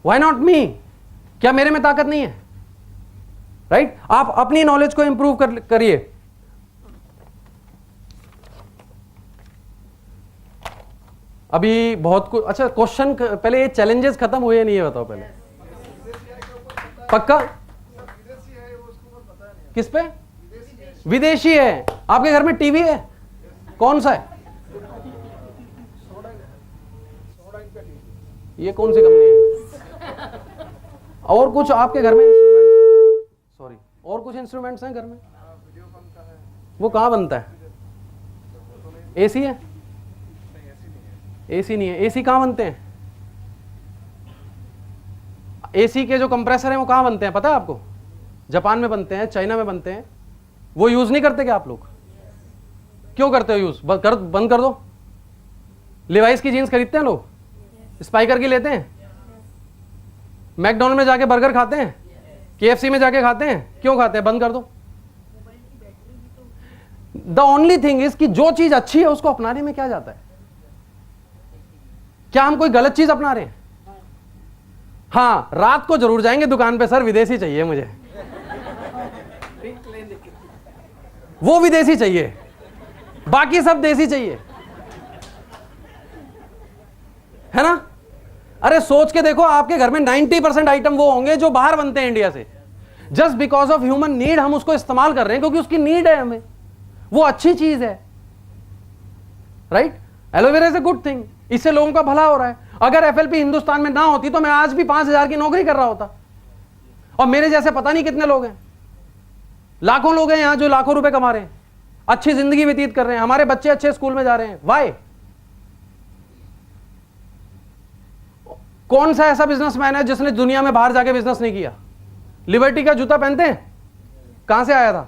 Why not me? क्या मेरे में ताकत नहीं है? राइट? आप अपनी नॉलेज को इंप्रूव करिए। अभी बहुत कुछ। अच्छा क्वेश्चन पहले, ये चैलेंजेस खत्म हुए नहीं है बताओ पहले? पक्का? किस पे? विदेशी है। आपके घर में टीवी है? कौन सा है? ये कौन सी कंपनी है? और कुछ आपके घर में इंस्ट्रूमेंट? सॉरी, और कुछ इंस्ट्रूमेंट्स हैं घर में? वो कहाँ बनता है? एसी है? एसी नहीं है। एसी कहाँ बनते हैं? एसी के जो कंप्रेसर हैं वो कहाँ बनते हैं पता है आपको? जापान में बनते हैं, चाइना में बनते हैं। वो यूज नहीं करते क्या आप लोग? क्यों करते हो यूज? बंद कर दो। लिवाइस की जीन्स खरीदते हैं लोग, स्पाइकर की लेते हैं, मैकडोनल्ड में जाके बर्गर खाते हैं, KFC में जाके खाते हैं, क्यों खाते हैं? बंद कर दो। द ओनली थिंग इज कि जो चीज अच्छी है उसको अपनाने में क्या जाता है? क्या हम कोई गलत चीज अपना रहे हैं? हाँ, रात को जरूर जाएंगे दुकान पे, सर विदेशी चाहिए मुझे, वो विदेशी चाहिए, बाकी सब देसी चाहिए, है ना? अरे सोच के देखो, आपके घर में 90% आइटम वो होंगे जो बाहर बनते हैं इंडिया से। Just because of human need हम उसको इस्तेमाल कर रहे हैं, क्योंकि उसकी नीड है हमें, वो अच्छी चीज है, right? Aloe vera is a good thing, इससे लोगों का भला हो रहा है। अगर FLP हिंदुस्तान में ना होती तो मैं आज भी 5,000 की नौकरी कर रहा होता, और मेरे जैसे पता नहीं कितने लोग हैं, लाखों लोग हैं यहां जो लाखों रुपए कमा रहे हैं, अच्छी जिंदगी व्यतीत कर रहे हैं, हमारे बच्चे अच्छे स्कूल में जा रहे हैं। वाई? कौन सा ऐसा बिजनेसमैन है जिसने दुनिया में बाहर जाके बिजनेस नहीं किया? लिबर्टी का जूता पहनते हैं, कहां से आया था?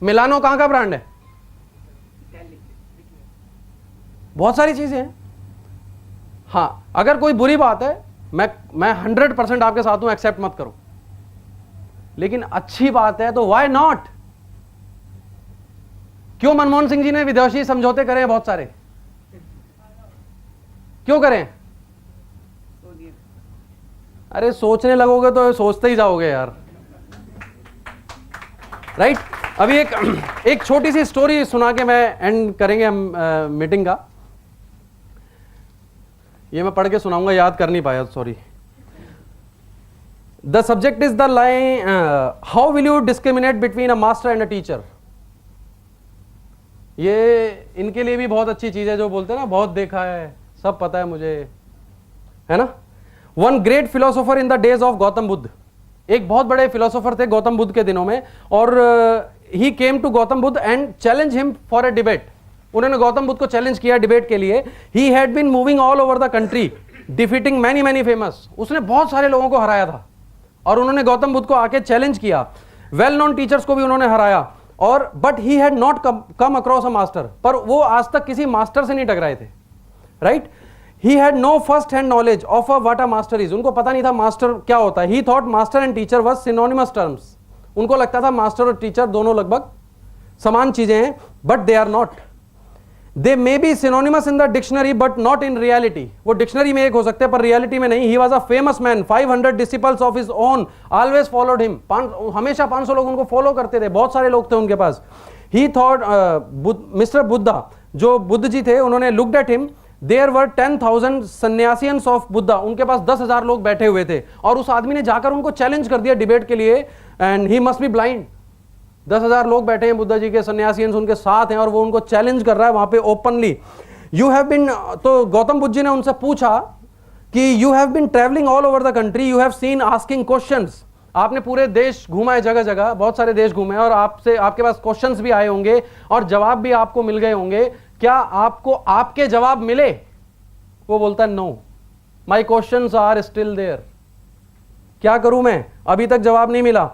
मिलानो कहां का ब्रांड है? बहुत सारी चीजें हैं। हाँ, अगर कोई बुरी बात है, मैं 100% आपके साथ हूं, एक्सेप्ट मत करो, लेकिन अच्छी बात है तो व्हाई नॉट? क्यों मनमोहन सिंह जी ने विदेशी समझौते करे बहुत सारे? क्यों करें? अरे सोचने लगोगे तो सोचते ही जाओगे यार, राइट? अभी एक छोटी सी स्टोरी सुना के मैं एंड करेंगे हम मीटिंग का। ये मैं पढ़ के सुनाऊंगा, याद कर नहीं पाया, sorry. The subject is the line, how will you discriminate between a master and a teacher. ये इनके लिए भी बहुत अच्छी चीज है, जो बोलते हैं ना बहुत देखा है, सब पता है मुझे, है ना? One great philosopher in the days of Gautam Buddha, एक बहुत बड़े फिलोसोफर थे गौतम बुद्ध के दिनों में, और he came to Gautam Buddha and challenge him for a debate. उन्होंने गौतम बुद्ध को चैलेंज किया डिबेट के लिए। He had been moving all over the country defeating many many famous, उसने बहुत सारे लोगों को हराया था, और उन्होंने गौतम बुद्ध को आके चैलेंज किया। वेल नोन टीचर्स को भी उन्होंने हराया, और but he had not come across a master, पर वो आज तक किसी मास्टर से नहीं टकराए थे, right? He had no first hand knowledge of what a master is, उनको पता नहीं था मास्टर क्या होता है। He thought master and teacher was synonymous terms, उनको लगता था मास्टर और टीचर दोनों लगभग समान चीजें हैं, but they are not. They may be synonymous in the dictionary but not in reality, वो डिक्शनरी में एक हो सकते हैं पर रियलिटी में नहीं। He was a famous man, 500 disciples of his own always followed him, हमेशा 500 लोग उनको फॉलो करते थे, बहुत सारे लोग थे उनके पास। ही थॉट मिस्टर बुद्धा, जो बुद्ध जी थे, उन्होंने looked at him, there were 10,000 सन्यासियंस ऑफ बुद्धा, उनके पास 10,000 लोग बैठे हुए थे, और उस आदमी ने जाकर उनको चैलेंज कर दिया डिबेट के लिए, and he must be blind. 10,000 लोग बैठे हैं बुद्धा जी के, सन्यासियंस उनके साथ हैं, और वो उनको चैलेंज कर रहा है वहां पे ओपनली। यू हैव बीन, तो गौतम बुद्ध जी ने उनसे पूछा कि you have been travelling all over the country, you have seen asking questions, आपने पूरे देश घूमा है, जगह जगह बहुत सारे देश घूमे, और आपसे आपके पास क्वेश्चंस भी आए होंगे और जवाब भी आपको मिल गए होंगे, क्या आपको आपके जवाब मिले? वो बोलता है no, my questions are still there. क्या करूं मैं, अभी तक जवाब नहीं मिला।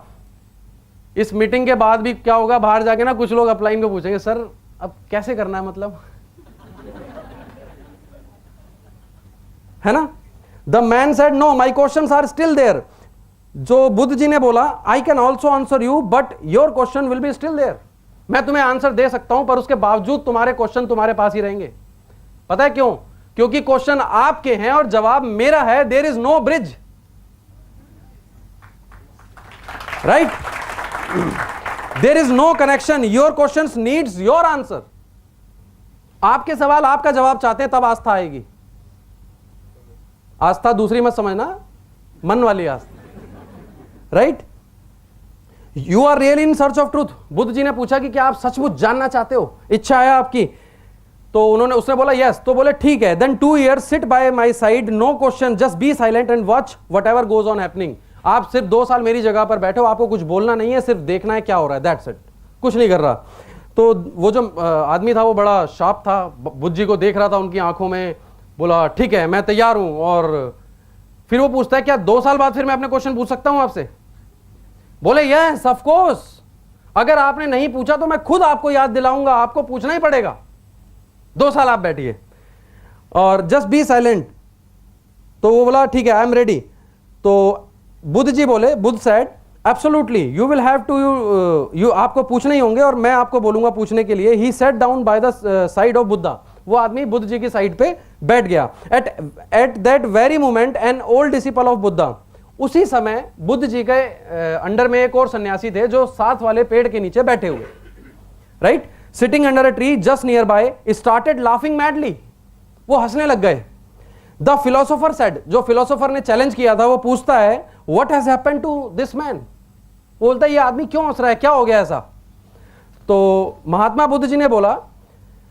इस मीटिंग के बाद भी क्या होगा, बाहर जाके ना कुछ लोग अपलाइन को पूछेंगे, सर अब कैसे करना है, मतलब, है ना? The man said no, my questions are still there. जो बुद्ध जी ने बोला, I can also answer you but your question will be still there, मैं तुम्हें आंसर दे सकता हूं पर उसके बावजूद तुम्हारे क्वेश्चन तुम्हारे पास ही रहेंगे। पता है क्यों? क्योंकि क्वेश्चन आपके हैं और जवाब मेरा है। There is no bridge, right? There is no connection, your questions needs your answer. आपके सवाल आपका जवाब चाहते हैं, तब आस्था आएगी। आस्था दूसरी मत समझना, मन वाली आस्था, right? You are really in search of truth. Buddha ji ने पूछा कि क्या आप सचमुच जानना चाहते हो, इच्छा है आपकी? तो उसने बोला यस। तो बोले ठीक है, then 2 years sit by my side, no question, just be silent and watch whatever goes on happening. आप सिर्फ 2 साल मेरी जगह पर बैठो, आपको कुछ बोलना नहीं है, सिर्फ देखना है क्या हो रहा है, दैट्स इट, कुछ नहीं कर रहा। तो वो जो आदमी था वो बड़ा शार्प था, बुद्ध जी को देख रहा था उनकी आंखों में, बोला ठीक है मैं तैयार हूं। और फिर वो पूछता है क्या 2 साल बाद फिर मैं अपने क्वेश्चन पूछ सकता हूं आपसे? बोले यस ऑफ कोर्स, अगर आपने नहीं पूछा तो मैं खुद आपको याद दिलाऊंगा, आपको पूछना ही पड़ेगा। 2 साल आप बैठिए और जस्ट बी साइलेंट। तो वो बोला ठीक है, आई एम रेडी। तो बुद्ध जी बोले, Buddha said absolutely you will have to, you आपको पूछने ही होंगे और मैं आपको बोलूंगा पूछने के लिए। He sat down by the side of Buddha, वो आदमी बुद्ध जी की साइड पे बैठ गया। At that very moment an old disciple of Buddha, उसी समय बुद्ध जी के अंडर में एक और सन्यासी थे जो साथ वाले पेड़ के नीचे बैठे हुए, right, sitting under a tree just nearby, started laughing madly, वो हंसने लग गए। द फिलोसोफर सेड, जो फिलोसोफर ने चैलेंज किया था वो पूछता है what has happened to this man, बोलता है ये आदमी क्यों हंस रहा है, क्या हो गया ऐसा। तो महात्मा बुद्ध जी ने बोला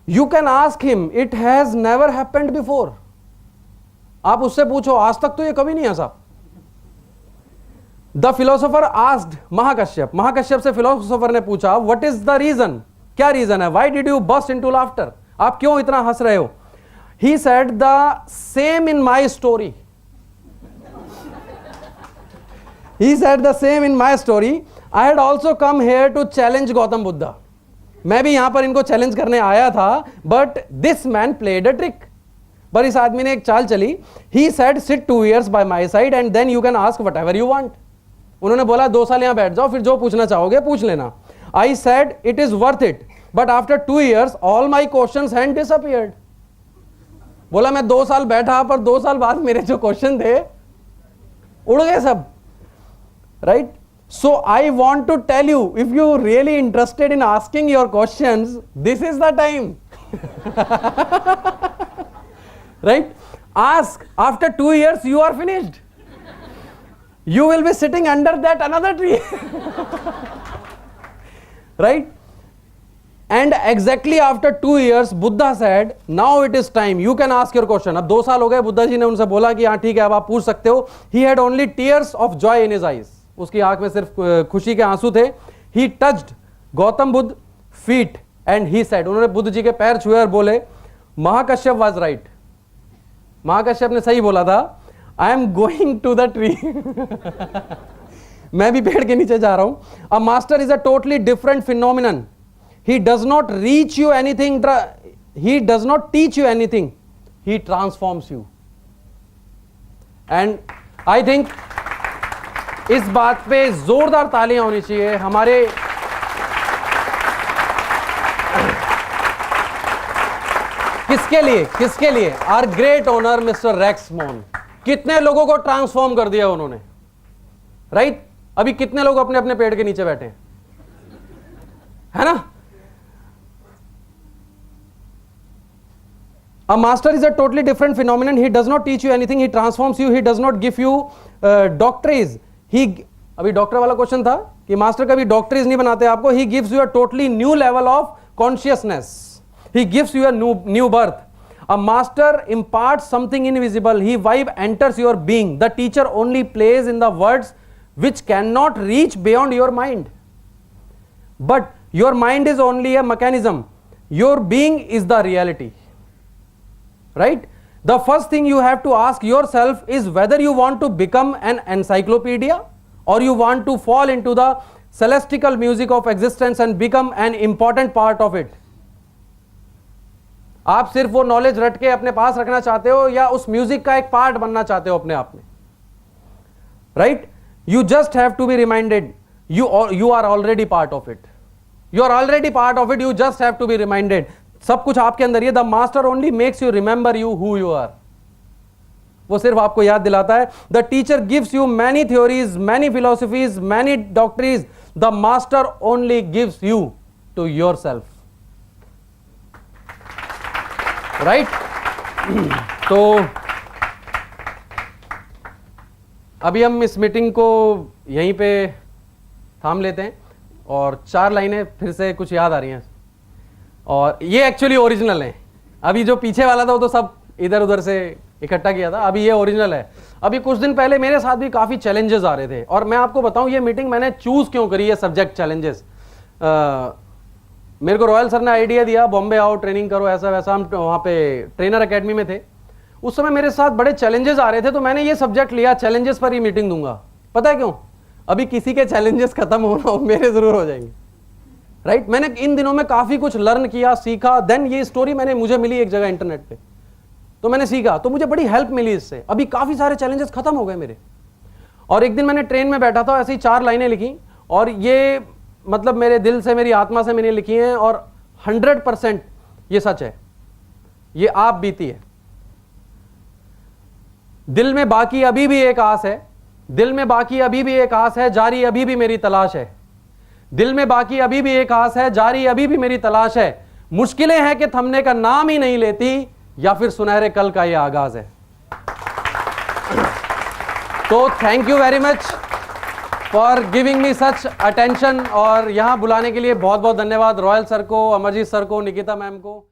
you can ask him, it has never happened before, आप उससे पूछो, आज तक तो ये कभी नहीं हंसा। The philosopher asked Mahakashyap, Mahakashyap से फिलोसोफर ने पूछा व्हाट इज द रीजन, क्या रीजन है, why did you burst into laughter, आप क्यों इतना हंस रहे हो। He said the same in my story, he said the same in my story, I had also come here to challenge Gautam Buddha, मैं भी यहां पर इनको चैलेंज करने आया था, but this man played a trick, पर इस आदमी ने एक चाल चली। he said sit 2 years by my side and then you can ask whatever you want, उन्होंने बोला 2 साल यहां बैठ जाओ, फिर जो पूछना चाहोगे पूछ लेना। I said it is worth it, but after 2 years all my questions had disappeared, बोला मैं 2 साल बैठा पर 2 साल बाद मेरे जो क्वेश्चन थे उड़ गए सब, right? So I want to tell you, if you really interested in asking your questions, this is the time. Right? Ask. After 2 years you are finished, you will be sitting under that another tree. Right? And exactly after 2 years Buddha said now it is time, you can ask your question. अब 2 साल हो गए, बुद्धा जी ने उनसे बोला कि हाँ ठीक है अब आप पूछ सकते हो। He had only tears of joy in his eyes, उसकी आंख में सिर्फ खुशी के आंसू थे। He touched Gautam Buddha feet and he said, उन्होंने बुद्ध जी के पैर छुए और बोले महाकश्यप was right, महाकश्यप ने सही बोला था, I am going to the tree. मैं भी पेड़ के नीचे जा रहा हूं। A master is a totally different phenomenon. He does not reach you anything, he does not teach you anything, he transforms you. And I think इस बात पे जोरदार तालियां होनी चाहिए हमारे किसके लिए our great owner Mister Rex Maughan. कितने लोगों को ट्रांसफॉर्म कर दिया उन्होंने, राइट? अभी कितने लोग अपने अपने पेड़ के नीचे बैठे हैं, है ना? A master is a totally different phenomenon. He does not teach you anything. He transforms you. He does not give you doctrines. अभी डॉक्टर वाला क्वेश्चन था कि मास्टर कभी डॉक्टरीज नहीं बनाते आपको। He gives you a totally new level of consciousness. He gives you a new birth. A master imparts something invisible. He vibe enters your being. The teacher only plays in the words which cannot reach beyond your mind. But your mind is only a mechanism. Your being is the reality. Right? The first thing you have to ask yourself is whether you want to become an encyclopedia or you want to fall into the celestial music of existence and become an important part of it. आप सिर्फ वो knowledge रट के अपने पास रखना चाहते हो या उस म्यूजिक का एक पार्ट बनना चाहते हो अपने आप में, right? You just have to be reminded you are already part of it. You are already part of it. You just have to be reminded. सब कुछ आपके अंदर ही है. The master only makes you remember you who you are. वो सिर्फ आपको याद दिलाता है. The teacher gives you many theories, many philosophies, many doctrines. The master only gives you to yourself. Right? तो अभी हम इस मीटिंग को यहीं पे थाम लेते हैं और 4 लाइनें फिर से कुछ याद आ रही हैं और ये एक्चुअली ओरिजिनल है. अभी जो पीछे वाला था वो तो सब इधर उधर से इकट्ठा किया था. अभी ये ओरिजिनल है. अभी कुछ दिन पहले मेरे साथ भी काफ़ी चैलेंजेस आ रहे थे और मैं आपको बताऊं ये मीटिंग मैंने चूज़ क्यों करी है. Subject challenges. मेरे को रॉयल सर ने आइडिया दिया बॉम्बे आओ ट्रेनिंग करो ऐसा वैसा. हम वहाँ पे ट्रेनर अकेडमी में थे. उस समय मेरे साथ बड़े चैलेंजेस आ रहे थे तो मैंने ये सब्जेक्ट लिया. चैलेंजेस पर ही मीटिंग दूंगा. पता है क्यों? अभी किसी के चैलेंजेस खत्म होना हो मेरे जरूर हो जाएंगे. राइट मैंने इन दिनों में काफी कुछ लर्न किया, सीखा, देन ये स्टोरी मुझे मिली एक जगह इंटरनेट पे, तो मैंने सीखा, तो मुझे बड़ी हेल्प मिली इससे। अभी काफी सारे चैलेंजेस खत्म हो गए मेरे। और एक दिन मैंने ट्रेन में बैठा था, ऐसी 4 लाइनें लिखी, और ये मतलब मेरे दिल से, मेरी आत्मा से मैंने लिखी हैं, और 100% ये सच है, ये आप बीती है। दिल में बाकी अभी भी एक आस है, दिल में बाकी अभी भी एक आस है, जारी अभी भी मेरी तलाश है। दिल में बाकी अभी भी एक आस है, जारी अभी भी मेरी तलाश है। मुश्किलें हैं कि थमने का नाम ही नहीं लेती, या फिर सुनहरे कल का ये आगाज है। तो thank you very much for giving me such attention, और यहां बुलाने के लिए बहुत बहुत धन्यवाद रॉयल सर को, अमरजीत सर को, निकिता मैम को।